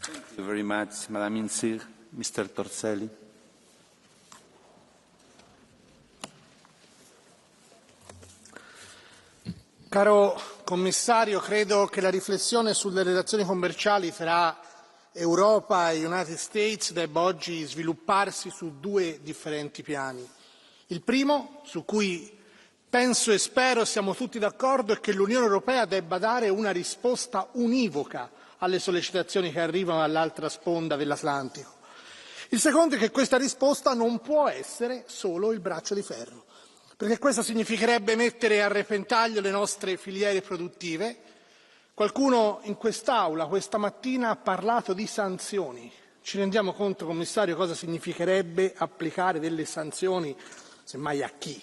Thank you very much, Madame Insir. Mr. Torselli.
Caro Commissario, credo che la riflessione sulle relazioni commerciali tra Europa e United States debba oggi svilupparsi su due differenti piani. Il primo, su cui penso e spero siamo tutti d'accordo, è che l'Unione Europea debba dare una risposta univoca alle sollecitazioni che arrivano dall'altra sponda dell'Atlantico. Il secondo è che questa risposta non può essere solo il braccio di ferro,
perché questo significherebbe mettere a repentaglio le nostre filiere produttive. Qualcuno in quest'Aula questa mattina ha parlato di sanzioni. Ci rendiamo conto, Commissario, cosa significherebbe applicare delle sanzioni, semmai a chi?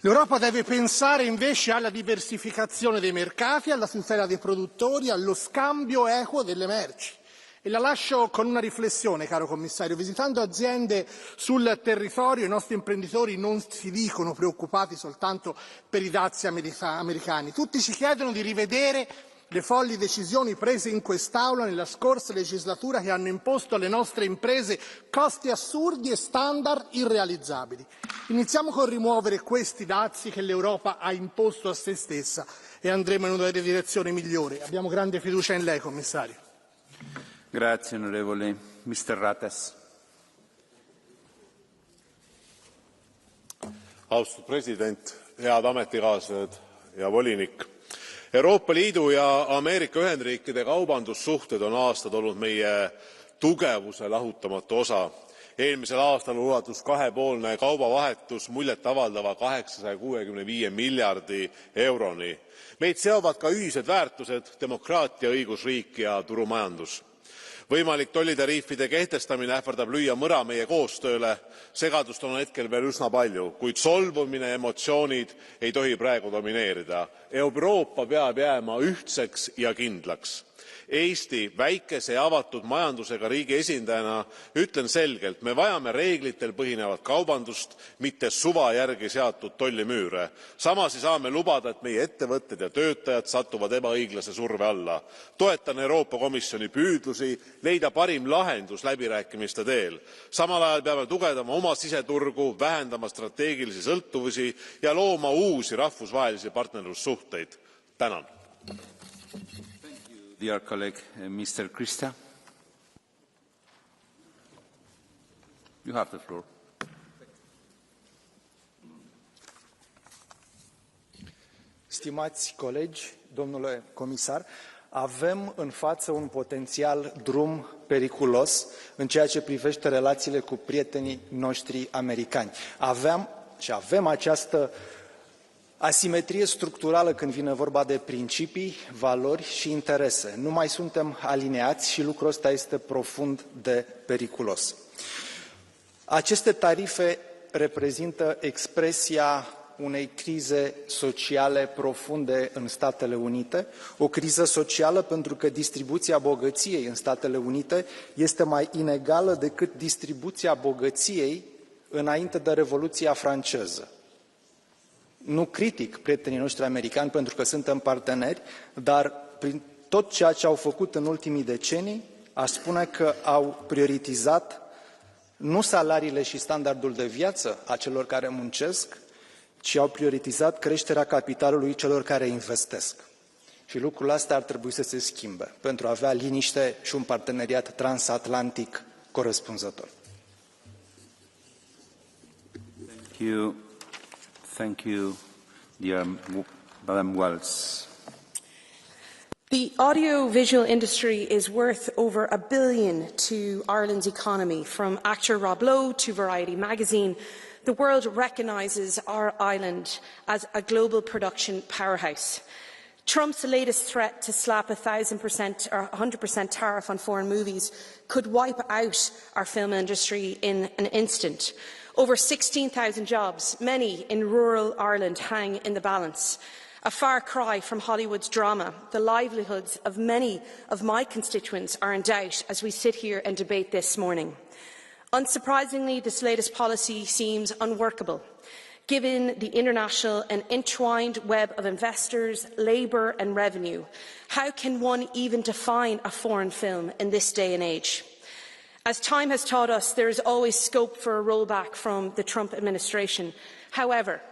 L'Europa deve pensare invece alla diversificazione dei mercati, alla tutela dei produttori, allo scambio equo delle merci. E la lascio con una riflessione, caro Commissario. Visitando aziende sul territorio, i nostri imprenditori non si dicono preoccupati soltanto per i dazi americani. Tutti ci chiedono di rivedere le folli decisioni prese in quest'Aula nella scorsa legislatura che hanno imposto alle nostre imprese costi assurdi e standard irrealizzabili. Iniziamo con rimuovere questi dazi che l'Europa ha imposto a se stessa e andremo in una direzione migliore. Abbiamo grande fiducia in lei, Commissario.
Grazie, onorevole. Mr. Ratas.
Austatud president, head ametikaaslased ja volinik. Euroopa Liidu ja Ameerika Ühendriikide kaubandussuhted on aastad olnud meie tugevuse lahutamatu osa. Eelmisel aastal ulatus kahepoolne kaubavahetus muljetavaldava 865 miljardi euroni. Meid seovad ka ühised väärtused, demokraatia, õigusriik ja turumajandus. Võimalik tollitariifide kehtestamine ähvardab lüüa mõra meie koostööle. Segadust on hetkel veel üsna palju, kuid solvumine ja emotsioonid ei tohi praegu domineerida. Euroopa peab jääma ühtseks ja kindlaks. Eesti väikese ja avatud majandusega riigi esindajana ütlen selgelt, me vajame reeglitel põhinevat kaubandust, mitte suva järgi seatud tollimüüre. Samas ei saa me lubada, et meie ettevõtted ja töötajad satuvad ebaõiglase surve alla. Toetan Euroopa Komisjoni püüdlusi leida parim lahendus läbirääkimiste teel. Samal ajal peame tugevdama oma siseturgu, vähendama strateegilisi sõltuvusi ja looma uusi rahvusvahelisi partnerlussuhteid. Tänan.
Dear colleague, Mr. Krista. You have the floor.
Stimați colegi, domnule comisar, avem în față un potențial drum periculos în ceea ce privește relațiile cu prietenii noștri americani. Avem această asimetrie structurală când vine vorba de principii, valori și interese. Nu mai suntem alineați și lucrul ăsta este profund de periculos. Aceste tarife reprezintă expresia unei crize sociale profunde în Statele Unite, o criză socială pentru că distribuția bogăției în Statele Unite este mai inegală decât distribuția bogăției înainte de Revoluția franceză. Nu critic prietenii noștri americani pentru că suntem parteneri, dar prin tot ceea ce au făcut în ultimii decenii, aș spune că au prioritizat nu salariile și standardul de viață a celor care muncesc, ci au prioritizat creșterea capitalului celor care investesc. Și lucrul ăsta ar trebui să se schimbe pentru a avea liniște și un parteneriat transatlantic corespunzător.
Thank you, dear Madam Wells.
The audiovisual industry is worth over $1 billion to Ireland's economy. From actor Rob Lowe to Variety magazine, the world recognises our island as a global production powerhouse. Trump's latest threat to slap 1,000% or 100% tariff on foreign movies could wipe out our film industry in an instant. Over 16,000 jobs, many in rural Ireland, hang in the balance. A far cry from Hollywood's drama, the livelihoods of many of my constituents are in doubt as we sit here and debate this morning. Unsurprisingly, this latest policy seems unworkable, given the international and entwined web of investors, labour and revenue. How can one even define a foreign film in this day and age? As time has taught us, there is always scope for a rollback from the Trump administration. However,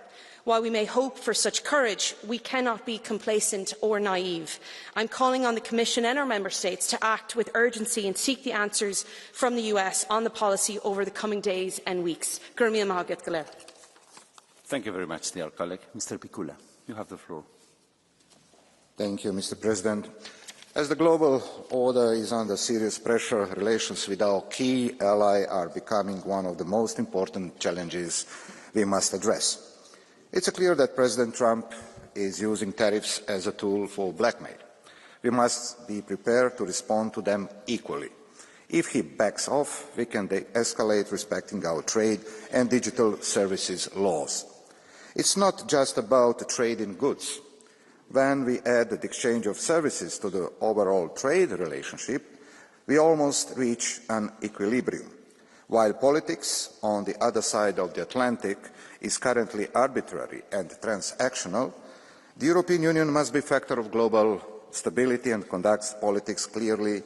while we may hope for such courage, we cannot be complacent or naive. I'm calling on the Commission and our Member States to act with urgency and seek the answers from the US on the policy over the coming days and weeks.
Thank you very much, dear colleague. Mr. Pikula, you have the floor.
Thank you, Mr. President. As the global order is under serious pressure, relations with our key ally are becoming one of the most important challenges we must address. It's clear that President Trump is using tariffs as a tool for blackmail. We must be prepared to respond to them equally. If he backs off, we can de-escalate respecting our trade and digital services laws. It's not just about trade in goods. When we add the exchange of services to the overall trade relationship, we almost reach an equilibrium. While politics on the other side of the Atlantic is currently arbitrary and transactional, the European Union must be a factor of global stability and conducts politics clearly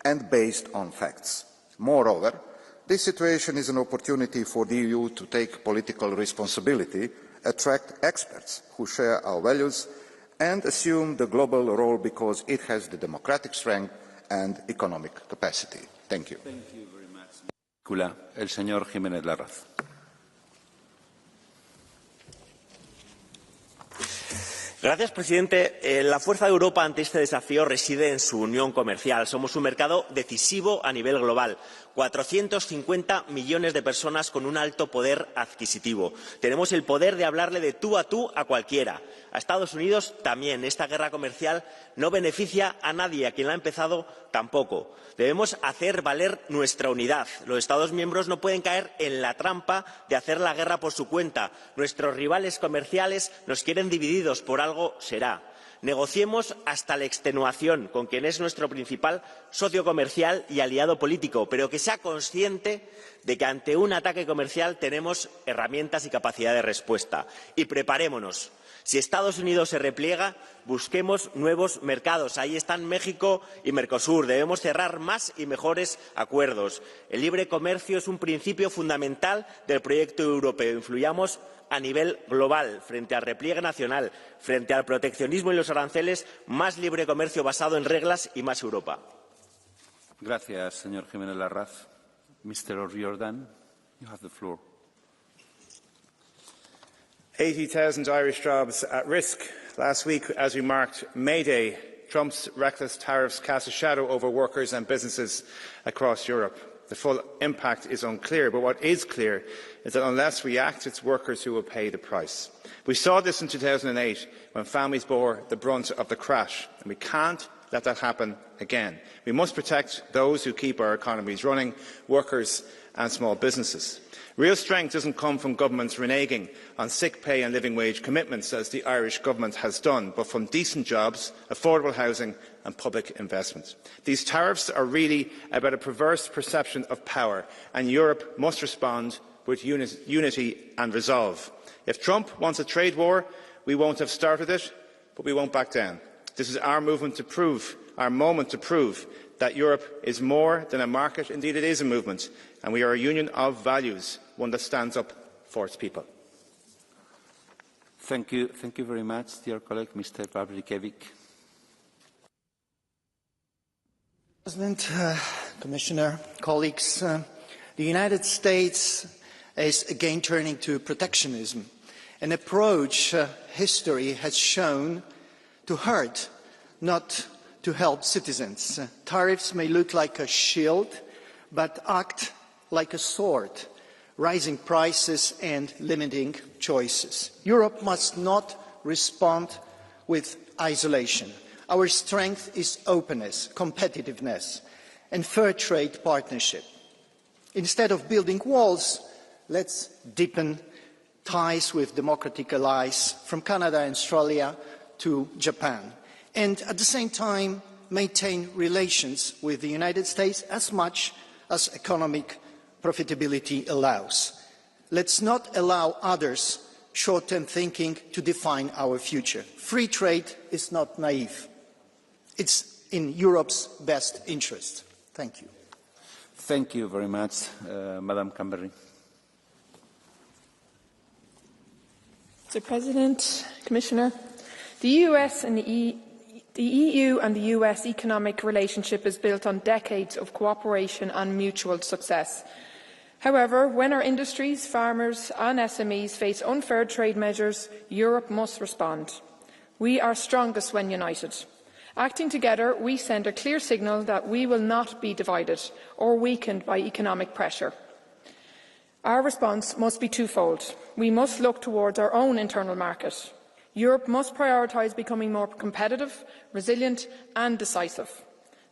and based on facts. Moreover, this situation is an opportunity for the EU to take political responsibility, attract experts who share our values, and assume the global role because it has the democratic strength and economic capacity. Thank you.
Thank you very much. El señor Jiménez Larraz.
Gracias, presidente. La fuerza de Europa ante este desafío reside en su unión comercial. Somos un mercado decisivo a nivel global. 450 millones de personas con un alto poder adquisitivo. Tenemos el poder de hablarle de tú a cualquiera. A Estados Unidos también. Esta guerra comercial no beneficia a nadie. A quien la ha empezado tampoco. Debemos hacer valer nuestra unidad. Los Estados miembros no pueden caer en la trampa de hacer la guerra por su cuenta. Nuestros rivales comerciales nos quieren divididos, por algo será. Negociemos hasta la extenuación con quien es nuestro principal socio comercial y aliado político, pero que sea consciente de que ante un ataque comercial tenemos herramientas y capacidad de respuesta. Y preparémonos. Si Estados Unidos se repliega, busquemos nuevos mercados. Ahí están México y Mercosur. Debemos cerrar más y mejores acuerdos. El libre comercio es un principio fundamental del proyecto europeo. Influyamos a nivel global, frente al repliegue nacional, frente al proteccionismo y los aranceles, más libre comercio basado en reglas y más Europa.
Gracias, señor Jiménez Larraz. Mr. O'Riordan, you have the floor.
80,000 Irish jobs at risk. Last week, as we marked May Day, Trump's reckless tariffs cast a shadow over workers and businesses across Europe. The full impact is unclear, but what is clear is that unless we act, it's workers who will pay the price. We saw this in 2008 when families bore the brunt of the crash, and we can't let that happen again. We must protect those who keep our economies running, workers and small businesses. Real strength doesn't come from governments reneging on sick pay and living wage commitments, as the Irish government has done, but from decent jobs, affordable housing and public investment. These tariffs are really about a perverse perception of power, and Europe must respond with unity and resolve. If Trump wants a trade war, we won't have started it, but we won't back down. This is our moment to prove that Europe is more than a market. Indeed, it is a movement, and we are a union of values, one that stands up for its people.
Thank you very much, dear colleague, Mr. Pavlikevic.
President, Commissioner, colleagues, the United States is again turning to protectionism, an approach history has shown to hurt, not to help citizens. Tariffs may look like a shield, but act like a sword, rising prices and limiting choices. Europe must not respond with isolation. Our strength is openness, competitiveness, and fair trade partnership. Instead of building walls, let's deepen ties with democratic allies from Canada and Australia to Japan, and at the same time maintain relations with the United States as much as economic profitability allows. Let's not allow others' short-term thinking to define our future. Free trade is not naive. It's in Europe's best interest. Thank you.
Thank you very much, Madam Camberry.
Mr. President, Commissioner, the EU and the US economic relationship is built on decades of cooperation and mutual success. However, when our industries, farmers and SMEs face unfair trade measures, Europe must respond. We are strongest when united. Acting together, we send a clear signal that we will not be divided or weakened by economic pressure. Our response must be twofold. We must look towards our own internal market. Europe must prioritise becoming more competitive, resilient and decisive.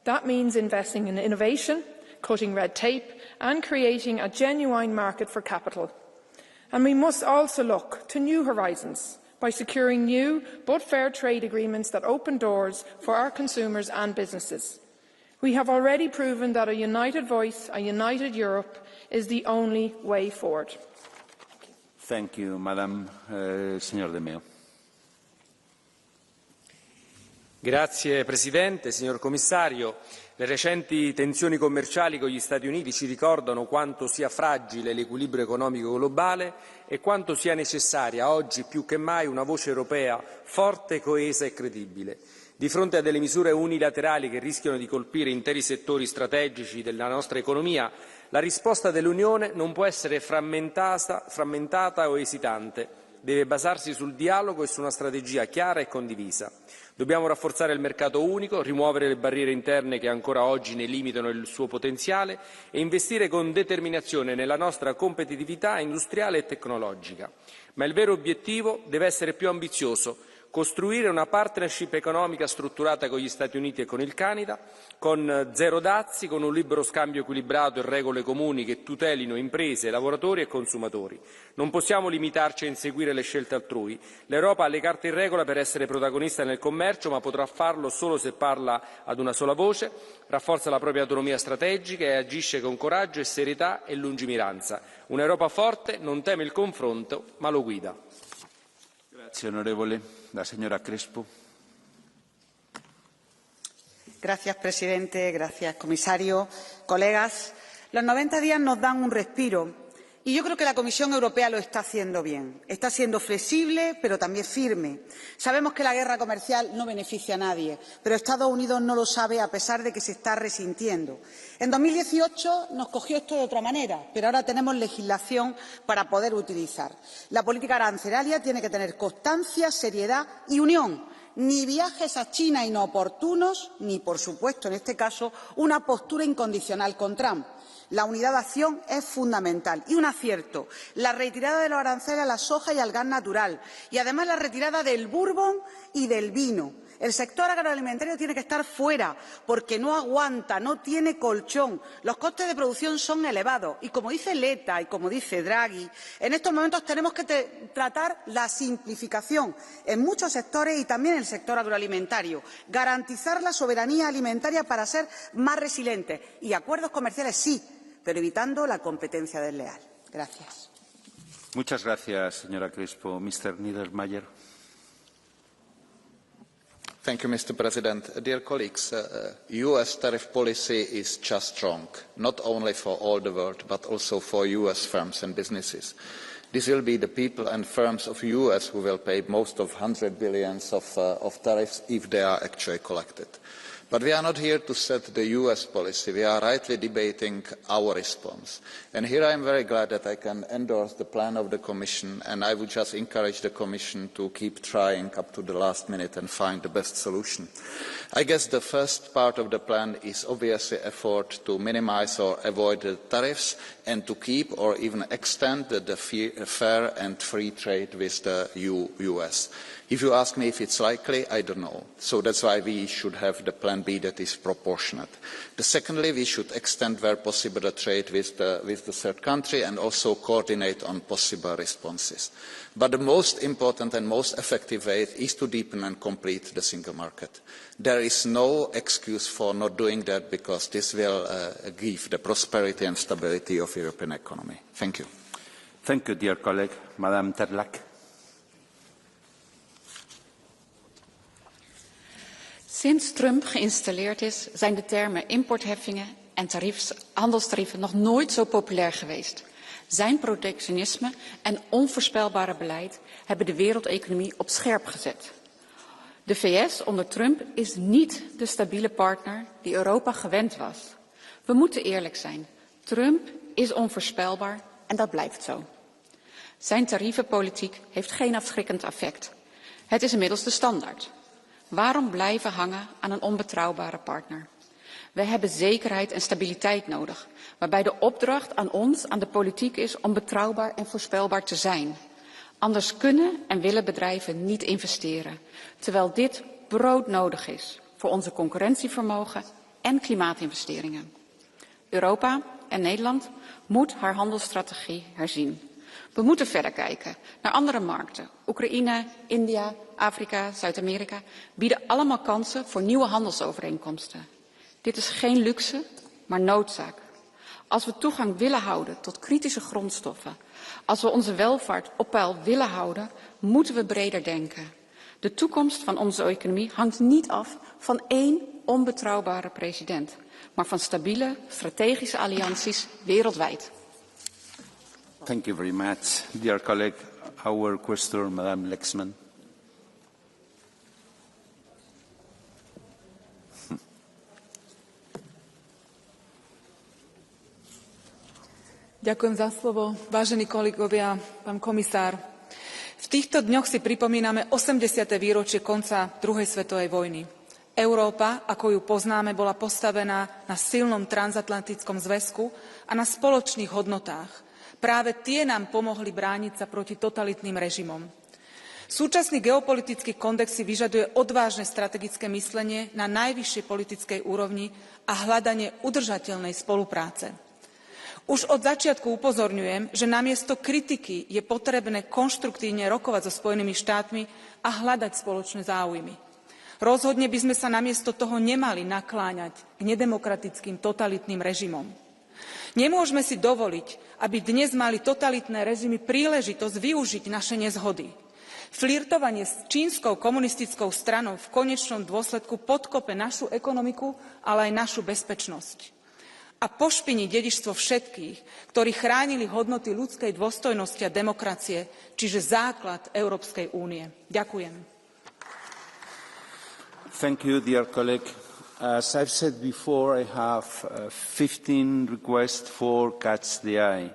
That means investing in innovation, cutting red tape and creating a genuine market for capital. And we must also look to new horizons by securing new but fair trade agreements that open doors for our consumers and businesses. We have already proven that a united voice, a united Europe, is the only way forward.
Thank you, Madam. Signor De Meo.
Grazie Presidente, signor Commissario. Le recenti tensioni commerciali con gli Stati Uniti ci ricordano quanto sia fragile l'equilibrio economico globale e quanto sia necessaria oggi più che mai una voce europea forte, coesa e credibile. Di fronte a delle misure unilaterali che rischiano di colpire interi settori strategici della nostra economia, la risposta dell'Unione non può essere frammentata o esitante, deve basarsi sul dialogo e su una strategia chiara e condivisa. Dobbiamo rafforzare il mercato unico, rimuovere le barriere interne che ancora oggi ne limitano il suo potenziale e investire con determinazione nella nostra competitività industriale e tecnologica. Ma il vero obiettivo deve essere più ambizioso: costruire una partnership economica strutturata con gli Stati Uniti e con il Canada, con zero dazi, con un libero scambio equilibrato e regole comuni che tutelino imprese, lavoratori e consumatori. Non possiamo limitarci a inseguire le scelte altrui. L'Europa ha le carte in regola per essere protagonista nel commercio, ma potrà farlo solo se parla ad una sola voce, rafforza la propria autonomia strategica e agisce con coraggio e serietà e lungimiranza. Un'Europa forte non teme il confronto, ma lo guida.
Grazie, onorevole. La señora Crespo.
Gracias, presidente. Gracias, comisario. Colegas, los 90 días nos dan un respiro y yo creo que la Comisión Europea lo está haciendo bien. Está siendo flexible, pero también firme. Sabemos que la guerra comercial no beneficia a nadie, pero Estados Unidos no lo sabe a pesar de que se está resintiendo. En 2018 nos cogió esto de otra manera, pero ahora tenemos legislación para poder utilizar. La política arancelaria tiene que tener constancia, seriedad y unión. Ni viajes a China inoportunos, ni, por supuesto, en este caso, una postura incondicional con Trump. La unidad de acción es fundamental. Y un acierto, la retirada de los aranceles a la soja y al gas natural. Y además la retirada del bourbon y del vino. El sector agroalimentario tiene que estar fuera porque no aguanta, no tiene colchón. Los costes de producción son elevados y, como dice Letta y como dice Draghi, en estos momentos tenemos que tratar la simplificación en muchos sectores y también en el sector agroalimentario. Garantizar la soberanía alimentaria para ser más resilientes. Y acuerdos comerciales sí, pero evitando la competencia desleal. Gracias.
Muchas gracias, señora Crespo. Mr. Niedermayer.
Thank you, Mr. President. Dear colleagues, US tariff policy is just wrong, not only for all the world, but also for US firms and businesses. This will be the people and firms of US who will pay most of 100 billions of tariffs if they are actually collected. But we are not here to set the US policy. We are rightly debating our response. And here I am very glad that I can endorse the plan of the Commission, and I would just encourage the Commission to keep trying up to the last minute and find the best solution. I guess the first part of the plan is obviously effort to minimise or avoid the tariffs and to keep or even extend the fair and free trade with the US. If you ask me if it's likely, I don't know. So that's why we should have the plan B that is proportionate. Secondly, we should extend where possible the trade with the third country and also coordinate on possible responses. But the most important and most effective way is to deepen and complete the single market. There is no excuse for not doing that because this will give the prosperity and stability of the European economy. Thank you.
Thank you, dear colleague. Madame Terlac.
Sinds Trump geïnstalleerd is, zijn de termen importheffingen en handelstarieven nog nooit zo populair geweest. Zijn protectionisme en onvoorspelbare beleid hebben de wereldeconomie op scherp gezet. De VS onder Trump is niet de stabiele partner die Europa gewend was. We moeten eerlijk zijn. Trump is onvoorspelbaar en dat blijft zo. Zijn tarievenpolitiek heeft geen afschrikkend effect. Het is inmiddels de standaard. Waarom blijven hangen aan een onbetrouwbare partner? We hebben zekerheid en stabiliteit nodig, waarbij de opdracht aan ons, aan de politiek is om betrouwbaar en voorspelbaar te zijn. Anders kunnen en willen bedrijven niet investeren, terwijl dit broodnodig is voor onze concurrentievermogen en klimaatinvesteringen. Europa en Nederland moet haar handelsstrategie herzien. We moeten verder kijken naar andere markten. Oekraïne, India, Afrika, Zuid-Amerika bieden allemaal kansen voor nieuwe handelsovereenkomsten. Dit is geen luxe, maar noodzaak. Als we toegang willen houden tot kritische grondstoffen, als we onze welvaart op peil willen houden, moeten we breder denken. De toekomst van onze economie hangt niet af van één onbetrouwbare president, maar van stabiele, strategische allianties wereldwijd.
Thank you very much. Dear colleague, our questor, Madame Lexman.
Ďakujem za slovo. Vážení kolegovia, pán komisár, v týchto dňoch si pripomíname 80. výročie konca druhej svetovej vojny. Európa, ako ju poznáme, bola postavená na silnom transatlantickom zväzku a na spoločných hodnotách. Práve tie nám pomohli brániť sa proti totalitným režimom. Súčasný geopolitický kontext si vyžaduje odvážne strategické myslenie na najvyššej politickej úrovni a hľadanie udržateľnej spolupráce. Už od začiatku upozorňujem, že namiesto kritiky je potrebné konštruktívne rokovať so Spojenými štátmi a hľadať spoločné záujmy. Rozhodne by sme sa namiesto toho nemali nakláňať k nedemokratickým totalitným režimom. Nemôžeme si dovoliť, aby dnes mali totalitné režimy príležitosť využiť naše nezhody. Flirtovanie s čínskou komunistickou stranou v konečnom dôsledku podkope našu ekonomiku, ale aj našu bezpečnosť. A pošpiní dedičstvo všetkých, ktorí chránili hodnoty ľudskej dôstojnosti a demokracie, čiže základ Európskej únie. Ďakujem.
Thank you, dear colleague. As I've said before, I have 15 requests for Catch the Eye.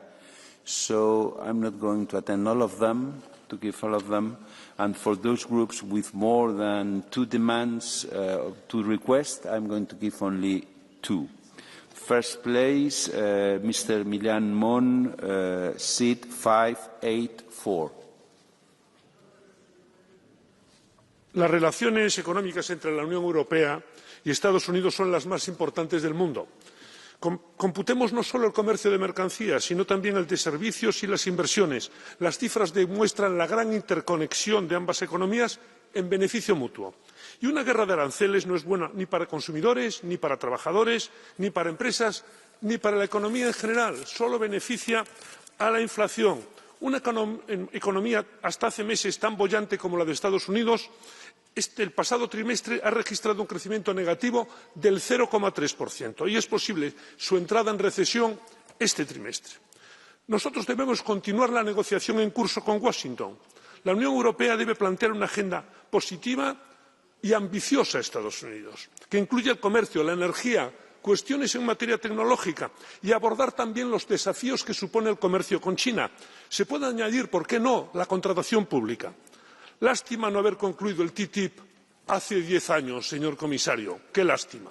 So I'm not going to attend all of them, to give all of them. And for those groups with more than 2 demands to request, I'm going to give only 2. First place, Mr. Milán Mon, seat 584.
Las relaciones económicas entre la Unión Europea y Estados Unidos son las más importantes del mundo. Computemos no solo el comercio de mercancías, sino también el de servicios y las inversiones. Las cifras demuestran la gran interconexión de ambas economías en beneficio mutuo. Y una guerra de aranceles no es buena ni para consumidores, ni para trabajadores, ni para empresas, ni para la economía en general. Solo beneficia a la inflación. Una economía hasta hace meses tan boyante como la de Estados Unidos, el pasado trimestre ha registrado un crecimiento negativo del 0,3% y es posible su entrada en recesión este trimestre. Nosotros debemos continuar la negociación en curso con Washington. La Unión Europea debe plantear una agenda positiva y ambiciosa a Estados Unidos, que incluya el comercio, la energía, cuestiones en materia tecnológica y abordar también los desafíos que supone el comercio con China. Se puede añadir, ¿por qué no?, la contratación pública. Lástima no haber concluido el TTIP hace 10 años, señor comisario. Qué lástima.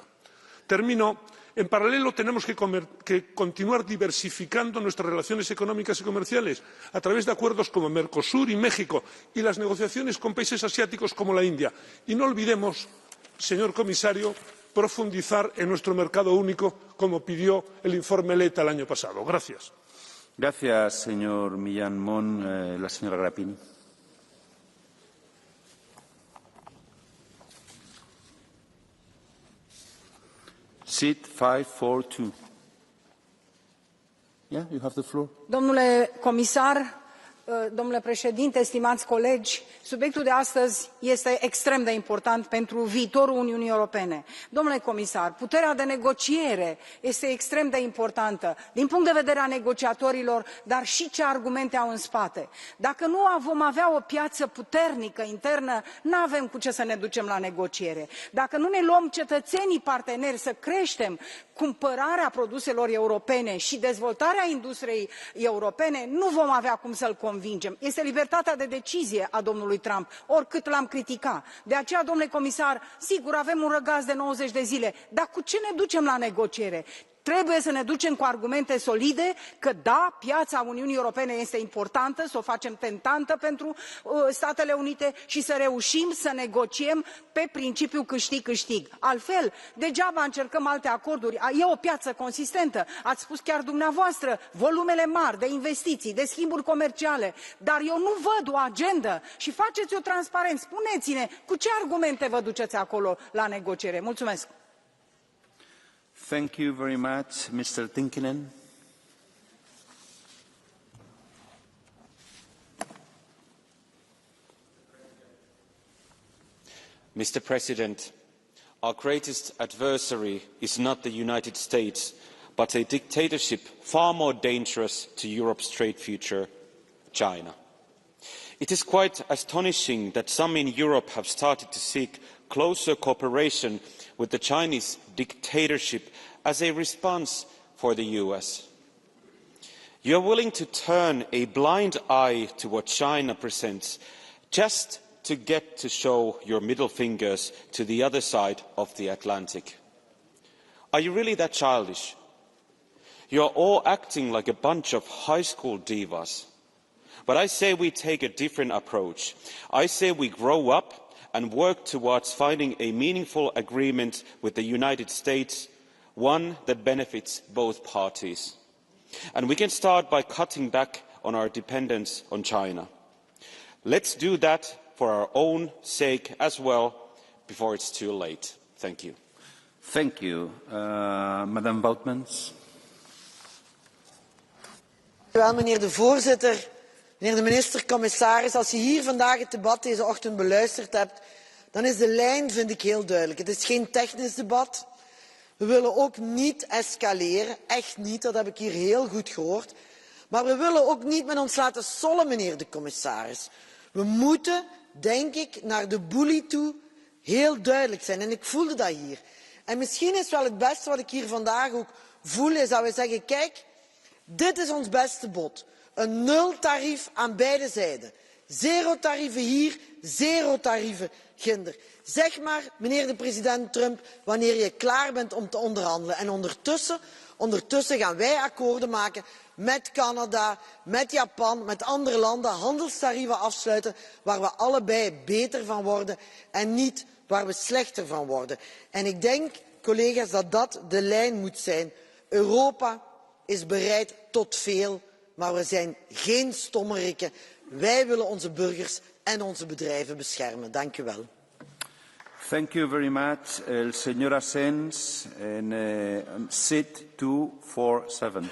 Termino. En paralelo, tenemos que continuar diversificando nuestras relaciones económicas y comerciales a través de acuerdos como Mercosur y México y las negociaciones con países asiáticos como la India. Y no olvidemos, señor comisario, profundizar en nuestro mercado único, como pidió el informe Letta el año pasado. Gracias.
Gracias, señor Millán Mon. La señora Grappini. Seat 542. Yeah, you have the floor.
Domnule comisar, domnule președinte, stimați colegi, subiectul de astăzi este extrem de important pentru viitorul Uniunii Europene. Domnule comisar, puterea de negociere este extrem de importantă din punct de vedere a negociatorilor, dar și ce argumente au în spate. Dacă nu vom avea o piață puternică internă, nu avem cu ce să ne ducem la negociere. Dacă nu ne luăm cetățenii parteneri să creștem cumpărarea produselor europene și dezvoltarea industriei europene, nu vom avea cum să-l convingem convingem. Este libertatea de decizie a domnului Trump, oricât l-am criticat. De aceea, domnule comisar, sigur, avem un răgaz de 90 de zile, dar cu ce ne ducem la negociere? Trebuie să ne ducem cu argumente solide că da, piața Uniunii Europene este importantă, să o facem tentantă pentru Statele Unite și să reușim să negociem pe principiul câștig-câștig. Altfel, degeaba încercăm alte acorduri. E o piață consistentă. Ați spus chiar dumneavoastră, volumele mari de investiții, de schimburi comerciale. Dar eu nu văd o agendă și faceți-o transparent. Spuneți-ne cu ce argumente vă duceți acolo la negociere. Mulțumesc!
Thank you very much, Mr. Tinkinen.
Mr. President, our greatest adversary is not the United States, but a dictatorship far more dangerous to Europe's trade future, China. It is quite astonishing that some in Europe have started to seek closer cooperation with the Chinese dictatorship as a response for the US. You are willing to turn a blind eye to what China presents just to get to show your middle fingers to the other side of the Atlantic. Are you really that childish? You are all acting like a bunch of high school divas. But I say we take a different approach. I say we grow up and work towards finding a meaningful agreement with the United States, one that benefits both parties. And we can start by cutting back on our dependence on China. Let's do that for our own sake as well, before it's too late. Thank you.
Thank you. Madame Boutmans.
Meneer de voorzitter, meneer de minister, commissaris, als je hier vandaag het debat deze ochtend beluisterd hebt, dan is de lijn, vind ik, heel duidelijk. Het is geen technisch debat. We willen ook niet escaleren, echt niet, dat heb ik hier heel goed gehoord. Maar we willen ook niet met ons laten sollen, meneer de commissaris. We moeten, denk ik, naar de boelie toe heel duidelijk zijn. En ik voelde dat hier. En misschien is wel het beste wat ik hier vandaag ook voel, is dat we zeggen, kijk, dit is ons beste bod. Een nultarief aan beide zijden. Zero tarieven hier, zero tarieven ginder. Zeg maar, meneer de president Trump, wanneer je klaar bent om te onderhandelen. En ondertussen gaan wij akkoorden maken met Canada, met Japan, met andere landen, handelstarieven afsluiten waar we allebei beter van worden en niet waar we slechter van worden. En ik denk, collega's, dat dat de lijn moet zijn. Europa is bereid tot veel, maar we zijn geen stommerikken. Wij willen onze burgers en onze bedrijven beschermen. Dank u wel.
Thank you very much, señora Sens, en SIT 247.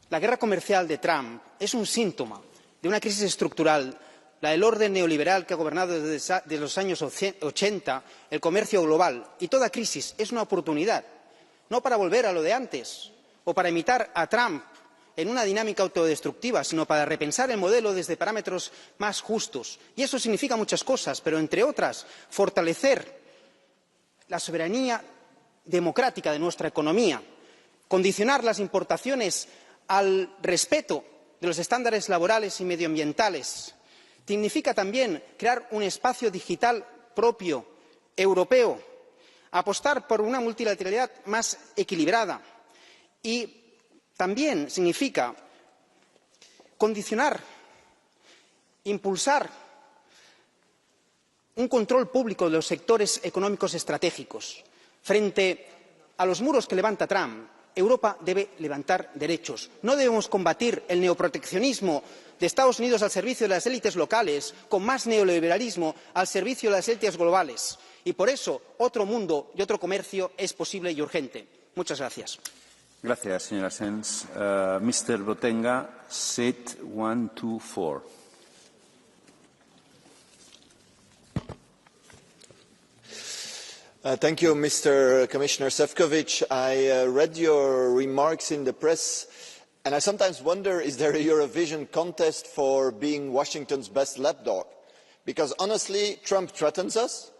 La guerra comercial de Trump es un síntoma de una crisis estructural, la del orden neoliberal que ha gobernado desde los años 80 el comercio global. Y toda crisis es una oportunidad, no para volver a lo de antes o para imitar a Trump en una dinámica autodestructiva, sino para repensar el modelo desde parámetros más justos. Y eso significa muchas cosas, pero entre otras, fortalecer la soberanía democrática de nuestra economía, condicionar las importaciones al respeto de los estándares laborales y medioambientales. Significa también crear un espacio digital propio, europeo, apostar por una multilateralidad más equilibrada y también significa condicionar, impulsar un control público de los sectores económicos estratégicos. Frente a los muros que levanta Trump, Europa debe levantar derechos. No debemos combatir el neoproteccionismo de Estados Unidos al servicio de las élites locales con más neoliberalismo al servicio de las élites globales. Y por eso otro mundo y otro comercio es posible y urgente. Muchas gracias.
Gracias, señora Sens. Mr. Botenga, SIT 124.
Thank you, Mr. Commissioner Sefcovic. I read your remarks in the press, and I sometimes wonder, is there a Eurovision contest for being Washington's best lapdog? Because honestly, Trump threatens us,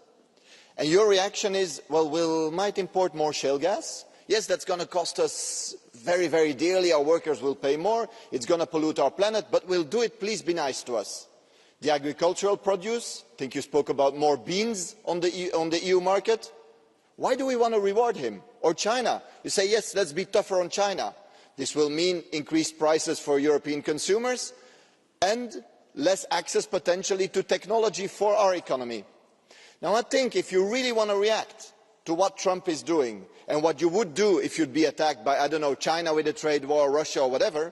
and your reaction is, well, we might import more shale gas. Yes, that's going to cost us very, very dearly. Our workers will pay more. It's going to pollute our planet, but we'll do it. Please be nice to us. The agricultural produce, I think you spoke about more beans on the EU market. Why do we want to reward him? Or China? You say, yes, let's be tougher on China. This will mean increased prices for European consumers and less access potentially to technology for our economy. Now I think if you really want to react to what Trump is doing and what you would do if you'd be attacked by, I don't know, China with a trade war, Russia or whatever,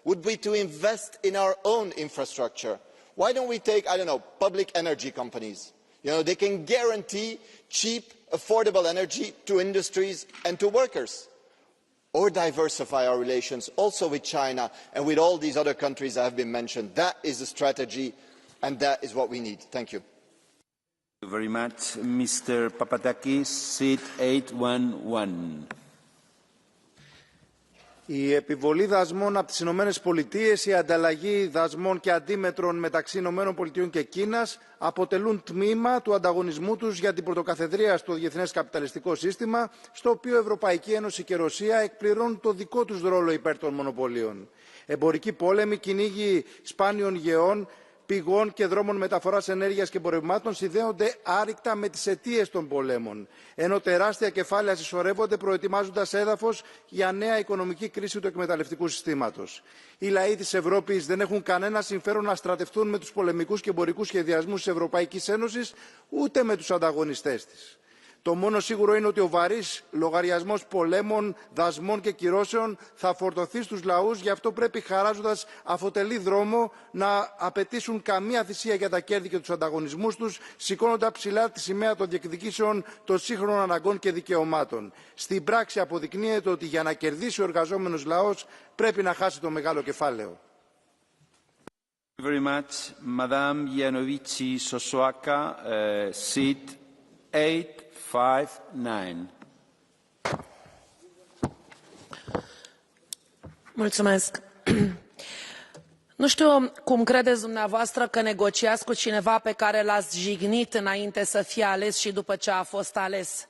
would be to invest in our own infrastructure. Why don't we take, I don't know, public energy companies? You know, they can guarantee cheap, affordable energy to industries and to workers. Or diversify our relations also with China and with all these other countries that have been mentioned. That is the strategy and that is what we need. Thank you.
Thank you very much. Mr. Papadakis, seat 811.
Η επιβολή δασμών από τις Ηνωμένες Πολιτείες, η ανταλλαγή δασμών και αντίμετρων μεταξύ Ηνωμένων Πολιτειών και Κίνας αποτελούν τμήμα του ανταγωνισμού τους για την πρωτοκαθεδρία στο διεθνές καπιταλιστικό σύστημα, στο οποίο η Ευρωπαϊκή Ένωση και η Ρωσία εκπληρώνουν το δικό τους ρόλο υπέρ των μονοπωλίων. Εμπορικοί πόλεμοι, κυνήγοι σπάνιων γεών, πηγών και δρόμων μεταφοράς ενέργειας και εμπορευμάτων συνδέονται άρρηκτα με τις αιτίες των πολέμων, ενώ τεράστια κεφάλαια συσσωρεύονται προετοιμάζοντας έδαφος για νέα οικονομική κρίση του εκμεταλλευτικού συστήματος. Οι λαοί της Ευρώπης δεν έχουν κανένα συμφέρον να στρατευτούν με τους πολεμικούς και εμπορικούς σχεδιασμούς της Ευρωπαϊκής Ένωσης, ούτε με τους ανταγωνιστές της. Το μόνο σίγουρο είναι ότι ο βαρύς λογαριασμός πολέμων, δασμών και κυρώσεων θα φορτωθεί στους λαούς, γι' αυτό πρέπει χαράζοντας αφοτελή δρόμο να απαιτήσουν καμία θυσία για τα κέρδη και τους ανταγωνισμούς τους, σηκώνοντας ψηλά τη σημαία των διεκδικήσεων των σύγχρονων αναγκών και δικαιωμάτων. Στην πράξη αποδεικνύεται ότι για να κερδίσει ο εργαζόμενος λαός πρέπει να χάσει το μεγάλο κεφάλαιο.
Thank you very much. Madame Janovici Sosoaka, seat 859.
Mulțumesc. Nu știu cum credeți dumneavoastră că negociați cu cineva pe care l-ați jignit înainte să fie ales și după ce a fost ales.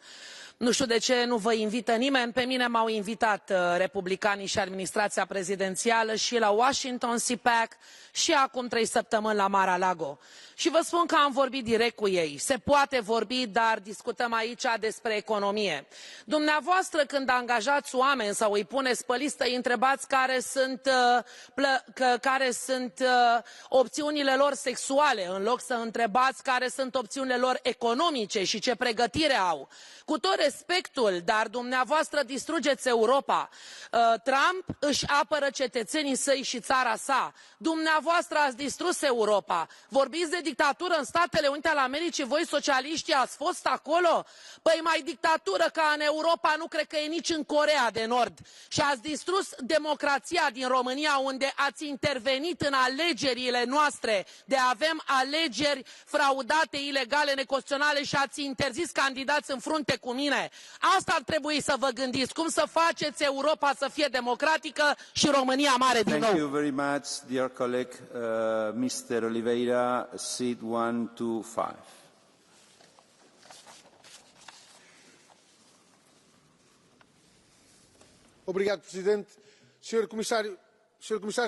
Nu știu de ce nu vă invită nimeni. Pe mine m-au invitat republicanii și administrația prezidențială și la Washington CPAC și acum 3 săptămâni la Mar-a-Lago. Și vă spun că am vorbit direct cu ei. Se poate vorbi, dar discutăm aici despre economie. Dumneavoastră, când angajați oameni sau îi puneți pe listă, îi întrebați care sunt opțiunile lor sexuale, în loc să întrebați care sunt opțiunile lor economice și ce pregătire au. Cu tot respectul, dar dumneavoastră distrugeți Europa. Trump își apără cetățenii săi și țara sa. Dumneavoastră ați distrus Europa. Vorbiți de dictatură în Statele Unite ale Americii, voi socialiștii ați fost acolo? Păi mai dictatură ca în Europa nu cred că e nici în Coreea de Nord. Și ați distrus democrația din România, unde ați intervenit în alegerile noastre, de avem alegeri fraudate, ilegale, neconstituționale și ați interzis candidați în frunte cu mine. Asta ar trebui să vă gândiți, cum să faceți Europa să fie democratică și România mare din nou.
Thank you very much, dear colleague. Mr. Oliveira, seat 125.
Obrigado, Presidente. Sr. Comissário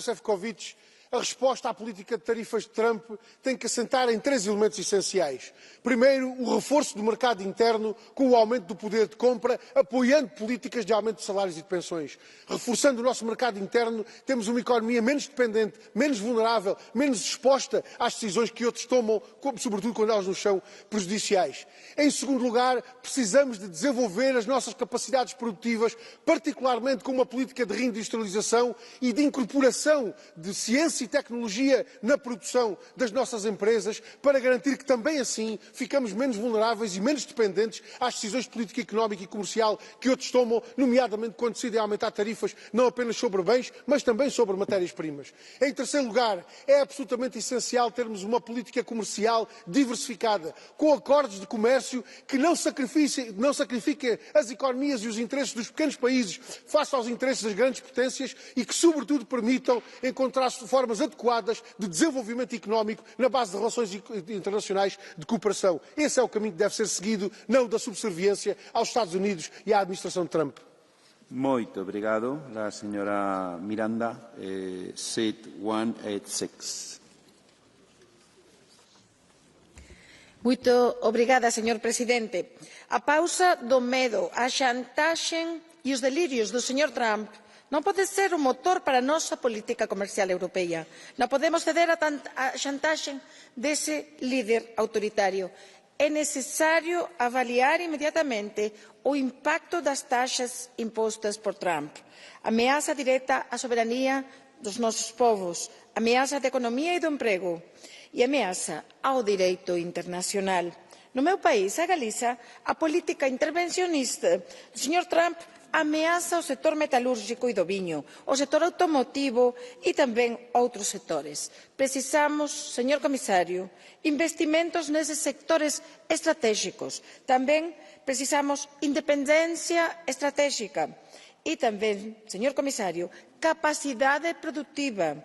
Sefcovic, a resposta à política de tarifas de Trump tem que assentar em 3 elementos essenciais. Primeiro, o reforço do mercado interno com o aumento do poder de compra, apoiando políticas de aumento de salários e de pensões. Reforçando o nosso mercado interno, temos uma economia menos dependente, menos vulnerável, menos exposta às decisões que outros tomam, sobretudo quando elas nos são prejudiciais. Em segundo lugar, precisamos de desenvolver as nossas capacidades produtivas, particularmente com uma política de reindustrialização e de incorporação de ciência e tecnologia na produção das nossas empresas, para garantir que também assim ficamos menos vulneráveis e menos dependentes às decisões de política económica e comercial que outros tomam, nomeadamente quando decidem aumentar tarifas não apenas sobre bens, mas também sobre matérias-primas. Em terceiro lugar, é absolutamente essencial termos uma política comercial diversificada, com acordos de comércio que não sacrifiquem as economias e os interesses dos pequenos países face aos interesses das grandes potências e que, sobretudo, permitam encontrar formas adequadas de desenvolvimento económico na base de relações internacionais de cooperação. Esse é o caminho que deve ser seguido, não da subserviência aos Estados Unidos e à administração de Trump.
Muito obrigado. La signora Miranda, seat 186.
Muito obrigada, señor presidente. A pausa do medo, a chantaxe e os delirios do señor Trump non pode ser o motor para a nosa política comercial europea. Non podemos ceder a chantaxe dese líder autoritario. É necesario avaliar inmediatamente o impacto das taxas impostas por Trump. Ameaza direta á soberanía dos nosos povos, ameaza da economía e do emprego e ameaza ao direito internacional. No meu país, a Galiza, a política intervencionista do Sr. Trump ameaza o sector metalúrgico e do viño, o sector automotivo e tamén outros sectores. Precisamos, señor comisario, investimentos neses sectores estratégicos. Tamén precisamos independencia estratégica e tamén, señor comisario, capacidade produtiva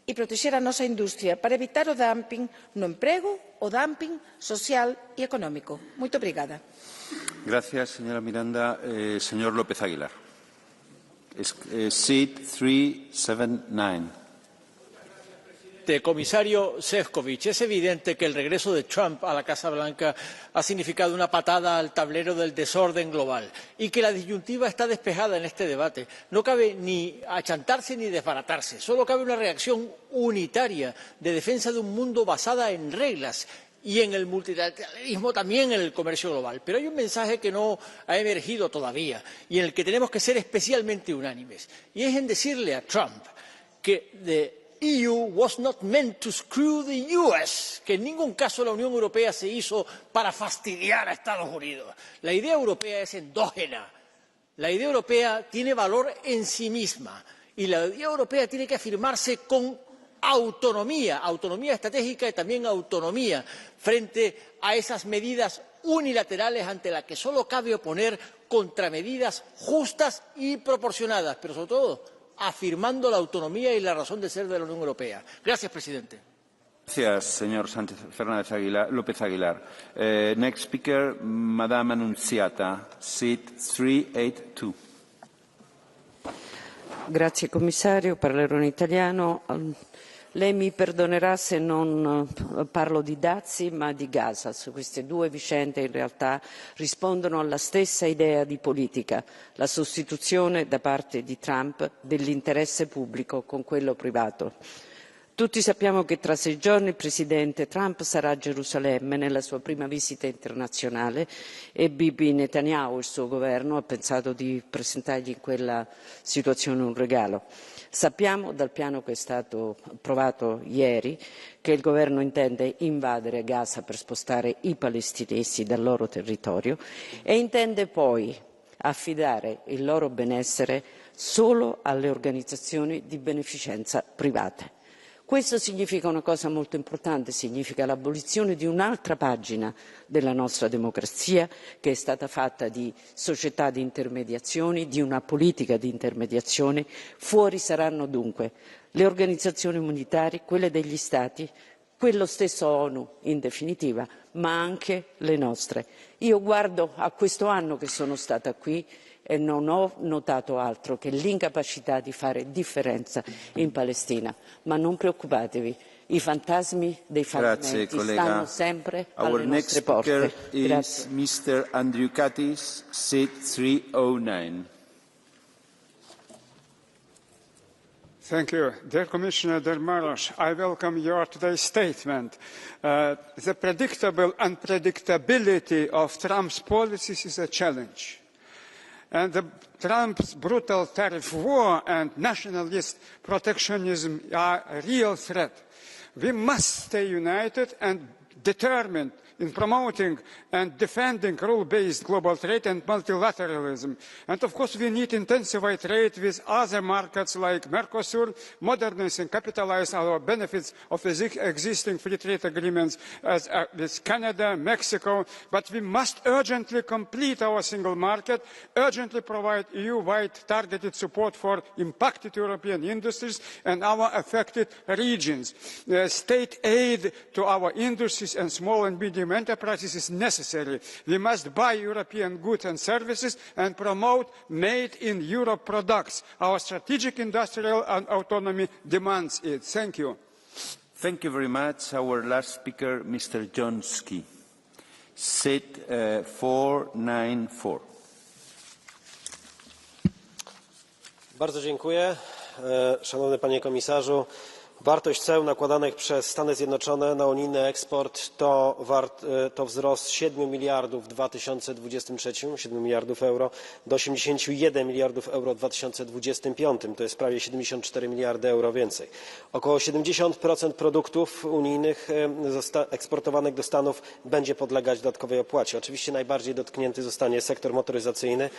e protexer a nosa industria para evitar o dumping no emprego, o dumping social e económico. Muito obrigada.
Gracias, señora Miranda. Señor López Aguilar. Seat 379.
Comisario Sefcovic, es evidente que el regreso de Trump a la Casa Blanca ha significado una patada al tablero del desorden global y que la disyuntiva está despejada en este debate. No cabe ni achantarse ni desbaratarse, solo cabe una reacción unitaria de defensa de un mundo basada en reglas y en el multilateralismo, también en el comercio global. Pero hay un mensaje que no ha emergido todavía y en el que tenemos que ser especialmente unánimes, y es en decirle a Trump que the EU was not meant to screw the US, que en ningún caso la Unión Europea se hizo para fastidiar a Estados Unidos. La idea europea es endógena, la idea europea tiene valor en sí misma y la idea europea tiene que afirmarse con autonomía, autonomía estratégica y también autonomía frente a esas medidas unilaterales ante las que solo cabe oponer contramedidas justas y proporcionadas, pero sobre todo afirmando la autonomía y la razón de ser de la Unión Europea. Gracias, presidente.
Gracias, señor Fernández López Aguilar. Next speaker, Madame Annunziata, seat 382.
Grazie commissario, parlerò in italiano. Lei mi perdonerà se non parlo di dazi ma di Gaza. Queste due vicende in realtà rispondono alla stessa idea di politica, la sostituzione da parte di Trump dell'interesse pubblico con quello privato. Tutti sappiamo che tra 6 giorni il presidente Trump sarà a Gerusalemme nella sua prima visita internazionale e Bibi Netanyahu, il suo governo, ha pensato di presentargli in quella situazione un regalo. Sappiamo dal piano che è stato approvato ieri che il governo intende invadere Gaza per spostare i palestinesi dal loro territorio e intende poi affidare il loro benessere solo alle organizzazioni di beneficenza private. Questo significa una cosa molto importante, significa l'abolizione di un'altra pagina della nostra democrazia che è stata fatta di società di intermediazioni, di una politica di intermediazione. Fuori saranno dunque le organizzazioni umanitarie, quelle degli Stati, quello stesso ONU in definitiva, ma anche le nostre. Io guardo a questo anno che sono stata qui e non ho notato altro che l'incapacità di fare differenza in Palestina. Ma non preoccupatevi, i fantasmi dei fallimenti stanno sempre alle nostre porte.
Our next speaker is Mr. Andriukaitis, seat 309.
Thank you. Dear Commissioner, dear Maros, I welcome your today's statement. The predictable unpredictability of Trump's policies is a challenge. And Trump's brutal tariff war and nationalist protectionism are a real threat. We must stay united and determined in promoting and defending rule-based global trade and multilateralism. And of course, we need to intensify trade with other markets like Mercosur, modernize and capitalize on our benefits of existing free trade agreements with Canada, Mexico. But we must urgently complete our single market, urgently provide EU-wide targeted support for impacted European industries and our affected regions. State aid to our industries and small and medium medium enterprises is necessary. We must buy European goods and services and promote made in Europe products. Our strategic industrial and autonomy demands it. Thank you.
Thank you very much. Our last speaker, Mr. Jonski. Seat 494.
Bardzo dziękuję. Szanowny Panie Komisarzu, wartość ceł nakładanych przez Stany Zjednoczone na unijny eksport to wzrost 7 miliardów w 2023, 7 miliardów euro, do 81 miliardów euro w 2025. To jest prawie 74 miliardy euro więcej. Około 70% produktów unijnych eksportowanych do Stanów będzie podlegać dodatkowej opłacie. Oczywiście najbardziej dotknięty zostanie sektor motoryzacyjny.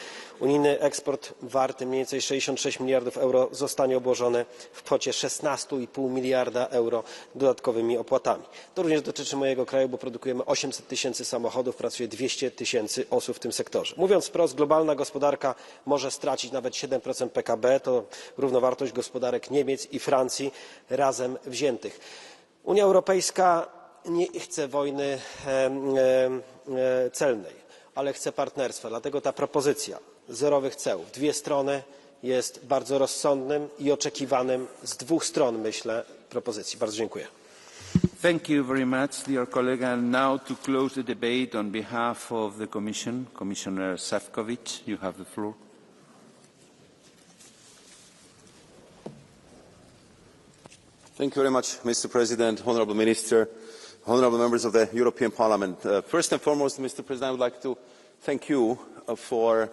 Unijny eksport warty mniej więcej 66 miliardów euro zostanie obłożony w kwocie 16,5 miliarda euro dodatkowymi opłatami. To również dotyczy mojego kraju, bo produkujemy 800 tysięcy samochodów, pracuje 200 tysięcy osób w tym sektorze. Mówiąc wprost, globalna gospodarka może stracić nawet 7% PKB, to równowartość gospodarek Niemiec i Francji razem wziętych. Unia Europejska nie chce wojny celnej, ale chce partnerstwa, dlatego ta propozycja zerowych ceł w dwie strony jest bardzo rozsądnym i oczekiwanym z dwóch stron, myślę, propozycji. Bardzo dziękuję.
Thank you very much, dear colleague. And now to close the debate on behalf of the Commission, Commissioner Sefcovic, you have the floor.
Thank you very much, Mr. President, Honourable Minister, Honourable Members of the European Parliament. First and foremost, Mr. President, I would like to thank you for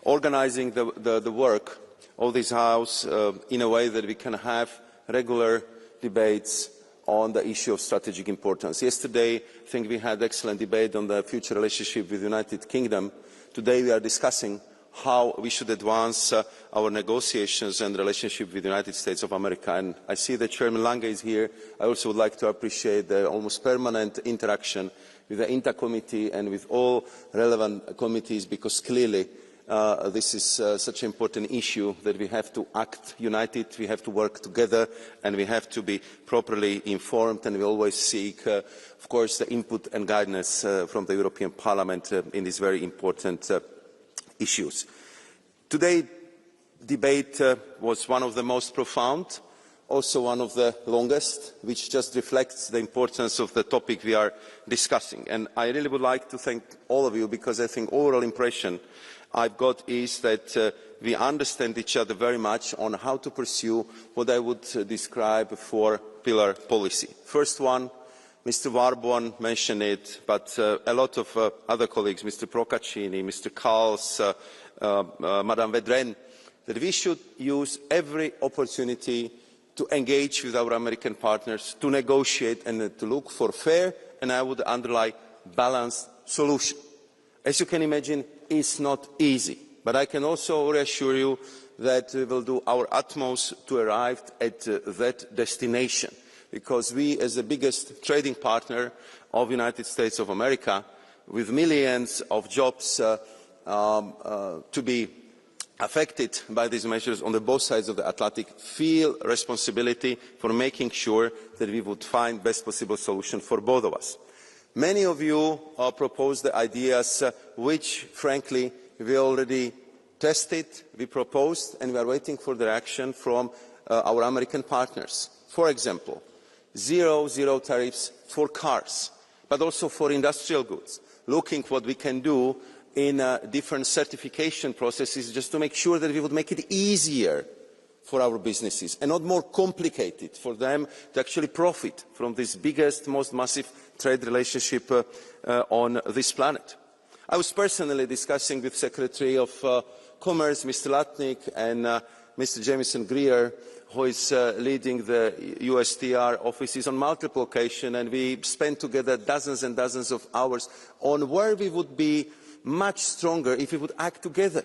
organising the work of this House in a way that we can have regular debates on the issue of strategic importance. Yesterday, I think we had an excellent debate on the future relationship with the United Kingdom. Today we are discussing how we should advance our negotiations and relationship with the United States of America. And I see that Chairman Lange is here. I also would like to appreciate the almost permanent interaction with the INTA committee and with all relevant committees, because clearly this is such an important issue that we have to act united, we have to work together, and we have to be properly informed, and we always seek, of course, the input and guidance from the European Parliament in these very important issues. Today's debate was one of the most profound, also one of the longest, which just reflects the importance of the topic we are discussing. And I really would like to thank all of you, because I think overall impression I've got is that we understand each other very much on how to pursue what I would describe a four-pillar policy. First one, Mr. Warborn mentioned it, but a lot of other colleagues, Mr. Procaccini, Mr. Kals, Madame Vedren, that we should use every opportunity to engage with our American partners, to negotiate and to look for fair, and I would underline balanced solution. As you can imagine, it's not easy, but I can also reassure you that we will do our utmost to arrive at that destination, because we, as the biggest trading partner of the United States of America, with millions of jobs to be affected by these measures on both sides of the Atlantic, feel responsibility for making sure that we would find the best possible solution for both of us. Many of you proposed the ideas which, frankly, we already tested, we proposed, and we are waiting for the reaction from our American partners. For example, zero tariffs for cars, but also for industrial goods, looking what we can do in different certification processes just to make sure that we would make it easier for our businesses and not more complicated for them to actually profit from this biggest, most massive trade relationship on this planet. I was personally discussing with Secretary of Commerce, Mr. Latnik, and Mr. Jamieson Greer, who is leading the USTR offices on multiple occasions, and we spent together dozens and dozens of hours on where we would be much stronger if we would act together.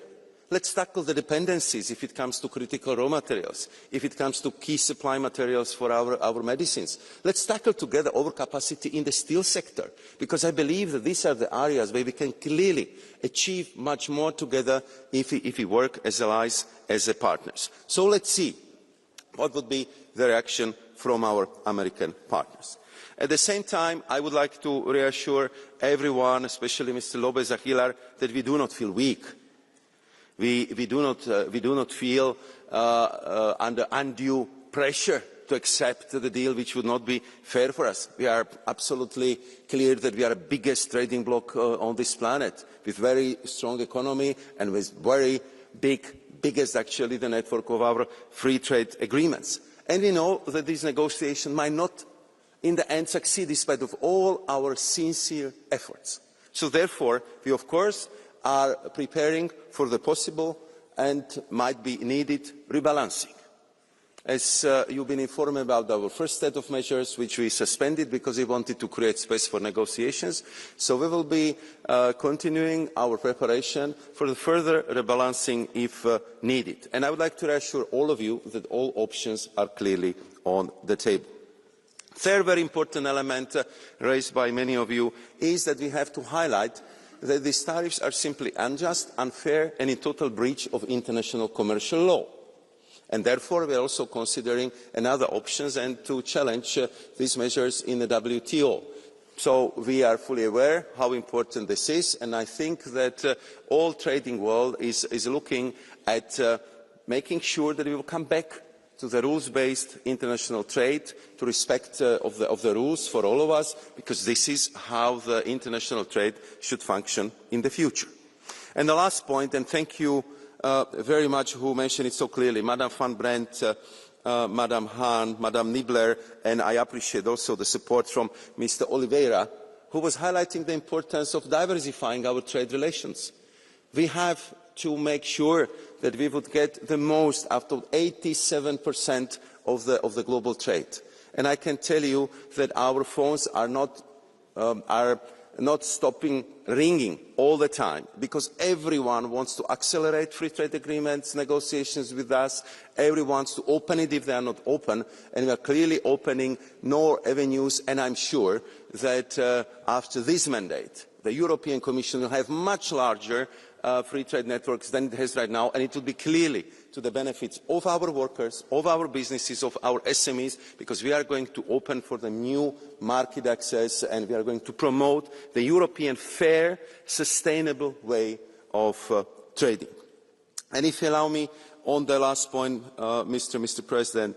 Let's tackle the dependencies if it comes to critical raw materials, if it comes to key supply materials for our medicines. Let's tackle together overcapacity in the steel sector, because I believe that these are the areas where we can clearly achieve much more together if we work as allies, as partners. So let's see what would be the reaction
from our American partners. At the same time, I would like to reassure everyone, especially Mr. López Aguilar, that we do not feel weak. We do not feel under undue pressure to accept the deal which would not be fair for us. We are absolutely clear that we are the biggest trading bloc on this planet, with very strong economy and with very biggest actually the network of our free trade agreements. And we know that this negotiation might not in the end succeed despite of all our sincere efforts. So therefore, we of course are preparing for the possible and might be needed rebalancing. As you've been informed about our first set of measures, which we suspended because we wanted to create space for negotiations, so we will be continuing our preparation for the further rebalancing if needed. And I would like to reassure all of you that all options are clearly on the table. Third very important element raised by many of you is that we have to highlight that these tariffs are simply unjust, unfair and in total breach of international commercial law. And therefore, we are also considering another options and to challenge these measures in the WTO. So we are fully aware how important this is, and I think that all trading world is looking at making sure that we will come back to the rules-based international trade, to respect of the rules for all of us, because this is how the international trade should function in the future. And the last point, and thank you very much who mentioned it so clearly, Madam van Brandt, Madam Hahn, Madam Niebler, and I appreciate also the support from Mr. Oliveira, who was highlighting the importance of diversifying our trade relations. We have to make sure that we would get the most out of 87% of the global trade. And I can tell you that our phones are not stopping ringing all the time, because everyone wants to accelerate free trade agreements, negotiations with us. Everyone wants to open it if they are not open, and we are clearly opening more avenues, and I'm sure that after this mandate, the European Commission will have much larger free trade networks than it has right now, and it will be clearly to the benefits of our workers, of our businesses, of our SMEs, because we are going to open for the new market access and we are going to promote the European fair, sustainable way of trading. And if you allow me, on the last point, Mr. President,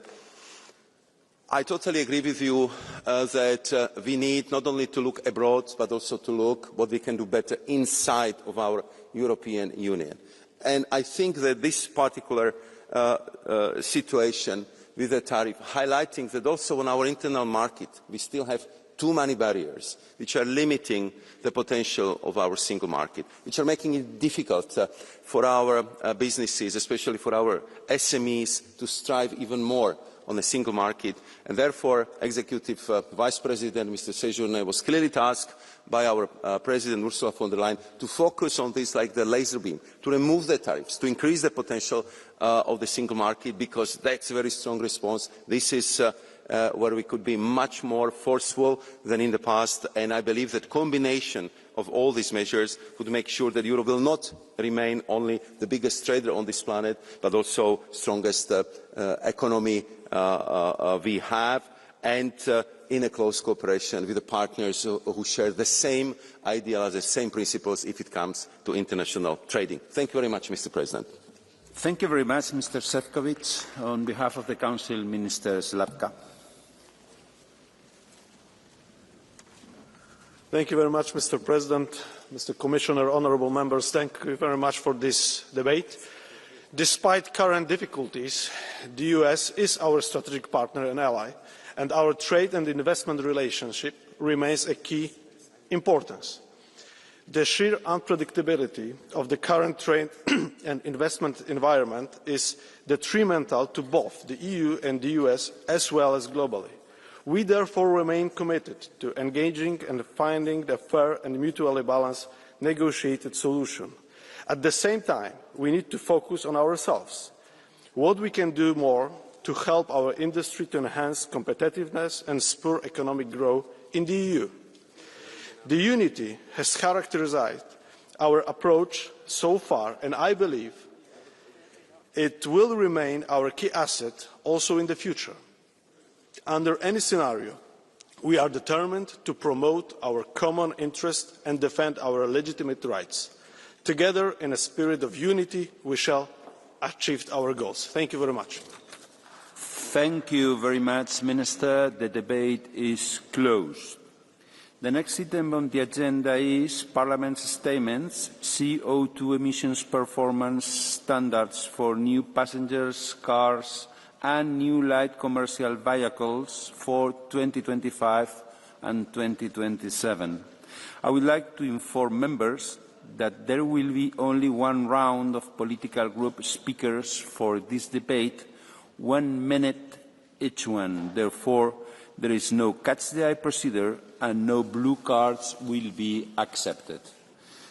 I totally agree with you that we need not only to look abroad, but also to look what we can do better inside of our European Union. And I think that this particular situation with the tariff, highlighting that also on our internal market, we still have too many barriers, which are limiting the potential of our single market, which are making it difficult for our businesses, especially for our SMEs, to strive even more on the single market. And therefore, Executive Vice President Mr. Séjourné was clearly tasked by our President Ursula von der Leyen to focus on this like the laser beam, to remove the tariffs, to increase the potential of the single market, because that's a very strong response. This is where we could be much more forceful than in the past, and I believe that combination of all these measures would make sure that Europe will not remain only the biggest trader on this planet, but also strongest economy we have, and in a close cooperation with the partners who share the same ideas, the same principles if it comes to international trading. Thank you very much, Mr. President.
Thank you very much, Mr. Sefcovic. On behalf of the Council, Minister Slapka.
Thank you very much, Mr. President, Mr. Commissioner, honourable members. Thank you very much for this debate. Despite current difficulties, the US is our strategic partner and ally, and our trade and investment relationship remains a key importance. The sheer unpredictability of the current trade and investment environment is detrimental to both the EU and the US, as well as globally. We therefore remain committed to engaging and finding a fair and mutually balanced negotiated solution. At the same time, we need to focus on ourselves, what we can do more to help our industry to enhance competitiveness and spur economic growth in the EU. The unity has characterised our approach so far, and I believe it will remain our key asset also in the future. Under any scenario, we are determined to promote our common interest and defend our legitimate rights. Together, in a spirit of unity, we shall achieve our goals. Thank you very much.
Thank you very much, Minister. The debate is closed. The next item on the agenda is Parliament's statements, CO2 emissions performance standards for new passengers, cars and new light commercial vehicles for 2025 and 2027. I would like to inform members that there will be only one round of political group speakers for this debate, 1 minute each one. Therefore, there is no catch-the-eye procedure and no blue cards will be accepted.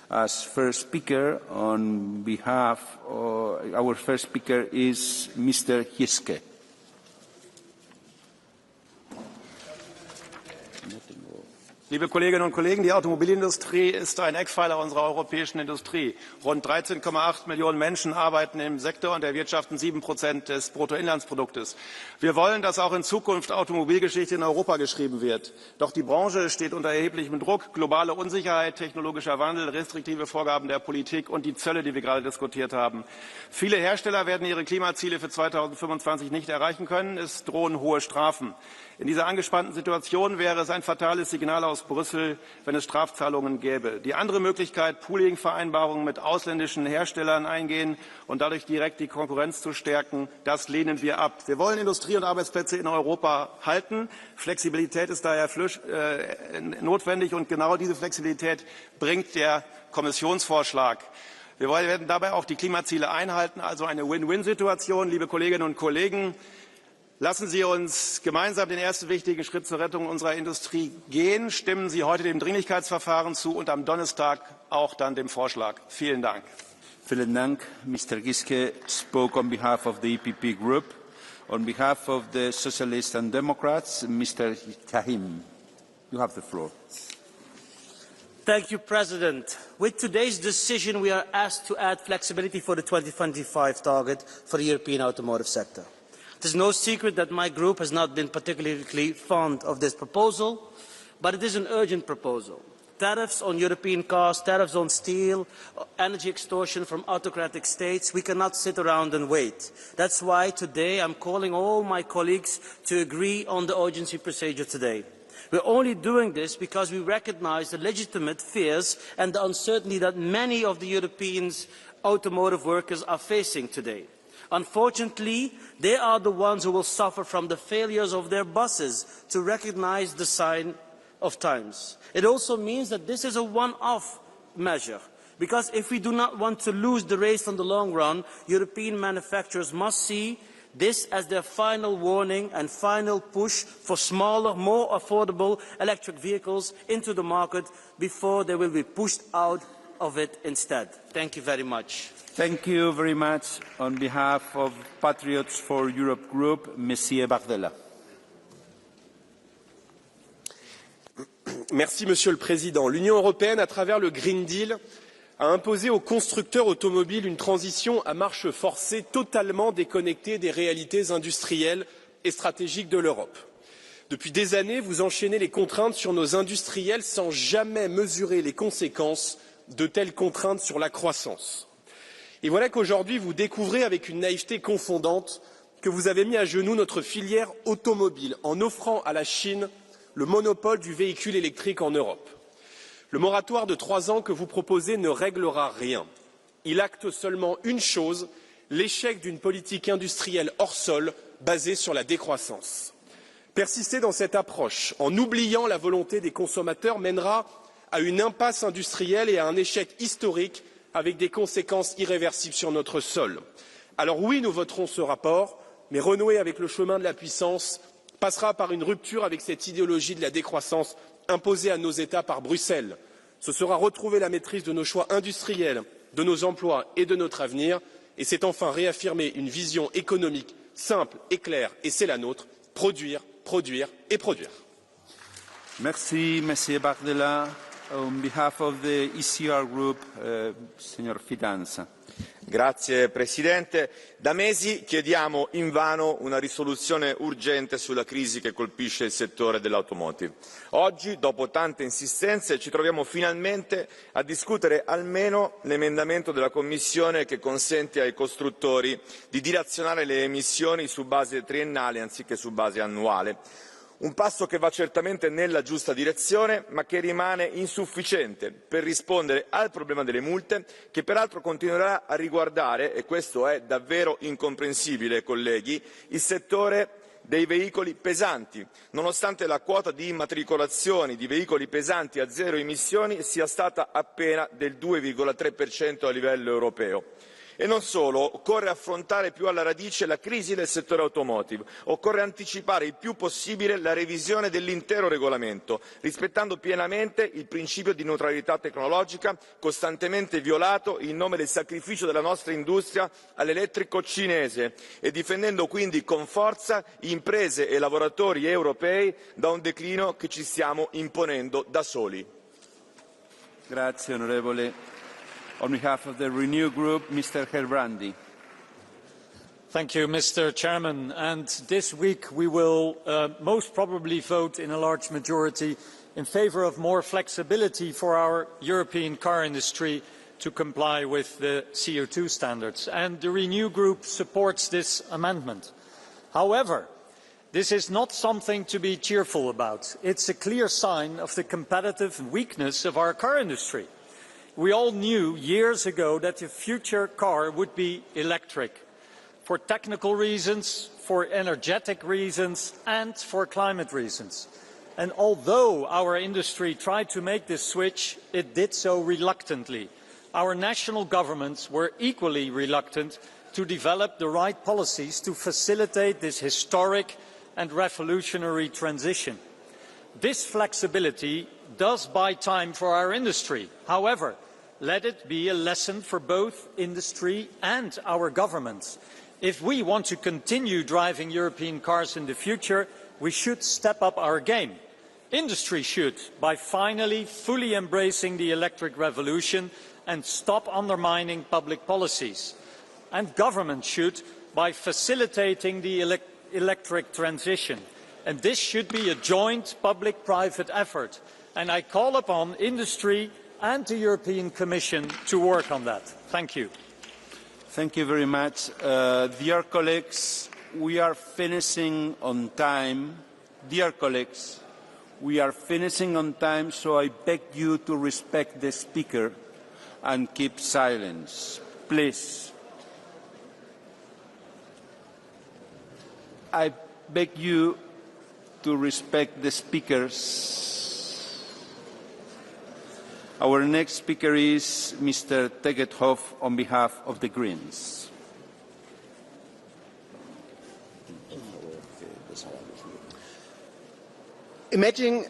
As first speaker, on behalf of our first speaker is Mr. Hiske.
Liebe Kolleginnen und Kollegen, die Automobilindustrie ist ein Eckpfeiler unserer europäischen Industrie. Rund 13,8 Millionen Menschen arbeiten im Sektor und erwirtschaften 7% des Bruttoinlandsproduktes. Wir wollen, dass auch in Zukunft Automobilgeschichte in Europa geschrieben wird. Doch die Branche steht unter erheblichem Druck. Globale Unsicherheit, technologischer Wandel, restriktive Vorgaben der Politik und die Zölle, die wir gerade diskutiert haben. Viele Hersteller werden ihre Klimaziele für 2025 nicht erreichen können. Es drohen hohe Strafen. In dieser angespannten Situation wäre es ein fatales Signal aus Brüssel, wenn es Strafzahlungen gäbe. Die andere Möglichkeit, Pooling-Vereinbarungen mit ausländischen Herstellern eingehen und dadurch direkt die Konkurrenz zu stärken, das lehnen wir ab. Wir wollen Industrie und Arbeitsplätze in Europa halten. Flexibilität ist daher notwendig und genau diese Flexibilität bringt der Kommissionsvorschlag. Wir werden dabei auch die Klimaziele einhalten, also eine Win-Win-Situation. Liebe Kolleginnen und Kollegen, lassen Sie uns gemeinsam den ersten wichtigen Schritt zur Rettung unserer Industrie gehen. Stimmen Sie heute dem Dringlichkeitsverfahren zu und am Donnerstag auch dann dem Vorschlag. Vielen Dank.
Vielen Dank. Mr. Giske spoke on behalf of the EPP Group. On behalf of the Socialists and Democrats, Mr. Kahim, you have the floor.
Thank you, President. With today's decision, we are asked to add flexibility for the 2025 target for the European automotive sector. It is no secret that my group has not been particularly fond of this proposal, but it is an urgent proposal. Tariffs on European cars, tariffs on steel, energy extortion from autocratic states, we cannot sit around and wait. That's why today I'm calling all my colleagues to agree on the urgency procedure today. We're only doing this because we recognize the legitimate fears and the uncertainty that many of the European automotive workers are facing today. Unfortunately, they are the ones who will suffer from the failures of their bosses to recognize the sign of times. It also means that this is a one-off measure, because if we do not want to lose the race in the long run, European manufacturers must see this as their final warning and final push for smaller, more affordable electric vehicles into the market before they will be pushed out of it instead. Thank you very much.
Thank you very much. On behalf of Patriots for Europe Group, Monsieur Bardella.
Merci, Monsieur le Président. L'Union européenne, à travers le Green Deal, a imposé aux constructeurs automobiles une transition à marche forcée totalement déconnectée des réalités industrielles et stratégiques de l'Europe. Depuis des années, vous enchaînez les contraintes sur nos industriels sans jamais mesurer les conséquences de telles contraintes sur la croissance. Et voilà qu'aujourd'hui, vous découvrez avec une naïveté confondante que vous avez mis à genoux notre filière automobile en offrant à la Chine le monopole du véhicule électrique en Europe. Le moratoire de 3 ans que vous proposez ne réglera rien. Il acte seulement une chose, l'échec d'une politique industrielle hors sol basée sur la décroissance. Persister dans cette approche en oubliant la volonté des consommateurs mènera à une impasse industrielle et à un échec historique avec des conséquences irréversibles sur notre sol. Alors oui, nous voterons ce rapport, mais renouer avec le chemin de la puissance passera par une rupture avec cette idéologie de la décroissance imposée à nos États par Bruxelles. Ce sera retrouver la maîtrise de nos choix industriels, de nos emplois et de notre avenir, et c'est enfin réaffirmer une vision économique simple et claire, et c'est la nôtre, produire, produire et produire.
Merci, Monsieur Bardella. On behalf of the ECR Group, Señor Fidanza.
Grazie Presidente. Da mesi chiediamo invano una risoluzione urgente sulla crisi che colpisce il settore dell'automotive. Oggi, dopo tante insistenze, ci troviamo finalmente a discutere almeno l'emendamento della Commissione che consente ai costruttori di dilazionare le emissioni su base triennale anziché su base annuale. Un passo che va certamente nella giusta direzione, ma che rimane insufficiente per rispondere al problema delle multe, che peraltro continuerà a riguardare, e questo è davvero incomprensibile, colleghi, il settore dei veicoli pesanti, nonostante la quota di immatricolazioni di veicoli pesanti a zero emissioni sia stata appena del 2,3% a livello europeo. E non solo, occorre affrontare più alla radice la crisi del settore automotive, occorre anticipare il più possibile la revisione dell'intero regolamento, rispettando pienamente il principio di neutralità tecnologica, costantemente violato in nome del sacrificio della nostra industria all'elettrico cinese, e difendendo quindi con forza imprese e lavoratori europei da un declino che ci stiamo imponendo da soli.
Grazie, onorevole. On behalf of the Renew Group, Mr. Herbrandi.
Thank you, Mr. Chairman. And this week we will most probably vote in a large majority in favour of more flexibility for our European car industry to comply with the CO2 standards. And the Renew Group supports this amendment. However, this is not something to be cheerful about. It's a clear sign of the competitive weakness of our car industry. We all knew years ago that the future car would be electric, for technical reasons, for energetic reasons, and for climate reasons. And although our industry tried to make this switch, it did so reluctantly. Our national governments were equally reluctant to develop the right policies to facilitate this historic and revolutionary transition. This flexibility does buy time for our industry. However, let it be a lesson for both industry and our governments. If we want to continue driving European cars in the future, we should step up our game. Industry should, by finally fully embracing the electric revolution and stop undermining public policies. And government should, by facilitating the electric transition. And this should be a joint public-private effort. And I call upon industry and the European Commission to work on that. Thank you.
Thank you very much. Dear colleagues, we are finishing on time. Dear colleagues, we are finishing on time, so I beg you to respect the speaker and keep silence. Please. I beg you to respect the speakers. Our next speaker is Mr. Tegethoff on behalf of the Greens.
Imagine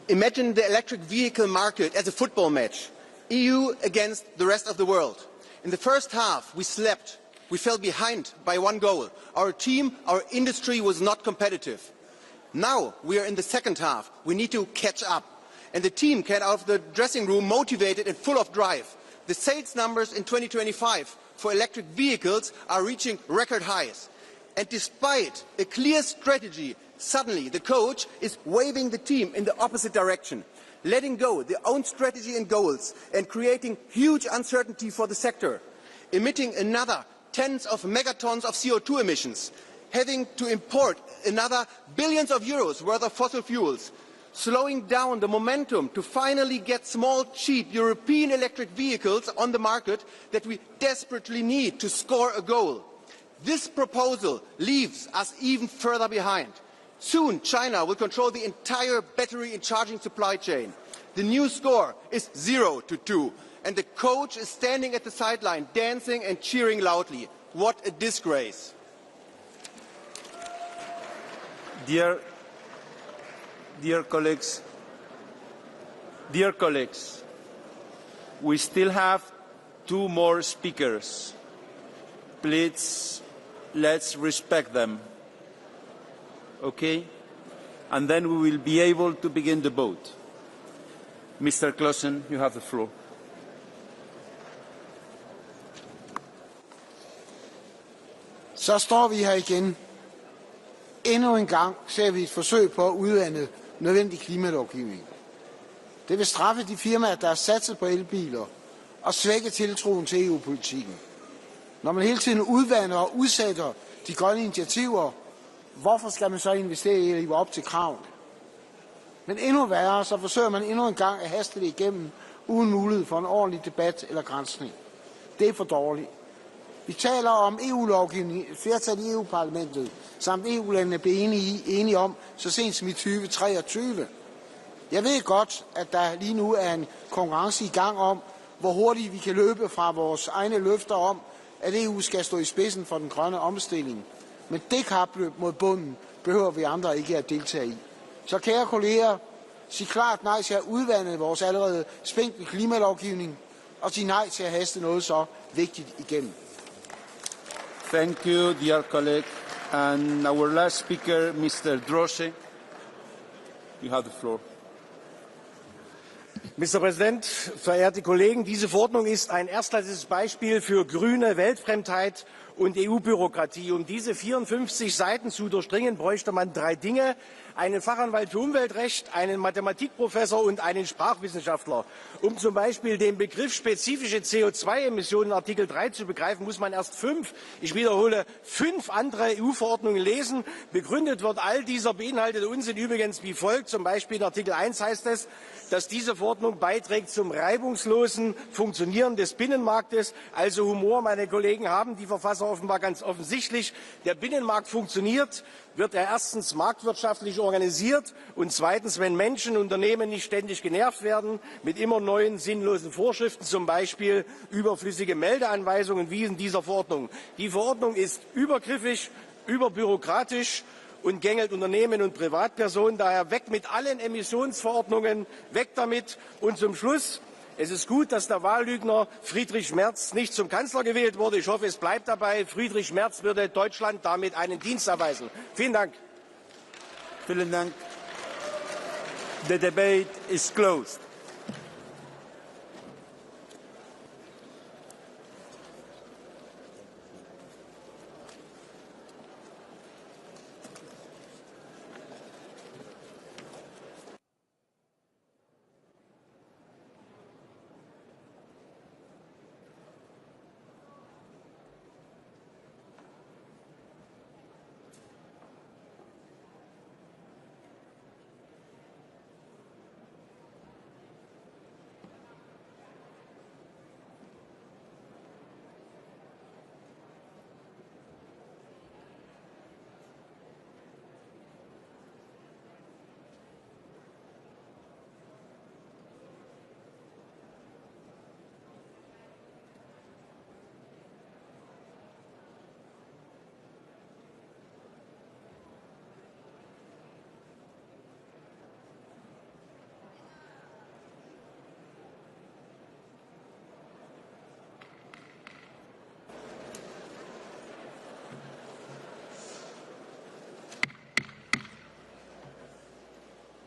the electric vehicle market as a football match, EU against the rest of the world. In the first half, we slept. We fell behind by one goal. Our team, our industry was not competitive. Now we are in the second half. We need to catch up. And the team came out of the dressing room motivated and full of drive. The sales numbers in 2025 for electric vehicles are reaching record highs. And despite a clear strategy, suddenly the coach is waving the team in the opposite direction, letting go their own strategy and goals and creating huge uncertainty for the sector, emitting another tens of megatons of CO2 emissions, having to import another billions of euros worth of fossil fuels, slowing down the momentum to finally get small, cheap European electric vehicles on the market that we desperately need to score a goal. This proposal leaves us even further behind. Soon, China will control the entire battery and charging supply chain. The new score is 0-2, and the coach is standing at the sideline, dancing and cheering loudly. What a disgrace.
Dear colleagues, we still have two more speakers. Please, let's respect them. Okay? And then we will be able to begin the vote. Mr. Clausen, you have the floor.
så står vi her igen. Endnu en gang ser vi et forsøg på at udvande nødvendig klimalovgivning. Det vil straffe de firmaer, der har satset på elbiler, og svække tiltroen til EU-politikken. Når man hele tiden udvander og udsætter de grønne initiativer, hvorfor skal man så investere i at leve op til kravene? Men endnu værre, så forsøger man endnu en gang at haste det igennem, uden mulighed for en ordentlig debat eller granskning. Det er for dårligt. Vi taler om EU-lovgivning, et flertal i EU-parlamentet, samt EU-landene blev enige om så sent som i 2023. Jeg ved godt, at der lige nu er en konkurrence i gang om, hvor hurtigt vi kan løbe fra vores egne løfter om, at EU skal stå i spidsen for den grønne omstilling. Men det kapløb mod bunden behøver vi andre ikke at deltage i. Så kære kolleger, sig klart nej til at udvande vores allerede spinkle klimalovgivning, og sig nej til at haste noget så vigtigt igennem.
Thank you, dear colleague. And our last speaker, Mr. Drosse. You have the floor.
Mr. Präsident, verehrte Kollegen, diese Verordnung ist ein erstklassiges Beispiel für grüne Weltfremdheit und EU-Bürokratie. Um diese 54 Seiten zu durchdringen, bräuchte man 3 Dinge: einen Fachanwalt für Umweltrecht, einen Mathematikprofessor und einen Sprachwissenschaftler. Um zum Beispiel den Begriff spezifische CO2-Emissionen in Artikel 3 zu begreifen, muss man erst 5, ich wiederhole, 5 andere EU-Verordnungen lesen. Begründet wird all dieser beinhaltete Unsinn übrigens wie folgt. Zum Beispiel in Artikel 1 heißt es, dass diese Verordnung beiträgt zum reibungslosen Funktionieren des Binnenmarktes. Also Humor, meine Kollegen, haben die Verfasser offenbar ganz offensichtlich. Der Binnenmarkt funktioniert, wird er erstens marktwirtschaftlich organisiert und zweitens, wenn Menschen und Unternehmen nicht ständig genervt werden mit immer neuen sinnlosen Vorschriften, zum Beispiel überflüssige Meldeanweisungen wie in dieser Verordnung. Die Verordnung ist übergriffig, überbürokratisch und gängelt Unternehmen und Privatpersonen. Daher weg mit allen Emissionsverordnungen, weg damit. Und zum Schluss: Es ist gut, dass der Wahllügner Friedrich Merz nicht zum Kanzler gewählt wurde. Ich hoffe, es bleibt dabei. Friedrich Merz würde Deutschland damit einen Dienst erweisen. Vielen Dank.
Vielen Dank. The debate is closed.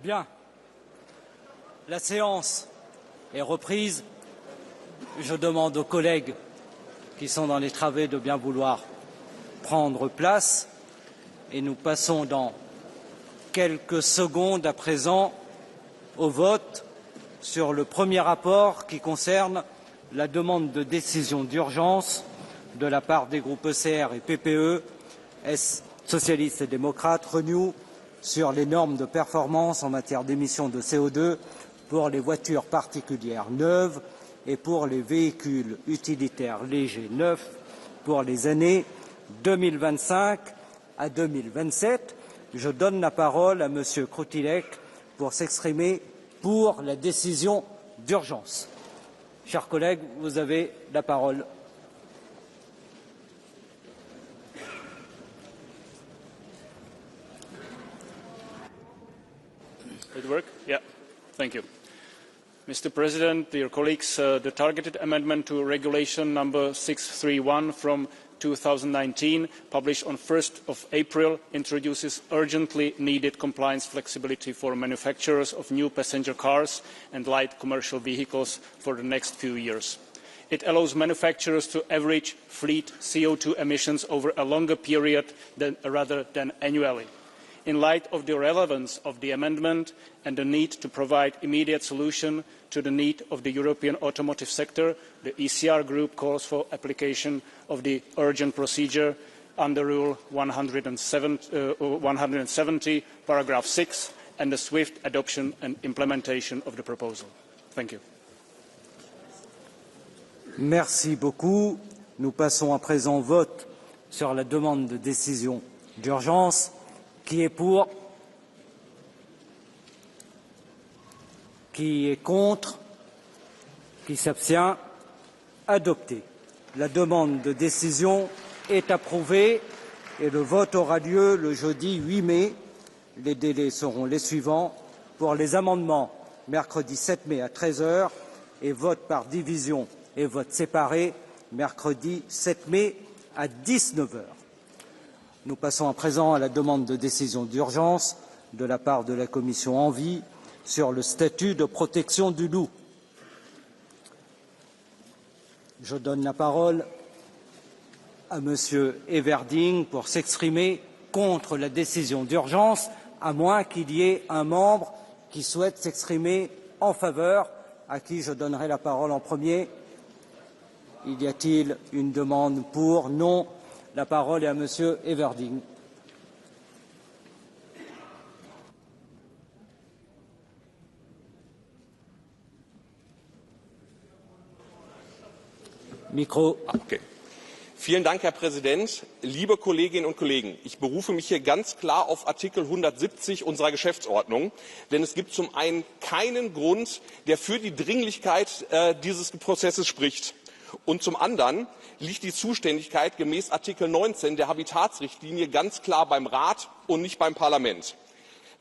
Bien. La séance est reprise. Je demande aux collègues qui sont dans les travées de bien vouloir prendre place. Et nous passons dans quelques secondes à présent au vote sur le premier rapport qui concerne la demande de décision d'urgence de la part des groupes ECR et PPE, socialistes et démocrates, Renew, sur les normes de performance en matière d'émissions de CO2 pour les voitures particulières neuves et pour les véhicules utilitaires légers neufs pour les années 2025 à 2027. Je donne la parole à M. Kroutilek pour s'exprimer pour la décision d'urgence. Chers collègues, vous avez la parole.
It work? Yeah. Thank you. Mr. President, dear colleagues, the targeted amendment to Regulation number 631 from 2019, published on 1st of April, introduces urgently needed compliance flexibility for manufacturers of new passenger cars and light commercial vehicles for the next few years. It allows manufacturers to average fleet CO2 emissions over a longer period rather than annually. In light of the relevance of the amendment and the need to provide immediate solution to the need of the European automotive sector, the ECR Group calls for application of the urgent procedure under Rule 170, paragraph 6, and the swift adoption and implementation of the proposal. Thank you.
Merci beaucoup. Nous passons à présent au vote sur la demande de décision d'urgence. Qui est pour? Qui est contre? Qui s'abstient? Adopté. La demande de décision est approuvée et le vote aura lieu le jeudi 8 mai. Les délais seront les suivants. Pour les amendements, mercredi 7 mai à 13 h et vote par division et vote séparé, mercredi 7 mai à 19 h. Nous passons à présent à la demande de décision d'urgence de la part de la commission Envie sur le statut de protection du loup. Je donne la parole à Monsieur Everding pour s'exprimer contre la décision d'urgence, à moins qu'il y ait un membre qui souhaite s'exprimer en faveur, à qui je donnerai la parole en premier. Y a-t-il une demande pour? Non. La parole est à Monsieur Everding. Mikro.
Okay. Vielen Dank, Herr Präsident. Liebe Kolleginnen und Kollegen, ich berufe mich hier ganz klar auf Artikel 170 unserer Geschäftsordnung, denn es gibt zum einen keinen Grund, der für die Dringlichkeit dieses Prozesses spricht. Und zum anderen liegt die Zuständigkeit gemäß Artikel 19 der Habitatsrichtlinie ganz klar beim Rat und nicht beim Parlament.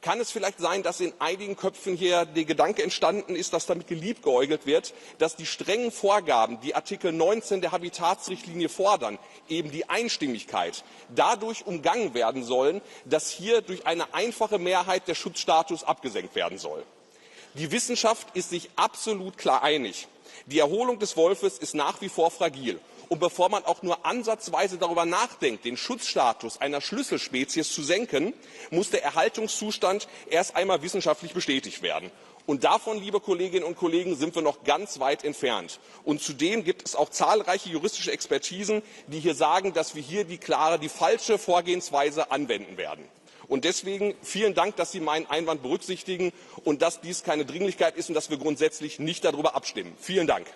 Kann es vielleicht sein, dass in einigen Köpfen hier der Gedanke entstanden ist, dass damit geliebäugelt wird, dass die strengen Vorgaben, die Artikel 19 der Habitatsrichtlinie fordern, eben die Einstimmigkeit, dadurch umgangen werden sollen, dass hier durch eine einfache Mehrheit der Schutzstatus abgesenkt werden soll? Die Wissenschaft ist sich absolut klar einig. Die Erholung des Wolfes ist nach wie vor fragil. Und bevor man auch nur ansatzweise darüber nachdenkt, den Schutzstatus einer Schlüsselspezies zu senken, muss der Erhaltungszustand erst einmal wissenschaftlich bestätigt werden. Und davon, liebe Kolleginnen und Kollegen, sind wir noch ganz weit entfernt. Und zudem gibt es auch zahlreiche juristische Expertisen, die hier sagen, dass wir hier die falsche Vorgehensweise anwenden werden. Und deswegen vielen Dank, dass Sie meinen Einwand berücksichtigen und dass dies keine Dringlichkeit ist und dass wir grundsätzlich nicht darüber abstimmen. Vielen Dank.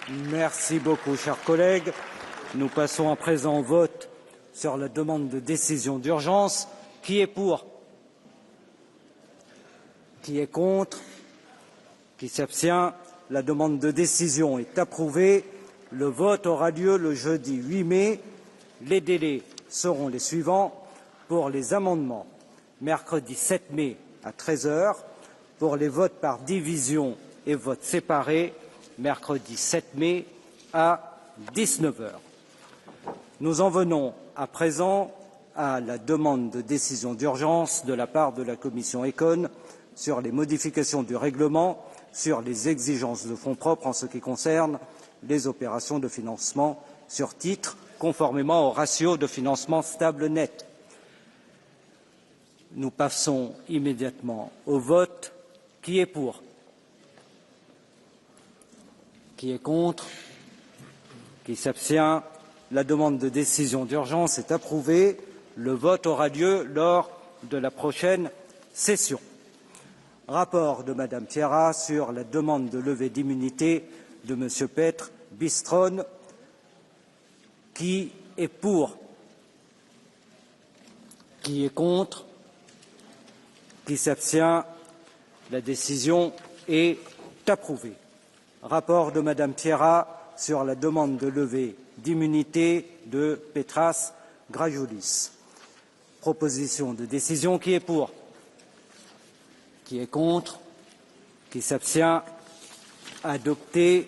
Merci beaucoup, chers collègues. Nous passons à présent au vote sur la demande de décision d'urgence. Qui est pour? Qui est contre? Qui s'abstient? La demande de décision est approuvée. Le vote aura lieu le jeudi 8 mai. Les délais seront les suivants. Pour les amendements, mercredi 7 mai à 13 h. Pour les votes par division et vote séparé, mercredi 7 mai à 19 h. Nous en venons à présent à la demande de décision d'urgence de la part de la commission Econ sur les modifications du règlement sur les exigences de fonds propres en ce qui concerne les opérations de financement sur titre, conformément au ratio de financement stable net. Nous passons immédiatement au vote. Qui est pour? Qui est contre? Qui s'abstient? La demande de décision d'urgence est approuvée. Le vote aura lieu lors de la prochaine session. Rapport de Madame Thiera sur la demande de levée d'immunité de Monsieur Petr Bistron. Qui est pour? Qui est contre? Qui s'abstient? La décision est approuvée. Rapport de Madame Thiera sur la demande de levée d'immunité de Petras Grajoulis. Proposition de décision. Qui est pour? Qui est contre? Qui s'abstient? Adopté.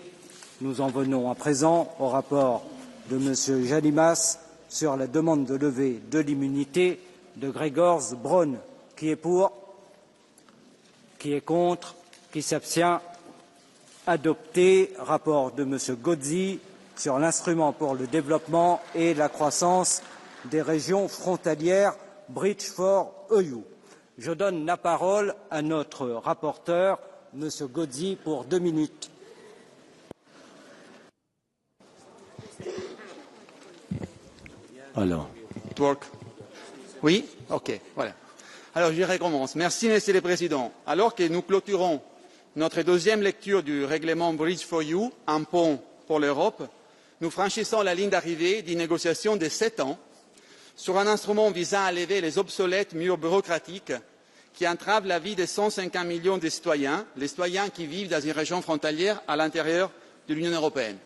Nous en venons à présent au rapport de Monsieur Jalimas sur la demande de levée de l'immunité de Gregors Braun. Qui est pour? Qui est contre? Qui s'abstient? Adopté. Rapport de M. Gozzi sur l'instrument pour le développement et la croissance des régions frontalières, Bridge for EU. Je donne la parole à notre rapporteur, M. Gozzi, pour 2 minutes.
Alors, work. Oui, ok, voilà. Alors, je recommence. Merci, Monsieur le Président. Alors que nous clôturons notre deuxième lecture du règlement Bridge for You, un pont pour l'Europe, nous franchissons la ligne d'arrivée d'une négociation de 7 ans sur un instrument visant à lever les obsolètes murs bureaucratiques qui entravent la vie de 150 millions de citoyens, les citoyens qui vivent dans une région frontalière à l'intérieur de l'Union européenne.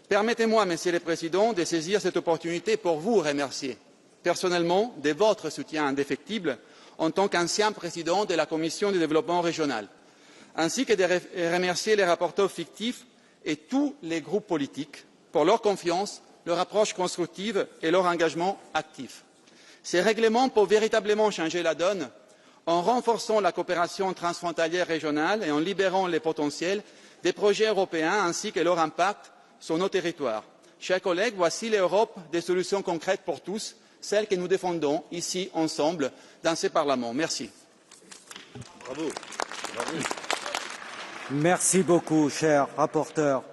Permettez-moi, Monsieur le Président, de saisir cette opportunité pour vous remercier personnellement de votre soutien indéfectible en tant qu'ancien président de la Commission du développement régional, ainsi que de remercier les rapporteurs fictifs et tous les groupes politiques pour leur confiance, leur approche constructive et leur engagement actif. Ces règlements peuvent véritablement changer la donne en renforçant la coopération transfrontalière régionale et en libérant les potentiels des projets européens ainsi que leur impact sur nos territoires. Chers collègues, voici l'Europe des solutions concrètes pour tous, celles que nous défendons ici ensemble dans ce Parlement. Merci.
Bravo. Bravo.
Merci beaucoup, cher rapporteur,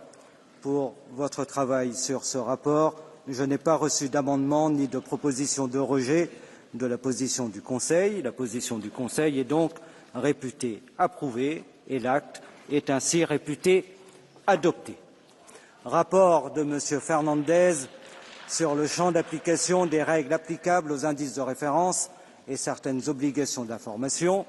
pour votre travail sur ce rapport. Je n'ai pas reçu d'amendement ni de proposition de rejet de la position du Conseil. La position du Conseil est donc réputée approuvée et l'acte est ainsi réputé adopté. Rapport de M. Fernandez sur le champ d'application des règles applicables aux indices de référence et certaines obligations d'information.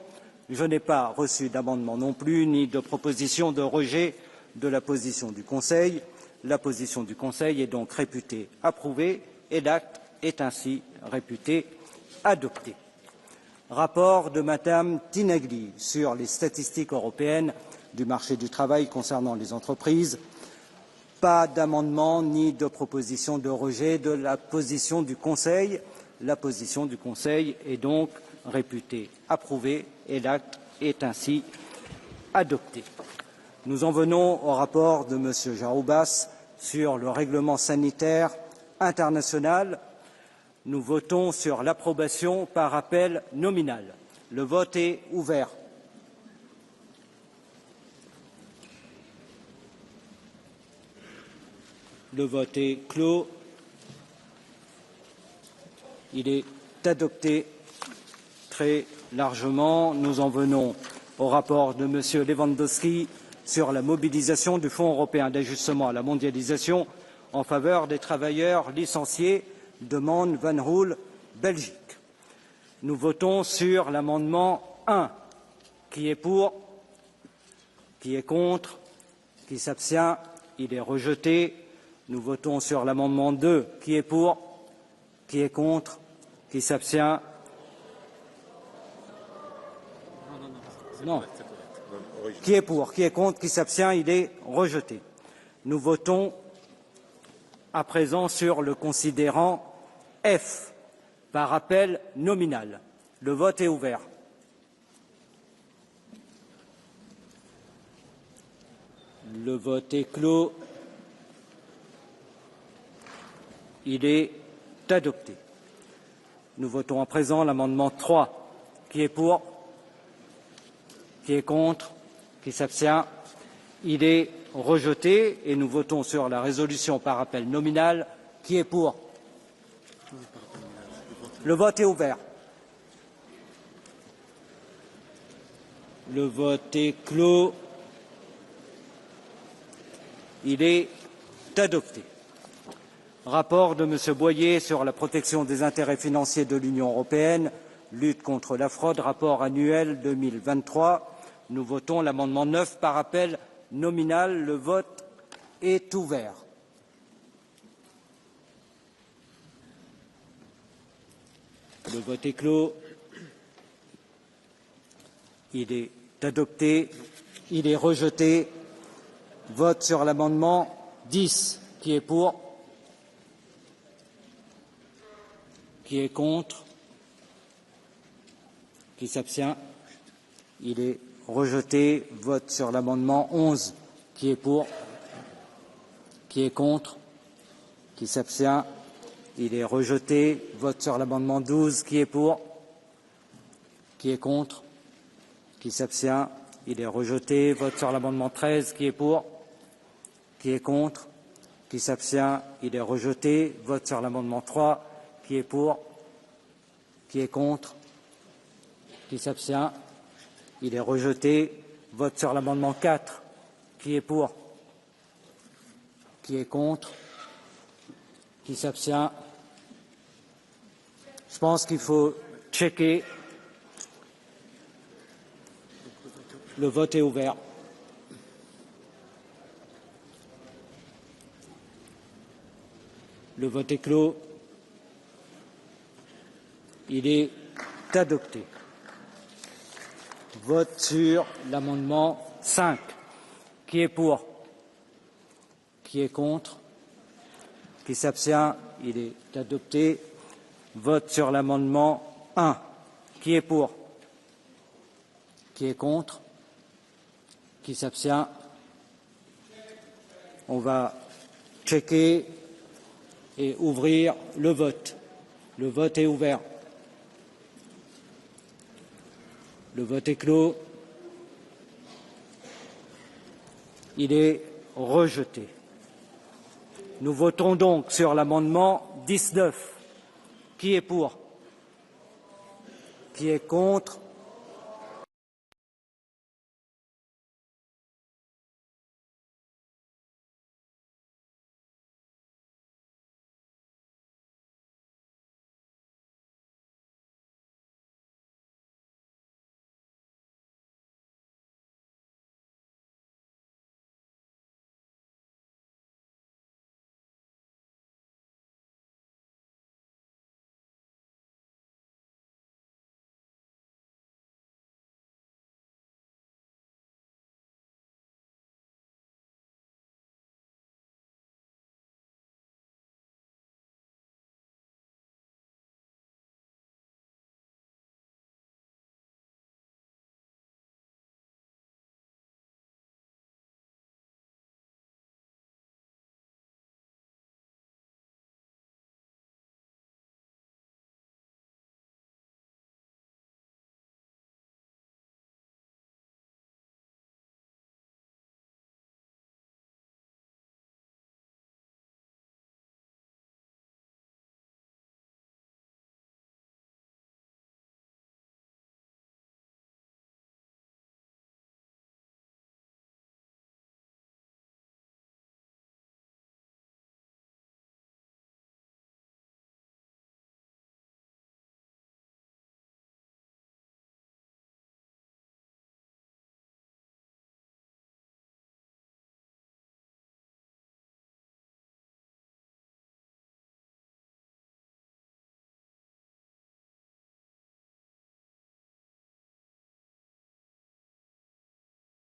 Je n'ai pas reçu d'amendement non plus, ni de proposition de rejet de la position du Conseil. La position du Conseil est donc réputée approuvée et l'acte est ainsi réputé adopté. Rapport de Mme Tinagli sur les statistiques européennes du marché du travail concernant les entreprises. Pas d'amendement ni de proposition de rejet de la position du Conseil. La position du Conseil est donc réputée approuvée et l'acte est ainsi adopté. Nous en venons au rapport de M. Showbiz sur le règlement sanitaire international. Nous votons sur l'approbation par appel nominal. Le vote est ouvert. Le vote est clos. Il est adopté très largement. Nous en venons au rapport de M. Lewandowski sur la mobilisation du Fonds européen d'ajustement à la mondialisation en faveur des travailleurs licenciés, demande Van Roel, Belgique. Nous votons sur l'amendement 1. Qui est pour? Qui est contre? Qui s'abstient? Il est rejeté. Nous votons sur l'amendement 2. Qui est pour? Qui est contre? Qui s'abstient? Non. Qui est pour? Qui est contre? Qui s'abstient? Il est rejeté. Nous votons à présent sur le considérant F par appel nominal. Le vote est ouvert. Le vote est clos. Il est adopté. Nous votons à présent l'amendement 3. Qui est pour? Qui est contre? Qui s'abstient? Il est rejeté et nous votons sur la résolution par appel nominal. Qui est pour? Le vote est ouvert. Le vote est clos. Il est adopté. Rapport de M. Boyer sur la protection des intérêts financiers de l'Union européenne, lutte contre la fraude, rapport annuel 2023. Nous votons l'amendement 9 par appel nominal. Le vote est ouvert. Le vote est clos. Il est adopté. Il est rejeté. Vote sur l'amendement 10. Qui est pour? Qui est contre? Qui s'abstient? Il est rejeté. Vote sur l'amendement 11. Qui est pour? Qui est contre? Qui s'abstient? Il est rejeté. Vote sur l'amendement 12. Qui est pour? Qui est contre? Qui s'abstient? Il est rejeté. Vote sur l'amendement 13. Qui est pour? Qui est contre? Qui s'abstient? Il est rejeté. Vote sur l'amendement 3. Qui est pour? Qui est contre? Qui s'abstient? Il est rejeté. Vote sur l'amendement 4. Qui est pour? Qui est contre? Qui s'abstient? Je pense qu'il faut checker. Le vote est ouvert. Le vote est clos. Il est adopté. Vote sur l'amendement 5. Qui est pour? Qui est contre? Qui s'abstient? Il est adopté. Vote sur l'amendement 1. Qui est pour? Qui est contre? Qui s'abstient? On va checker et ouvrir le vote. Le vote est ouvert. Le vote est clos. Il est rejeté. Nous votons donc sur l'amendement 19. Qui est pour? Qui est contre?